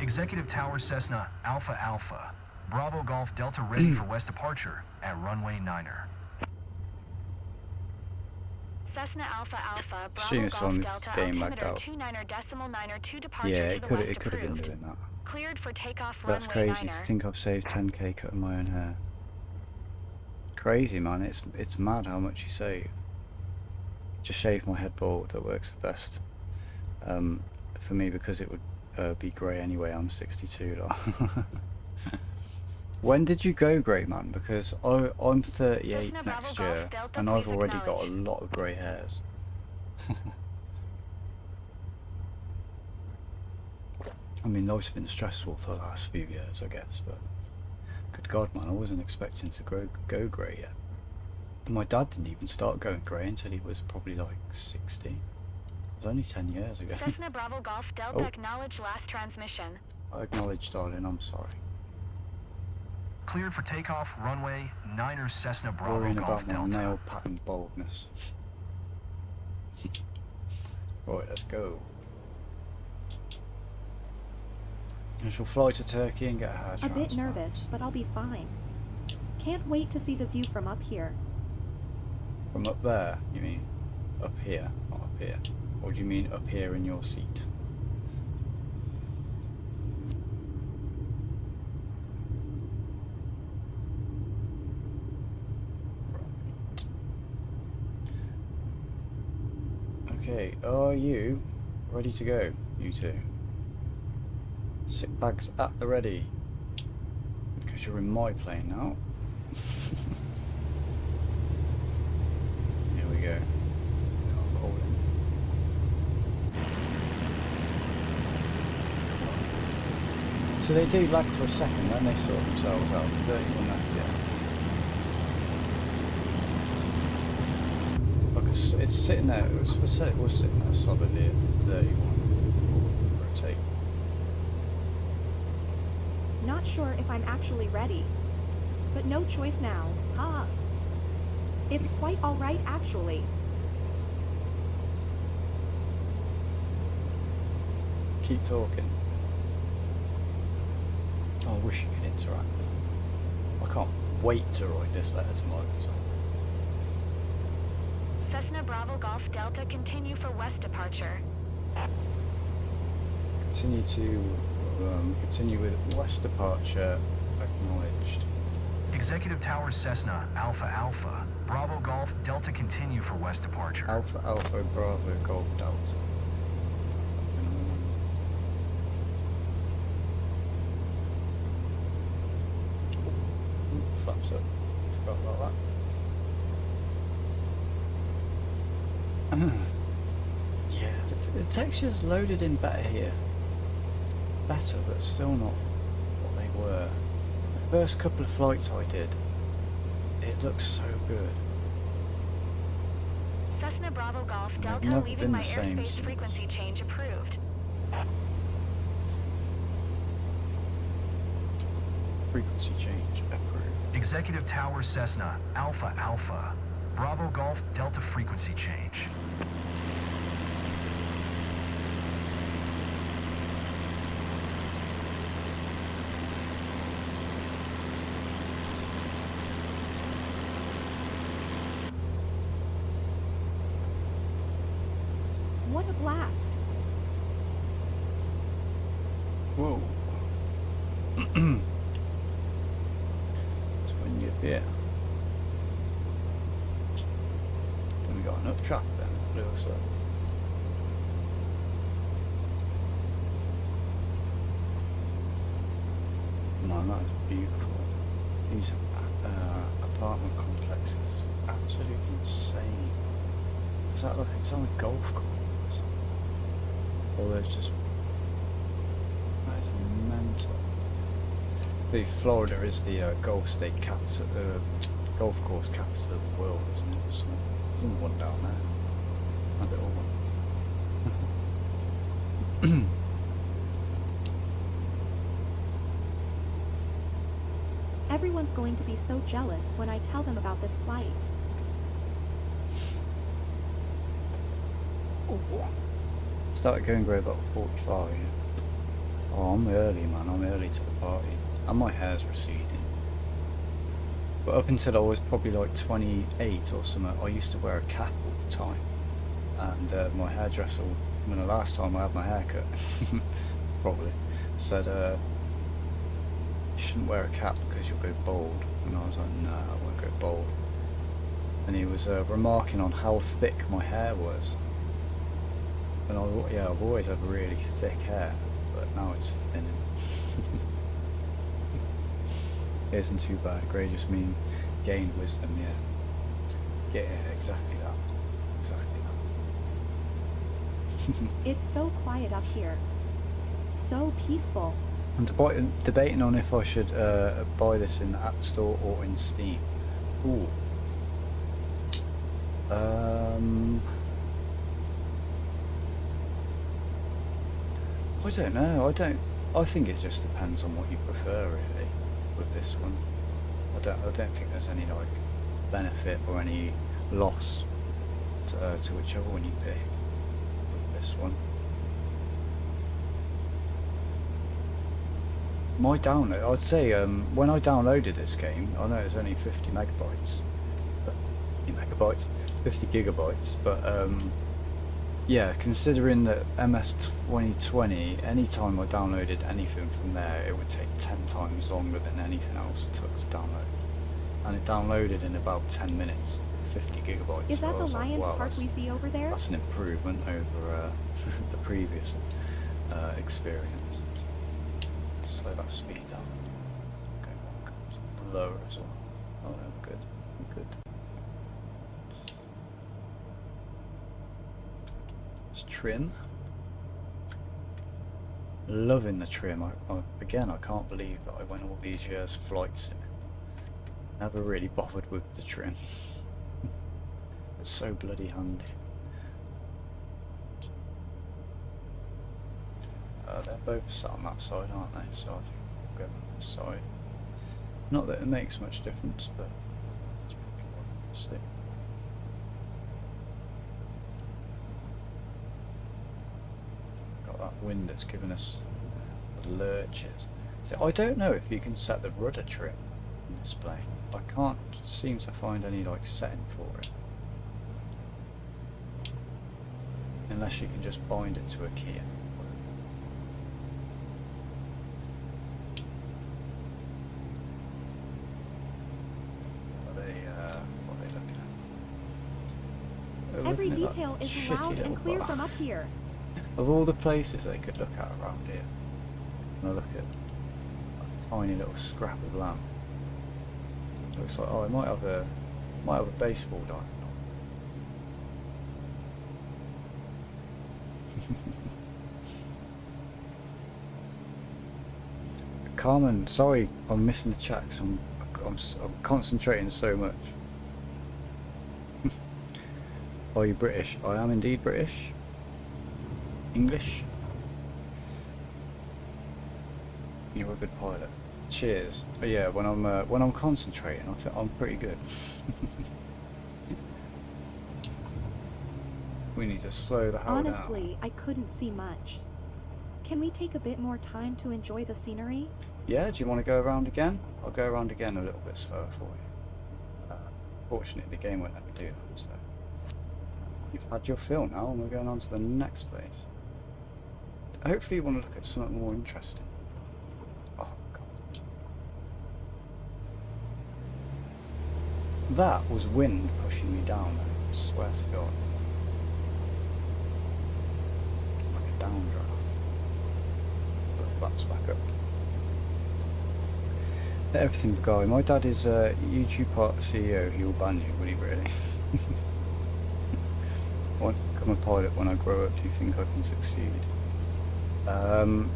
Executive Tower Cessna Alpha Alpha. Bravo Golf Delta ready for west departure at runway 9er. Cessna Alpha Alpha, Stream Bravo is Golf on this Delta, game lagged altimeter out. 29.992 departure Yeah, to it the could west have been approved. doing that. Cleared for takeoff That's runway crazy to 9er. think I've saved 10k cutting my own hair. Crazy, man. It's mad how much you save. Just shave my head bald, that works the best. For me, because it would be grey anyway. I'm 62 though. When did you go grey, man? Because I'm 38 Cessna Bravo next Golf year Delta, and I've please already got a acknowledge. lot of grey hairs. I mean, life's been stressful for the last few years, I guess, but good God, man, I wasn't expecting to go grey yet. My dad didn't even start going grey until he was probably like 60. It was only 10 years ago. Cessna Bravo Golf Delta, Oh. acknowledge last transmission. I acknowledge, darling, I'm sorry. Cleared for takeoff runway 9er Cessna Bravo Worrying Golf about my Delta. nail pattern baldness. Right, let's go. I shall fly to Turkey and get her A transplant. bit nervous, but I'll be fine. Can't wait to see the view from up here. From up there, you mean? Up here, not up here. Or do you mean up here in your seat? Okay, are you ready to go, you two? Sit bags at the ready. Because you're in my plane now. Here we go. Now rolling. So they do lag for a second, then they sort themselves out. 31 FPS. Look, it's sitting there. It was sitting there solidly at 31. Rotate. Not sure if I'm actually ready. But no choice now, huh? It's quite alright actually. Keep talking. Oh, I wish you could interact. I can't wait to write this letter to Microsoft. Cessna Bravo Golf Delta, continue for west departure. Continue with west departure. Acknowledged. Executive Tower Cessna, Alpha Alpha. Bravo Golf Delta, continue for west departure. Alpha Alpha Bravo Golf Delta. Flaps up. Forgot about that. Yeah, the texture's loaded in better here. Better, but still not what they were. The first couple of flights I did, it looks so good. Cessna Bravo Golf And they've Delta, never leaving been by the same airspace since. frequency change approved. Frequency change approved. Executive Tower Cessna, Alpha Alpha. Bravo Golf Delta, frequency change. What a blast. Whoa. That's when you're there. Then we got an up track then, blew us up. Man, that is beautiful. These apartment complexes, absolutely insane. Is that like it's on a golf course? Or there's just... That is mental. The Florida is the golf state capital, golf course capital of the world, isn't it? So there's one down there. A little one. Everyone's going to be so jealous when I tell them about this flight. Started going grey about 45. Oh, I'm early, man. I'm early to the party. And my hair's receding. But up until I was probably like 28 or something, I used to wear a cap all the time. And my hairdresser, when the last time I had my hair cut, probably, said, you shouldn't wear a cap because you'll go bald. And I was like, no, I won't go bald. And he was remarking on how thick my hair was. And I've always had really thick hair, but now it's thinning. It isn't too bad. Grey just mean gained wisdom, yeah. Yeah, exactly that. Exactly that. It's so quiet up here. So peaceful. I'm debating on if I should buy this in the App Store or in Steam. Ooh. I don't know. I think it just depends on what you prefer, really, with this one. I don't think there's any like benefit or any loss to whichever one you pick with this one. my download, I'd say when I downloaded this game, I know it's only 50 megabytes, 50 gigabytes, but yeah, considering that MS 2020, anytime I downloaded anything from there, it would take 10 times longer than anything else it took to download. And it downloaded in about 10 minutes, 50 gigabytes. Is So I that the was like, Lions wow, Park we see over there? that's an improvement over the previous experience. Slow that speed down. Go back. Lower as well. Oh no, we're good. We're good. Let's trim. Loving the trim. Again, I can't believe that I went all these years flight simming. Never really bothered with the trim. It's so bloody handy. They're both sat on that side, aren't they? So I think I'll go on this side. Not that it makes much difference, but it's probably what I see. Got that wind that's giving us the lurches. So I don't know if you can set the rudder trim in this plane. I can't seem to find any like setting for it. Unless you can just bind it to a key. What are they looking at? They're Every looking at that detail is shitty loud little and clear bar. from up here. Of all the places they could look at around here, and I look at that tiny little scrap of land. Looks like, oh, it might have a baseball diamond. Carmen, sorry, I'm missing the chat 'cause I'm concentrating so much. Are you British? I am indeed British. English. You're a good pilot. Cheers. But yeah, when I'm concentrating, I think I'm pretty good. We need to slow the hell down. Honestly, I couldn't see much. Can we take a bit more time to enjoy the scenery? Yeah, do you want to go around again? I'll go around again a little bit slower for you. Fortunately, the game won't let me do that, so... You've had your fill now, and we're going on to the next place. Hopefully you want to look at something more interesting. Oh, God. That was wind pushing me down, though, I swear to God. Like a downdraft. So the flaps back up. Everything for Guy. My dad is a YouTube part CEO. He will ban you, will he really? I want to become a pilot when I grow up. Do you think I can succeed? Do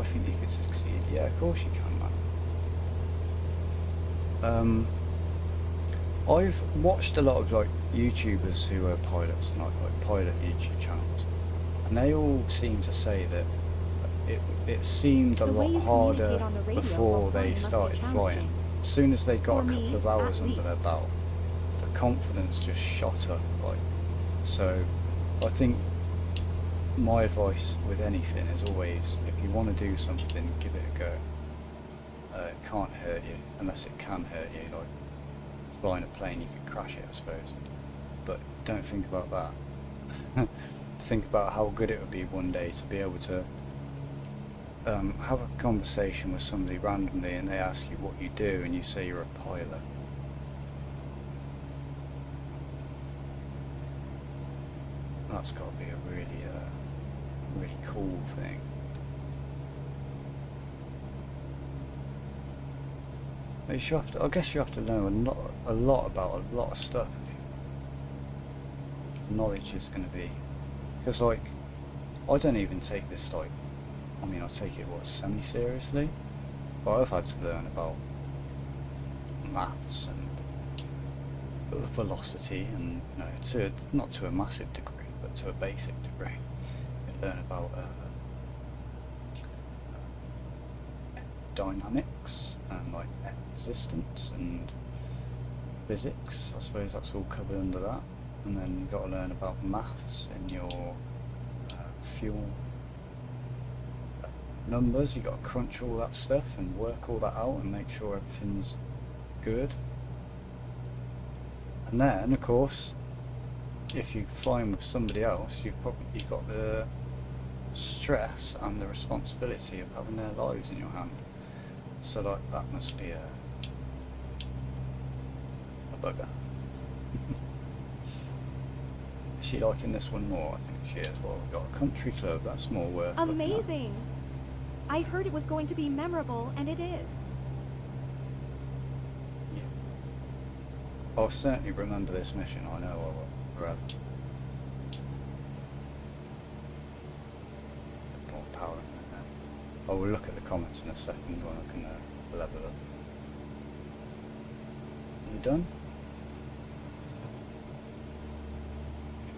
I think you could succeed? Yeah, of course you can, man. I've watched a lot of like YouTubers who are pilots and like pilot YouTube channels, and they all seem to say that it seemed a The way lot you harder communicate on the radio before while they flying must be started flying. challenging. As soon as they got For a couple me, of hours at under their least. belt, the confidence just shot up. Like, so I think my advice with anything is always, if you want to do something, give it a go. It can't hurt you, unless it can hurt you. Like flying a plane, you could crash it, I suppose. But don't think about that. Think about how good it would be one day to be able to have a conversation with somebody randomly and they ask you what you do and you say you're a pilot. That's got to be a really, really cool thing. But you have to, I guess you have to know a lot about a lot of stuff. Knowledge is going to be, because like, I don't even take this like, I mean I take it semi-seriously, but I've had to learn about maths and velocity and, you know, not to a massive degree, but to a basic degree. You learn about dynamics and like resistance and physics. I suppose that's all covered under that. And then you've got to learn about maths in your fuel numbers. You got to crunch all that stuff and work all that out and make sure everything's good. And then, of course, if you're flying with somebody else, you've got the stress and the responsibility of having their lives in your hand. So like that must be a bugger. Is she liking this one more? I think she is. Well, we've got a country club. That's more worth looking at. Amazing! I heard it was going to be memorable, and it is. Yeah. I'll certainly remember this mission. I know I will. Forever. More power in it now. I will look at the comments in a second when I can level up. You done?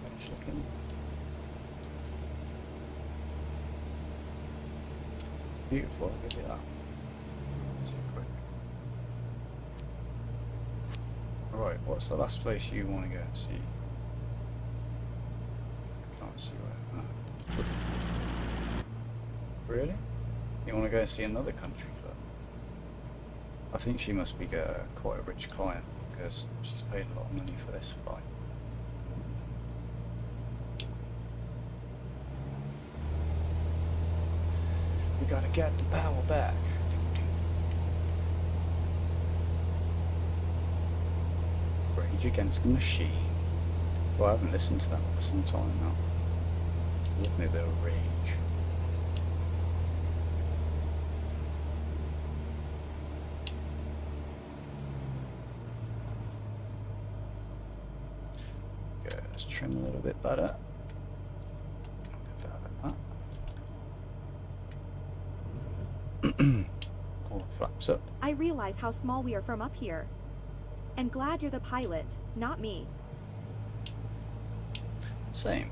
Finish looking. Beautiful, I'll give you that. Too quick. Right, what's the last place you want to go and see? Can't see where. Really? You want to go and see another country club? I think she must be quite a rich client because she's paid a lot of money for this flight. We gotta get the power back. Rage Against the Machine. Well, I haven't listened to that for some time now. Love me a bit of Rage. Okay, let's trim a little bit better. All the flaps up. I realize how small we are from up here. And glad you're the pilot, not me. Same.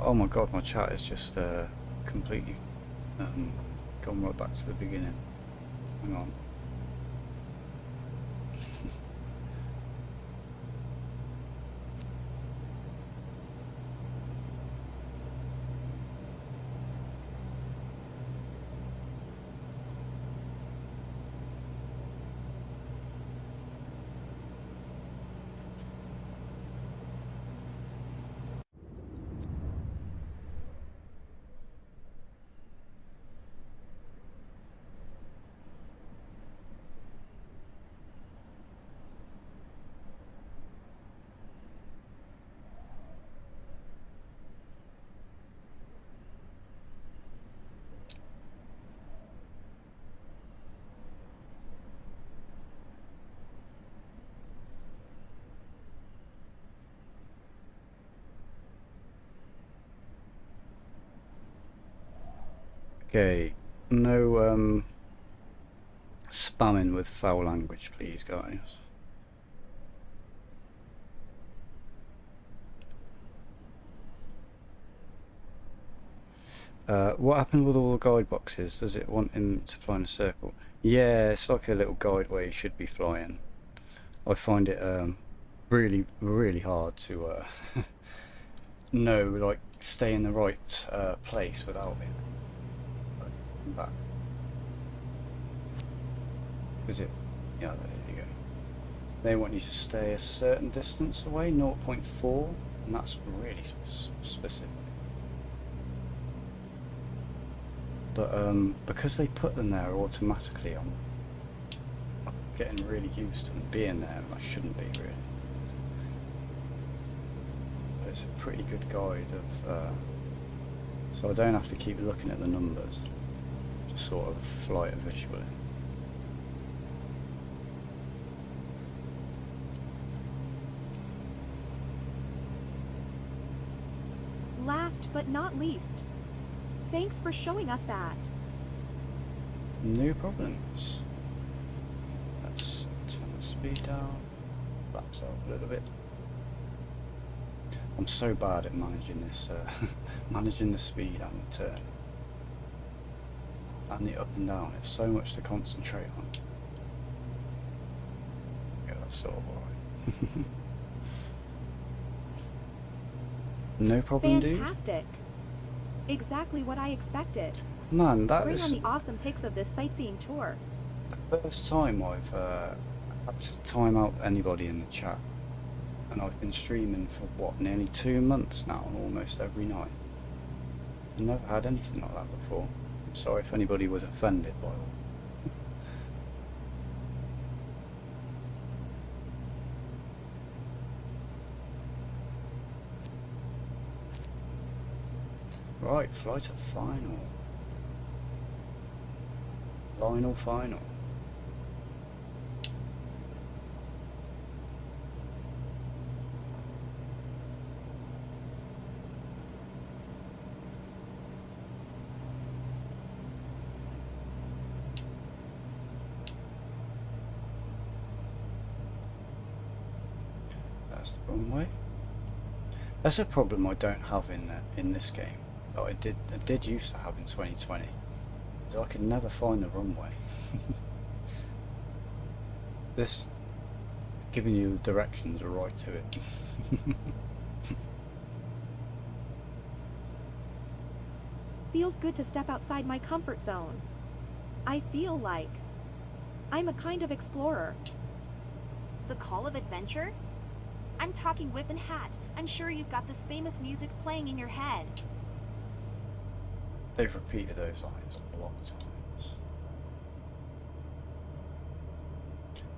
Oh my god, my chat is just completely gone right back to the beginning. Hang on. Okay, no spamming with foul language, please, guys. What happened with all the guide boxes? Does it want him to fly in a circle? Yeah, it's like a little guide where you should be flying. I find it really, really hard to know, like, stay in the right place without it. Back. Is it? Yeah, there you go. They want you to stay a certain distance away, 0.4, and that's really specific. But because they put them there automatically, I'm getting really used to them being there, and I shouldn't be really. But it's a pretty good guide of, so I don't have to keep looking at the numbers. Just sort of fly it visually. Last but not least, thanks for showing us that. No problems. Let's turn the speed down. Flaps up a little bit. I'm so bad at managing this, managing the speed and the turn. and the up and down. It's so much to concentrate on. Yeah, that's sort of alright. No problem, dude. Fantastic. Exactly what I expected. Man, that Bring on is the awesome pics of this sightseeing tour. the first time I've had to time out anybody in the chat. And I've been streaming for, what, nearly 2 months now, almost every night. I've never had anything like that before. I'm sorry if anybody was offended by that. Right, flight of final. Final. That's the runway. That's a problem I don't have in this game. That I did used to have in 2020. So I can never find the runway. This giving you the directions are right to it. Feels good to step outside my comfort zone. I feel like I'm a kind of explorer. The call of adventure? I'm talking whip and hat. I'm sure you've got this famous music playing in your head. They've repeated those lines a lot of times.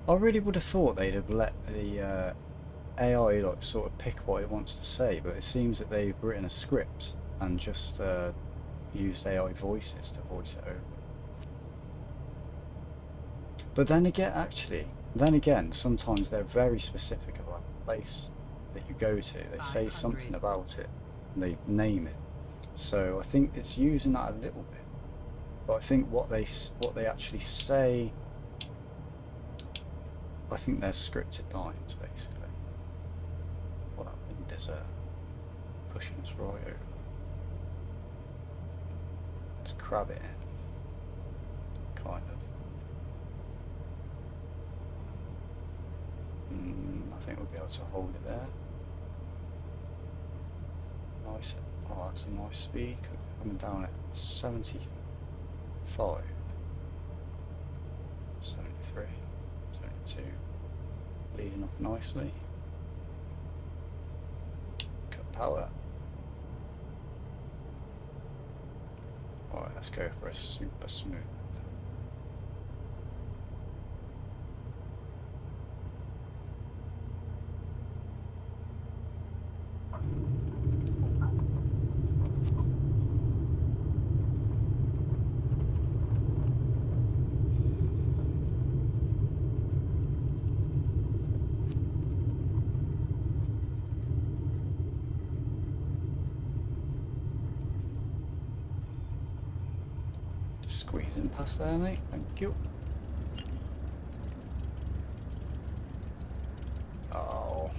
I really would have thought they'd have let the AI like sort of pick what it wants to say, but it seems that they've written a script and just used AI voices to voice it over. But then again, sometimes they're very specific about the place that you go to. They say something about it, and they name it. So I think it's using that a little bit. But I think what they actually say, I think they're scripted lines basically. Well, that wind is pushing us right over. Let's crab it in, kind of. I think we'll be able to hold it there. Nice. Oh, that's a nice speed. Coming down at 75, 73, 72. Leading off nicely. Cut power. Alright, let's go for a super smooth. Squeezing past there, mate. Thank you. Oh.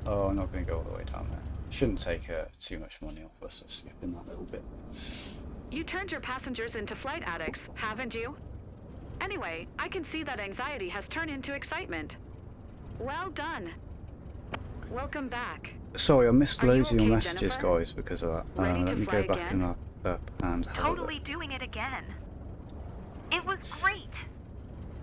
Oh, I'm not going to go all the way down there. Shouldn't take too much money off us for skipping that little bit. You turned your passengers into flight addicts, haven't you? Anyway, I can see that anxiety has turned into excitement. Well done. Welcome back. Sorry, I missed Are you loads of your okay, messages, Jennifer? guys, because of that. Ready to Let me fly go back again? and up and have a look. Totally doing it again. It was great.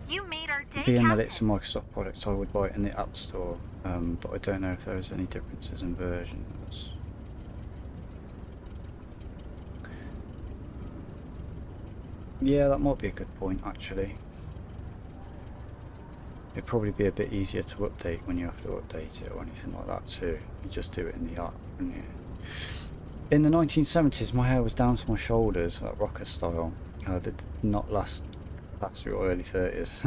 You made our day, Being that Captain. it's a Microsoft product, I would buy it in the App Store, but I don't know if there's any differences in versions. Yeah, that might be a good point, actually. It'd probably be a bit easier to update when you have to update it or anything like that too. You just do it in the app, wouldn't you? In the 1970s, my hair was down to my shoulders, that rocker style. That did not last past your early 30s.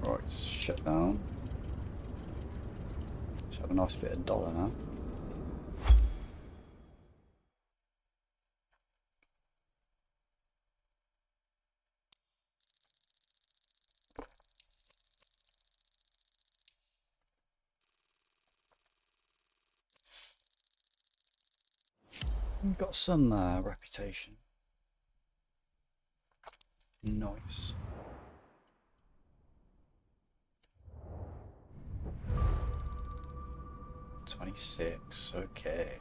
Right, shut down. Let's have a nice bit of dollar now. We've got some reputation. Nice. $26, okay.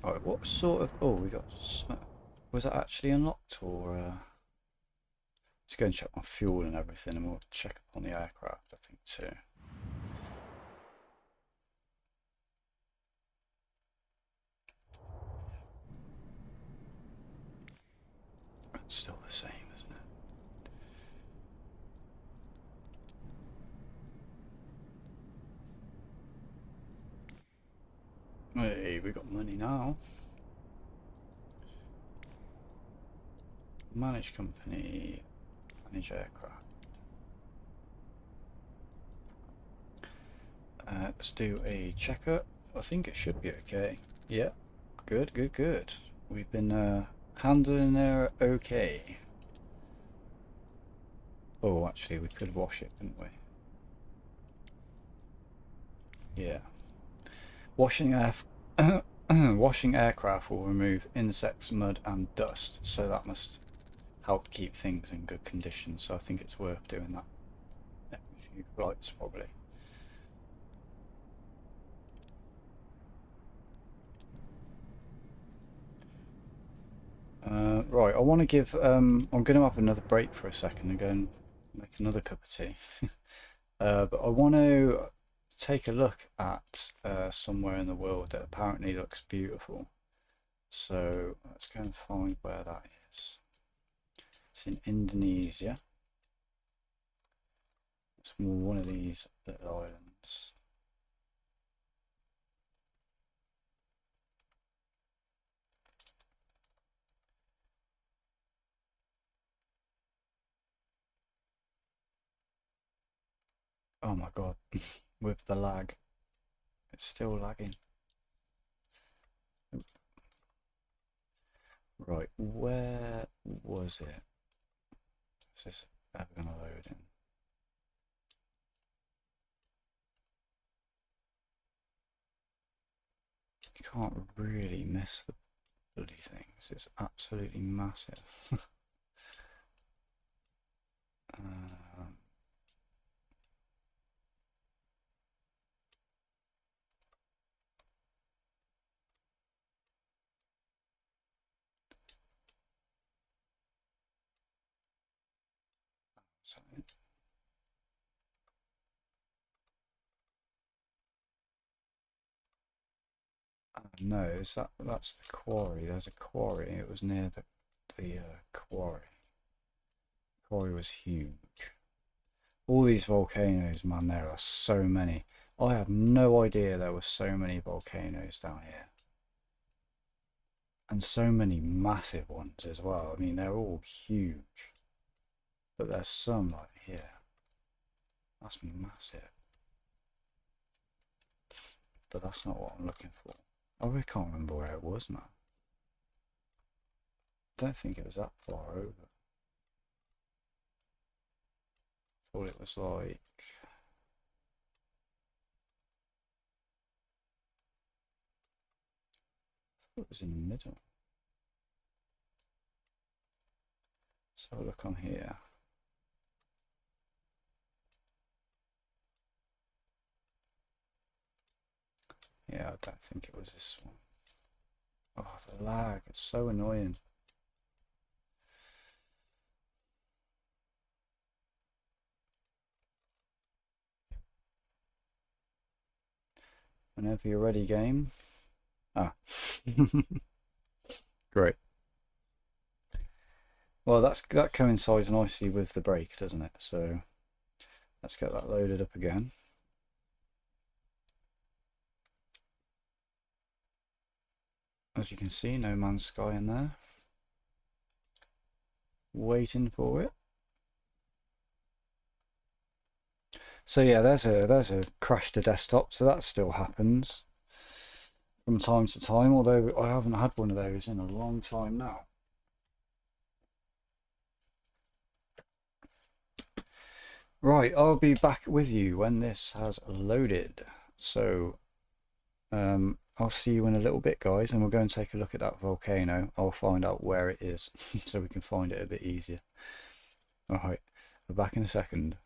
Right, what sort of... Oh, we got... Was that actually unlocked, or... Let's go and check my fuel and everything, and we'll check up on the aircraft, I think, too. It's still the same, isn't it? Hey, we got money now. Manage company, manage aircraft. Let's do a checkup. I think it should be okay. Yeah, good, good, good. We've been handling there okay. Oh, actually, we could wash it, couldn't we? Yeah. Washing aircraft will remove insects, mud, and dust, so that must help keep things in good condition. So I think it's worth doing that every few flights, probably. Right, I want to give, I'm going to have another break for a second and go and make another cup of tea. But I want to take a look at somewhere in the world that apparently looks beautiful. So let's go and find where that is. It's in Indonesia. It's one of these little islands. Oh my god, with the lag. It's still lagging. Right, where was it? Is this ever going to load in? You can't really miss the bloody things. It's absolutely massive. No, that's the quarry. There's a quarry. It was near the quarry. The quarry was huge. All these volcanoes, man, there are so many. I had no idea there were so many volcanoes down here. And so many massive ones as well. I mean, they're all huge. But there's some like here. That's massive. But that's not what I'm looking for. I really can't remember where it was now. I don't think it was that far over. Thought it was like... I thought it was in the middle. Let's have a look on here. Yeah, I don't think it was this one. Oh, the lag, it's so annoying. Whenever you're ready, game. Ah. Great. Well, that coincides nicely with the break, doesn't it? So let's get that loaded up again. As you can see, No Man's Sky in there. Waiting for it. So yeah, there's a crash to desktop, so that still happens. from time to time, although I haven't had one of those in a long time now. Right, I'll be back with you when this has loaded. So, I'll see you in a little bit, guys, and we'll go and take a look at that volcano. I'll find out where it is so we can find it a bit easier. Alright, we're back in a second.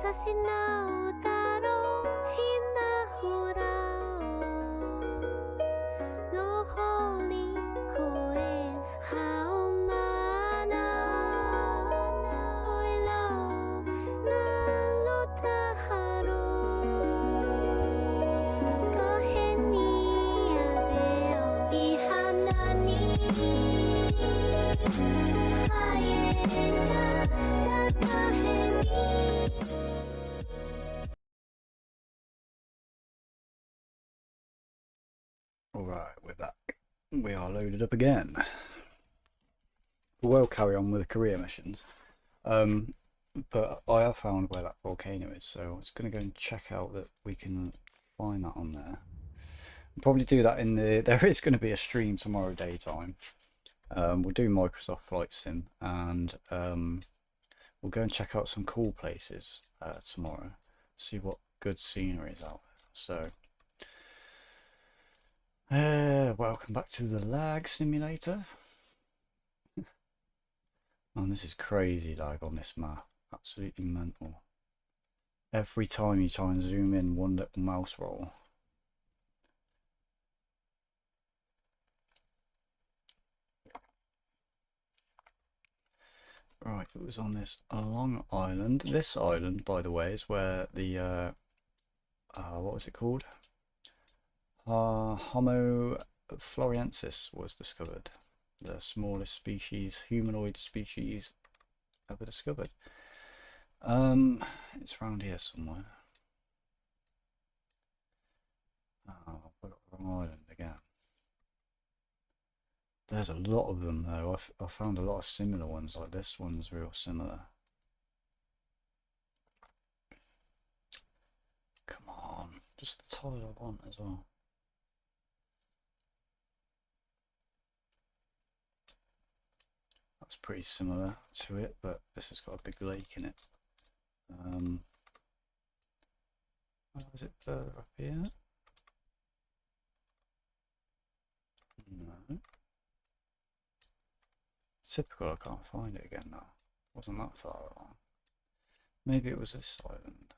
さしなおだろうひなほらをのほりこえはおまなおいろなろたはろごへんにあべよいはなにはえたたかへにAlright, we're back. We are loaded up again. We'll carry on with the career missions. But I have found where that volcano is, so I was going to go and check out that we can find that on there. We'll probably do that in the... There is going to be a stream tomorrow daytime. We'll do Microsoft Flight Sim, and we'll go and check out some cool places tomorrow. See what good scenery is out there. So... welcome back to the lag simulator. Man, this is crazy lag on this map. Absolutely mental. Every time you try and zoom in one little mouse roll. Right, it was on this long island. This island, by the way, is where the what was it called? Homo floresiensis was discovered, the smallest species, humanoid species ever discovered. It's around here somewhere. Oh, I've got the wrong island again. There's a lot of them though. I found a lot of similar ones, like this one's real similar. Come on, just the tile I want as well. That's pretty similar to it, but this has got a big lake in it. Is it further up here? No. Typical, I can't find it again now. Wasn't that far along. Maybe it was this island.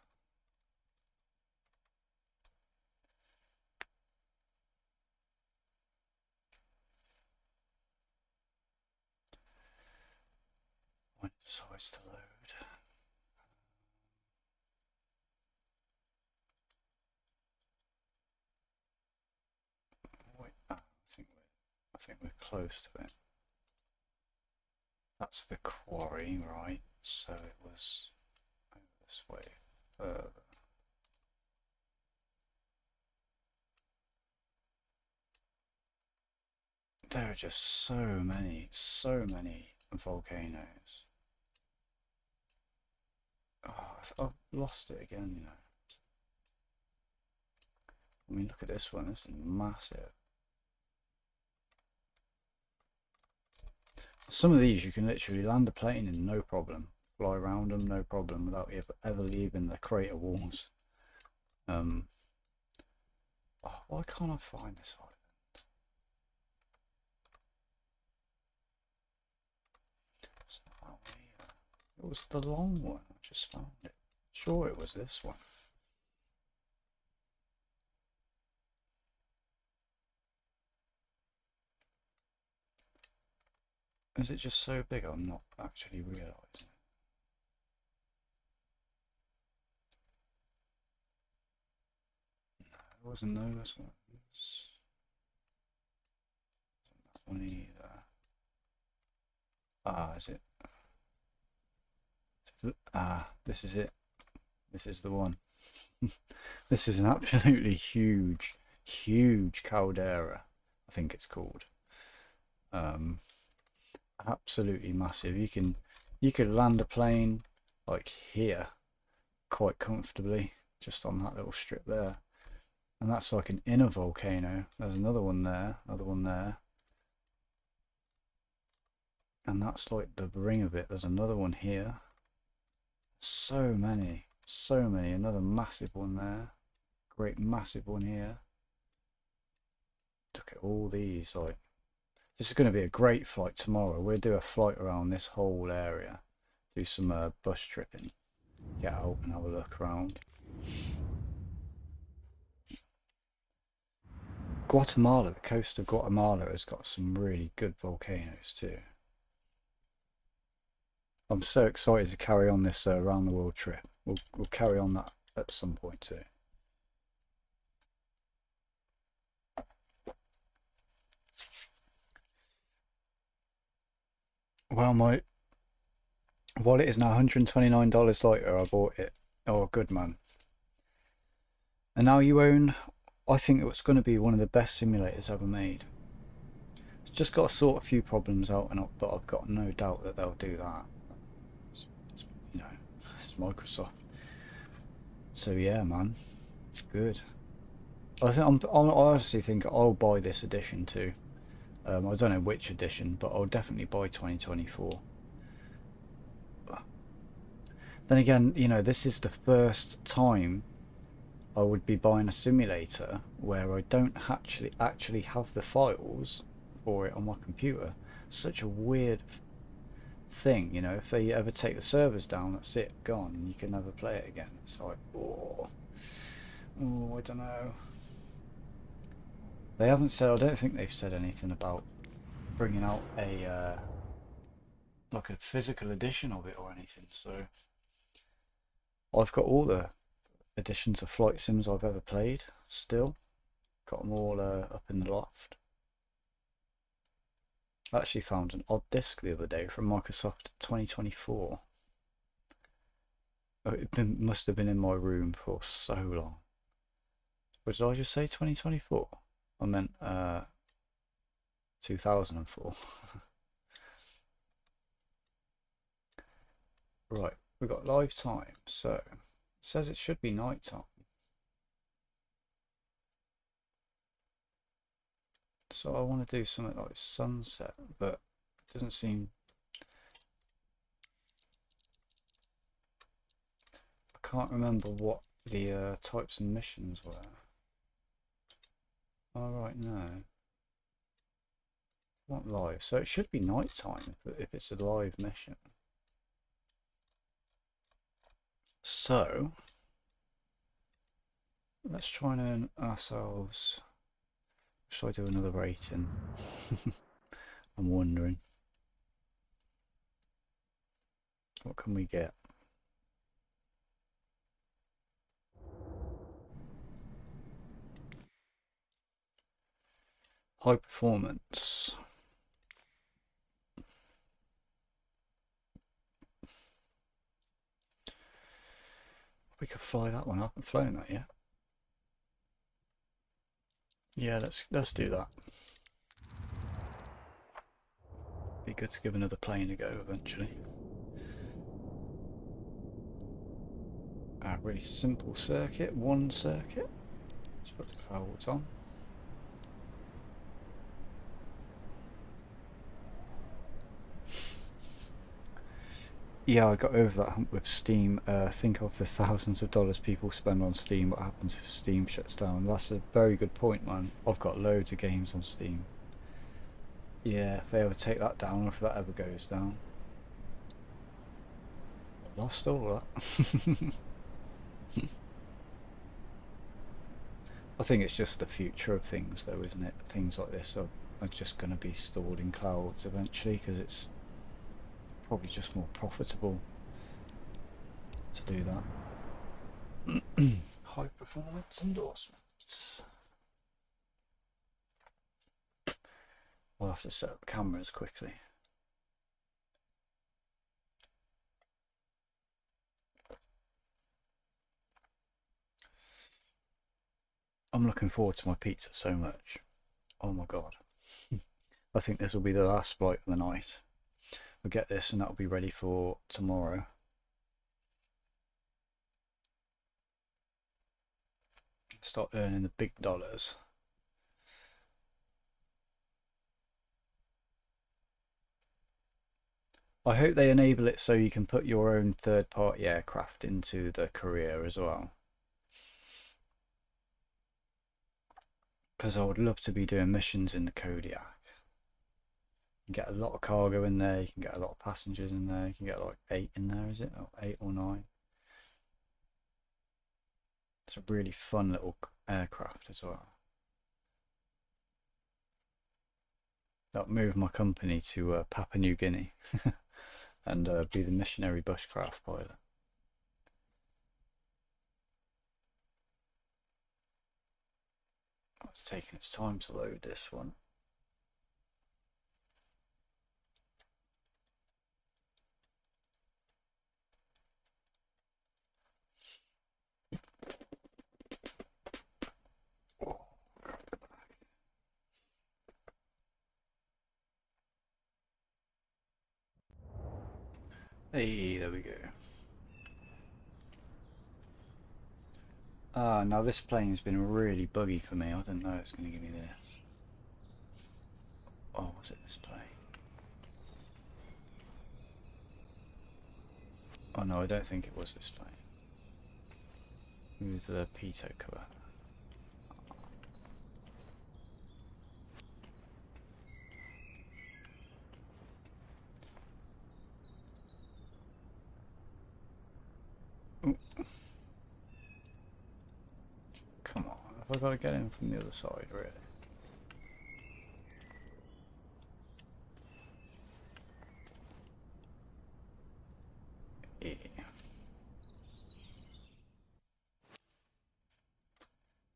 When it decides to load. Wait, I think we're close to it. That's the quarry, right? So it was over this way further. There are just so many volcanoes. Oh, I've lost it again, you know. I mean, look at this one, this is massive. Some of these you can literally land a plane in no problem, fly around them no problem without ever leaving the crater walls. Oh, why can't I find this island? It was the long one, I just found it. Sure it was this one. Is it just so big I'm not actually realising it? No, it wasn't those ones. That one either. Ah, is it? Ah, this is it. This is the one. This is an absolutely huge caldera, I think it's called. Absolutely massive. You could land a plane like here quite comfortably, just on that little strip there. And that's like an inner volcano. There's another one there, another one there. And that's like the ring of it. There's another one here. So many, another massive one there, great massive one here. Look at all these, like, this is going to be a great flight tomorrow. We'll do a flight around this whole area, do some bus tripping. get out and have a look around. Guatemala, the coast of Guatemala has got some really good volcanoes too. I'm so excited to carry on this around the world trip. We'll carry on that at some point too. Well, my wallet is now $129 lighter. I bought it. Oh, good man. And now you own, I think it was going to be one of the best simulators ever made. It's just got to sort a few problems out, but I've got no doubt that they'll do that. You know, it's Microsoft. So yeah, man, it's good. I honestly think I'll buy this edition too. I don't know which edition, but I'll definitely buy 2024. Then again, you know, this is the first time I would be buying a simulator where I don't actually have the files for it on my computer. Such a weird thing, you know. If they ever take the servers down, that's it, gone, and you can never play it again. It's like, oh, I don't know. They haven't said. I don't think they've said anything about bringing out a like a physical edition of it or anything. So I've got all the editions of flight sims I've ever played. Still got them all up in the loft. I actually found an odd disc the other day from Microsoft 2024. It must have been in my room for so long. What did I just say? 2024? I meant 2004. Right, we've got live time, so it says it should be night time. So I want to do something like sunset, but it doesn't seem... I can't remember what the types of missions were. Alright, no. Not live, so it should be night time if it's a live mission. So let's try and earn ourselves. Should I do another rating? I'm wondering. What can we get? High performance. We could fly that one. I haven't flown that yet. Yeah, let's do that. Be good to give another plane a go eventually. A really simple circuit, one circuit. Let's put the clouds on. Yeah, I got over that hump with Steam. Think of the thousands of dollars people spend on Steam. What happens if Steam shuts down? That's a very good point, man. I've got loads of games on Steam. Yeah, if they ever take that down, or if that ever goes down. Lost all that. I think it's just the future of things though, isn't it? Things like this are just going to be stored in clouds eventually, because it's probably just more profitable to do that. High performance endorsements. I'll have to set up cameras quickly. I'm looking forward to my pizza so much. Oh my god. I think this will be the last flight of the night. We'll get this and that'll be ready for tomorrow. Start earning the big dollars. I hope they enable it so you can put your own third-party aircraft into the Korea as well. Because I would love to be doing missions in the Kodiak. You can get a lot of cargo in there, you can get a lot of passengers in there, you can get like 8 in there, is it? Oh, 8 or 9. It's a really fun little aircraft as well. That moved my company to Papua New Guinea and be the missionary bushcraft pilot. It's taking its time to load this one. Hey, there we go. Now this plane's been really buggy for me. I didn't know it's going to give me this. Oh, was it this plane? Oh no, I don't think it was this plane. Move the pitot cover. Ooh. Come on, have I got to get in from the other side, really? Yeah.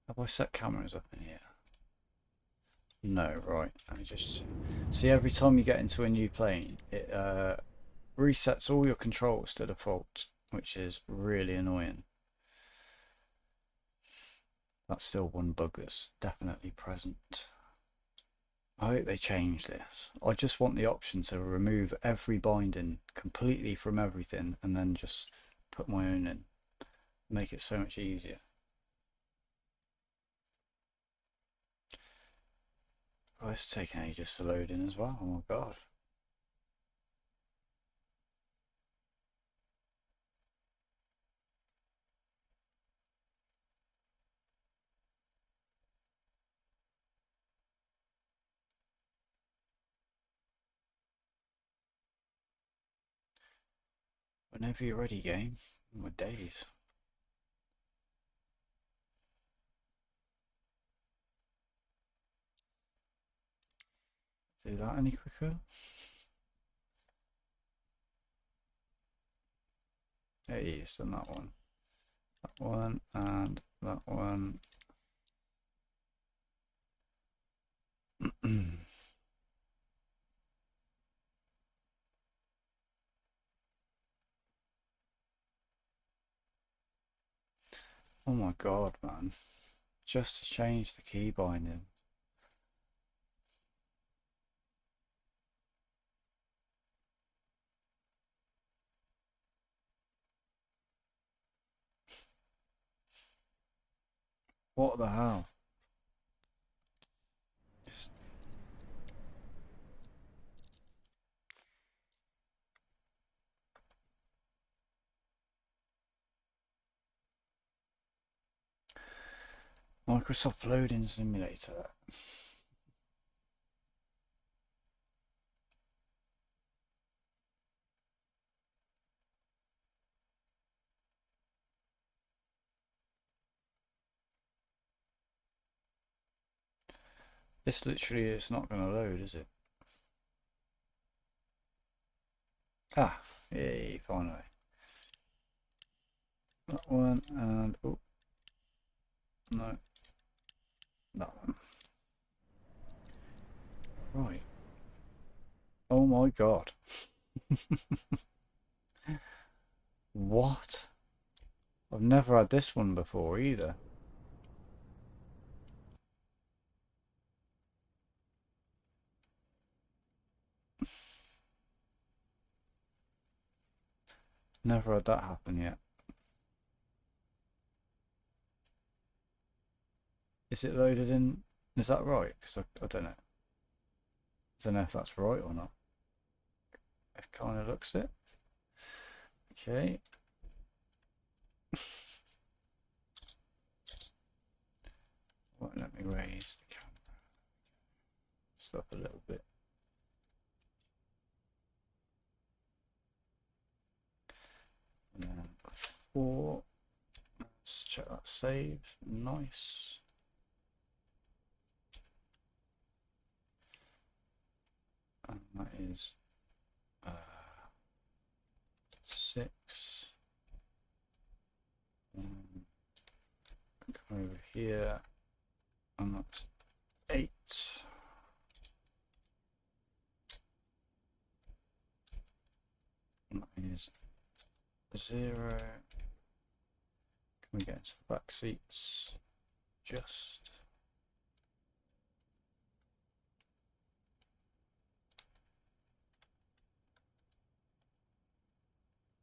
Have I set cameras up in here? No, right. Let me just see. Every time you get into a new plane, it resets all your controls to default, which is really annoying. That's still one bug that's definitely present. I hope they change this. I just want the option to remove every binding completely from everything and then just put my own in. Make it so much easier. Oh, it's taking ages to load in as well. Oh my god. Whenever you're ready, game. My days. Do that any quicker? Hey, it's done that one. That one and that one. Oh my god, man. Just to change the key binding. What the hell? Just... Microsoft Loading Simulator. This literally is not going to load, is it? Ah, yay, finally. That one and... oh, no. That one. Right. Oh my god. What? I've never had this one before either. Never had that happen yet. Is it loaded in? Is that right? Because I don't know. I don't know if that's right or not. It kind of looks it. Okay. Right, let me raise the camera. Stop a little bit. And then 4. Let's check that save. Nice. And that is 6. Come over here, and that's 8. And that is 0. Can we get into the back seats? Just.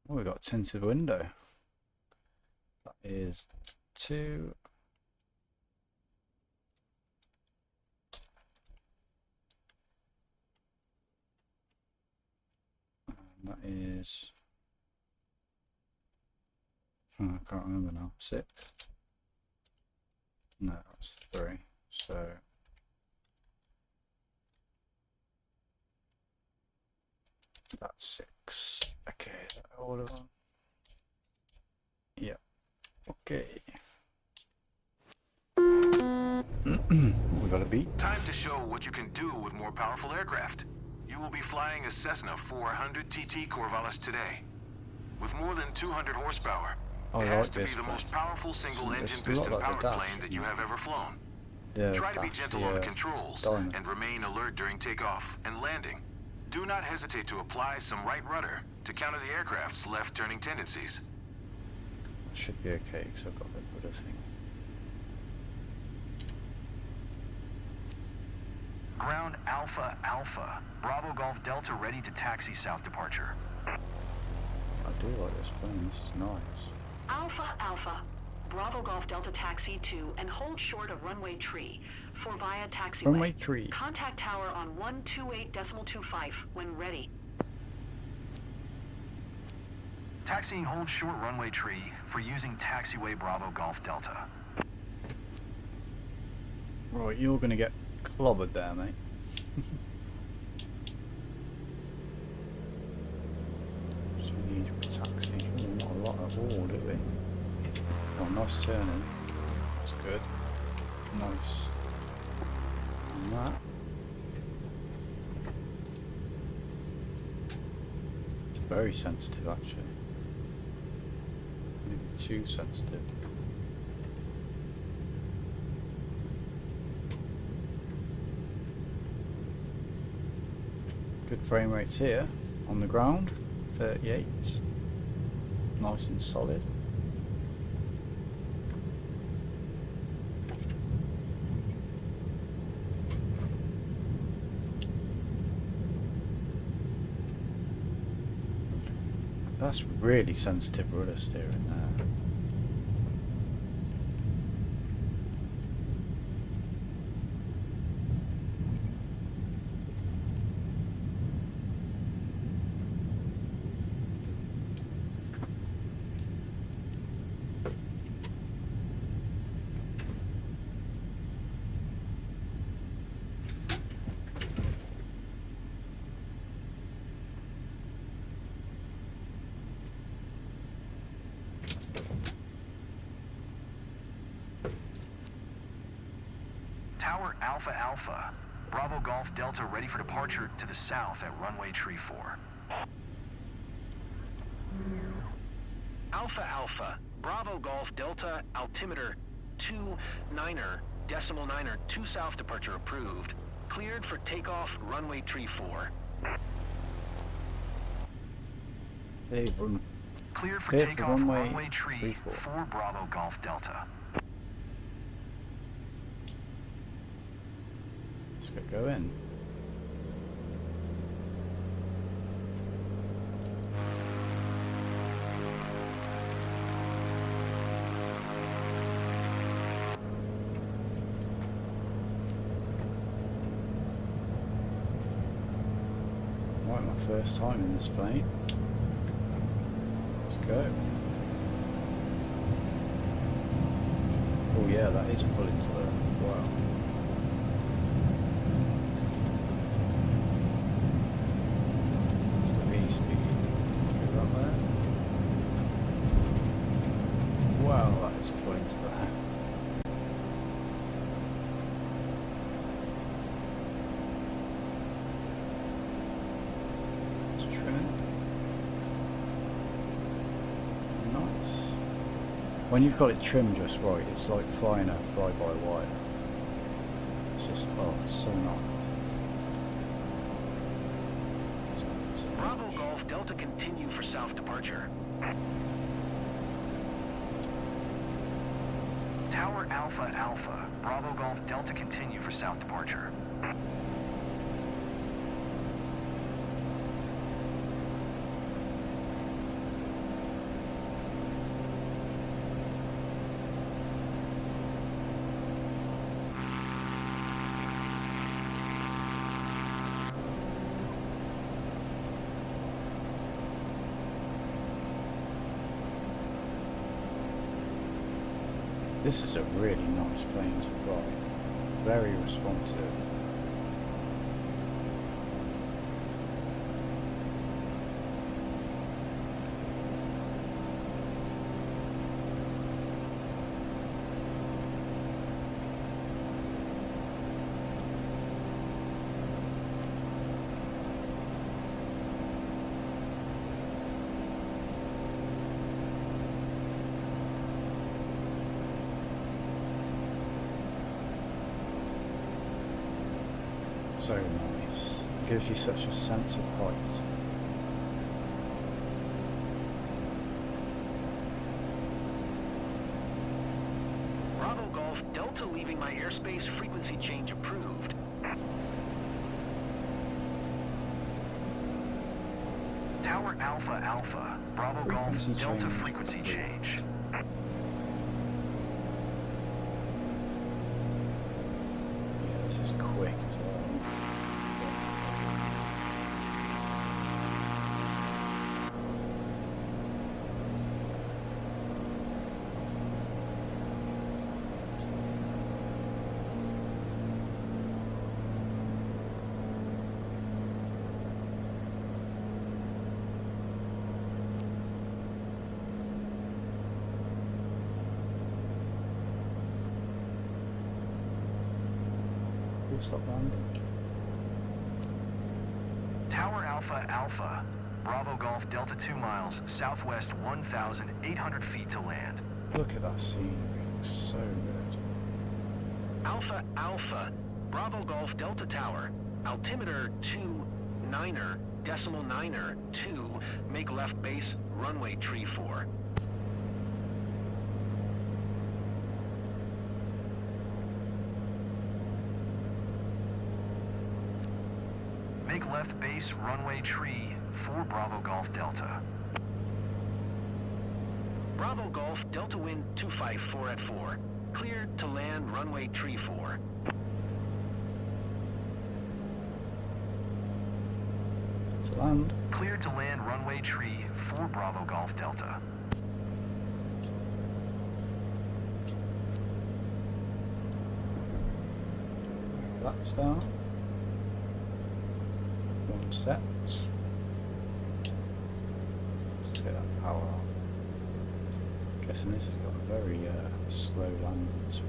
Oh, we got a tinted window. That is 2. And that is. Oh, I can't remember now. 6. No, that's 3. So. That's 6. Okay, all of them. Yeah. Okay. We got a beat. Time to show what you can do with more powerful aircraft. You will be flying a Cessna 400 TT Corvallis today. With more than 200 horsepower, it has to be the most powerful single-engine piston-powered plane that you have ever flown. Try to be gentle on the controls and remain alert during takeoff and landing. Do not hesitate to apply some right rudder to counter the aircraft's left-turning tendencies. Should be okay because I've got the rudder thing. Ground Alpha Alpha. Bravo Golf Delta ready to taxi south departure. I do like this plane, this is nice. Alpha Alpha. Bravo Golf Delta taxi to and hold short of runway tree for via taxiway. Runway tree. Contact tower on 128.25 when ready. Taxiing hold short runway tree for using taxiway Bravo Golf Delta. Right, you're going to get clobbered there, mate. So we need a taxi. Ooh, not a lot at all, do we? Oh, nice turning. That's good. Nice. And that. It's very sensitive, actually. Maybe too sensitive. Good frame rates here on the ground, 38, nice and solid. That's really sensitive rudder steering there. Tower Alpha Alpha. Bravo Golf Delta ready for departure to the south at runway tree 4. Alpha Alpha, Bravo Golf Delta, altimeter 29er, 2 south departure approved. Cleared for takeoff, runway tree 4. Hey, run. Cleared for Cleared for takeoff runway tree 4 Bravo Golf Delta. Let's get going. Right, my first time in this plane. Let's go. Oh yeah, that is pulling to the wow. It's the V speed. Is that there? Wow, that is pulling When you've got it trimmed just right, it's like flying a fly-by-wire. It's just, oh, it's so nice. Bravo Golf Delta continue for south departure. Tower Alpha Alpha, Bravo Golf Delta continue for south departure. This is a really nice plane to fly. Very responsive. So nice. It gives you such a sense of height. Bravo Golf Delta leaving my airspace, frequency change approved. Tower Alpha Alpha, Bravo Golf Frequency Delta change. frequency change. Yeah, this is quick as well. We'll stop landing. Tower Alpha Alpha, Bravo Golf Delta 2 miles, southwest 1,800 feet to land. Look at that scenery. It's so good. Alpha Alpha, Bravo Golf Delta Tower, altimeter 29er, decimal 9er, 2, make left base, runway tree 4. Make left base, runway tree, 4 Bravo Golf Delta. Bravo Golf Delta wind 254 at 4, cleared to land runway tree 4. Let's land. Cleared to land runway tree, 4 Bravo Golf Delta. Flaps down. One set. Let's get that power on. Guessing this has got a very slow landing speed.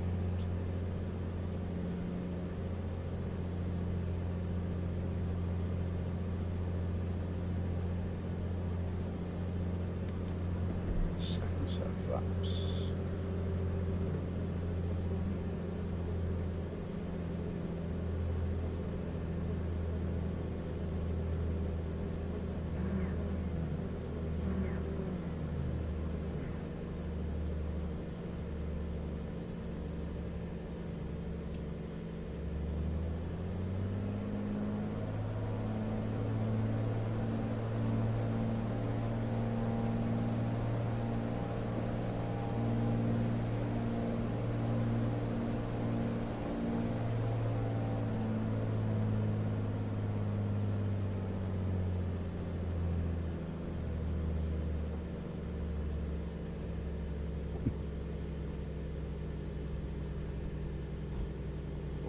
Second set of flaps.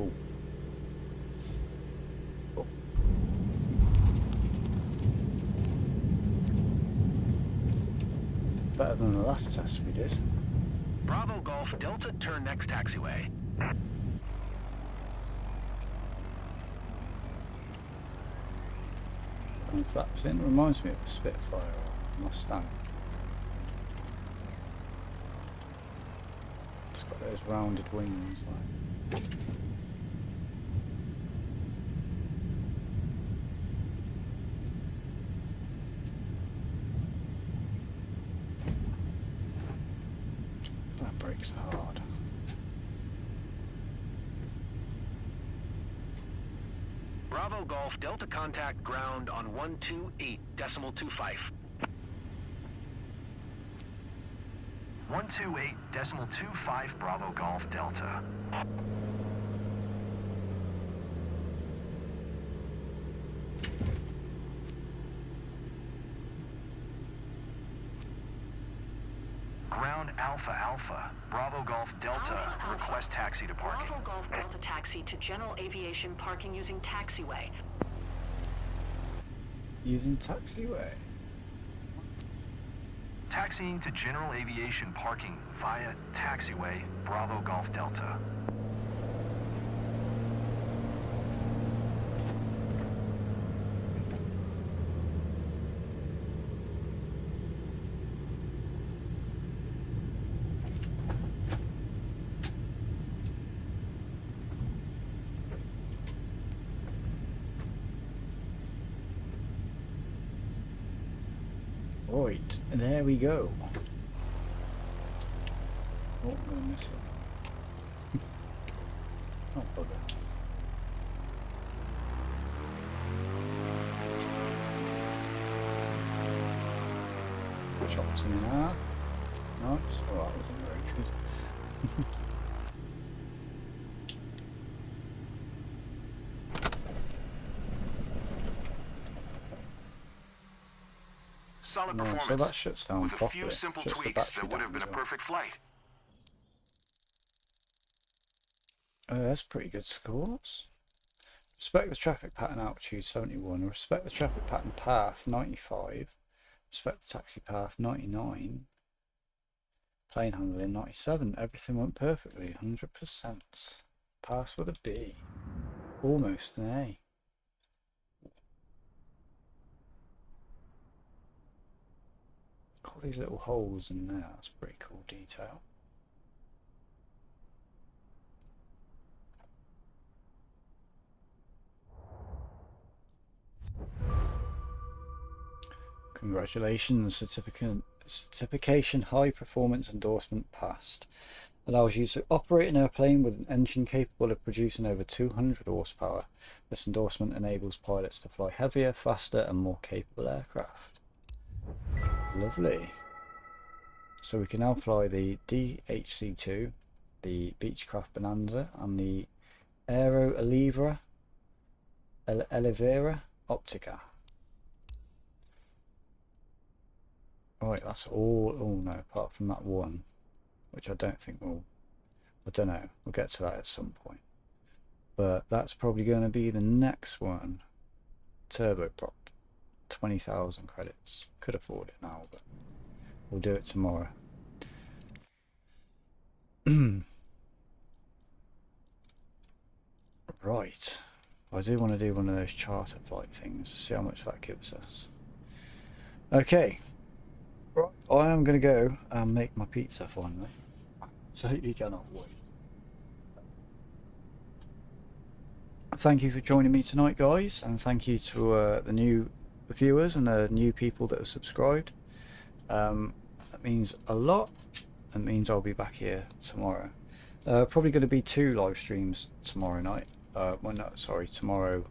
Oh. Oh. Better than the last test we did. Bravo Golf Delta, turn next taxiway. And flaps in, reminds me of the Spitfire or Mustang. It's got those rounded wings. Like. That brakes hard. Bravo Golf Delta contact ground on 128.25. 128.25 Bravo Golf Delta. Ground Alpha Alpha. Bravo Golf Delta. Alpha, Request taxi to parking. Bravo Golf Delta taxi to general aviation parking using taxiway. Using taxiway. Taxiing to general aviation parking via taxiway, Bravo Golf Delta. Right, and there we go. Oh, I'm gonna miss it. Oh, bugger. Chops in half. Nice. Oh, that wasn't very good. Solid No, performance. so that shuts down with a properly. few simple Shuts the tweaks battery that would down have been a as well. perfect flight. That's pretty good scores. Respect the traffic pattern altitude 71. Respect the traffic pattern path 95. Respect the taxi path 99. Plane handling 97. Everything went perfectly. 100%. Pass with a B. Almost an A. Got these little holes in there. That's pretty cool detail. Congratulations, certification high performance endorsement passed. Allows you to operate an airplane with an engine capable of producing over 200 horsepower. This endorsement enables pilots to fly heavier, faster and more capable aircraft. Lovely. So we can now fly the DHC-2, the Beechcraft Bonanza and the Aero Elevera Optica. Right, that's all. Oh no, apart from that one, which I don't think will. I don't know. We'll get to that at some point. But that's probably going to be the next one. Turboprop, 20,000 credits. Could afford it now, but we'll do it tomorrow. Right. I do want to do one of those charter flight things. See how much that gives us. Okay. Right, I am going to go and make my pizza finally. Absolutely cannot wait. Thank you for joining me tonight, guys, and thank you to the new viewers and the new people that have subscribed. That means a lot. It means I'll be back here tomorrow. Probably going to be 2 live streams tomorrow night. Well, no, sorry, tomorrow.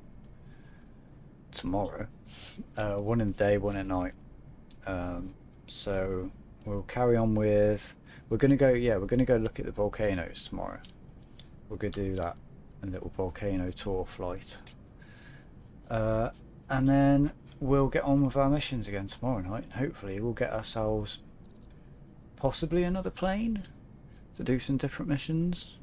One in the day, one at night. So we'll carry on with. We're gonna go. Yeah, we're gonna go look at the volcanoes tomorrow. We're gonna do that, a little volcano tour flight. And then we'll get on with our missions again tomorrow night. Hopefully, we'll get ourselves possibly another plane to do some different missions.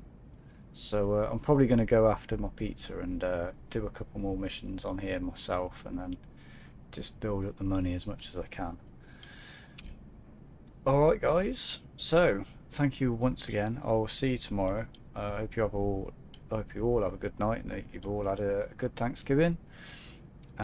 So I'm probably going to go after my pizza and do a couple more missions on here myself, and then just build up the money as much as I can. Alright guys, so thank you once again. I'll see you tomorrow. I hope you all have a good night and that you've all had a good Thanksgiving.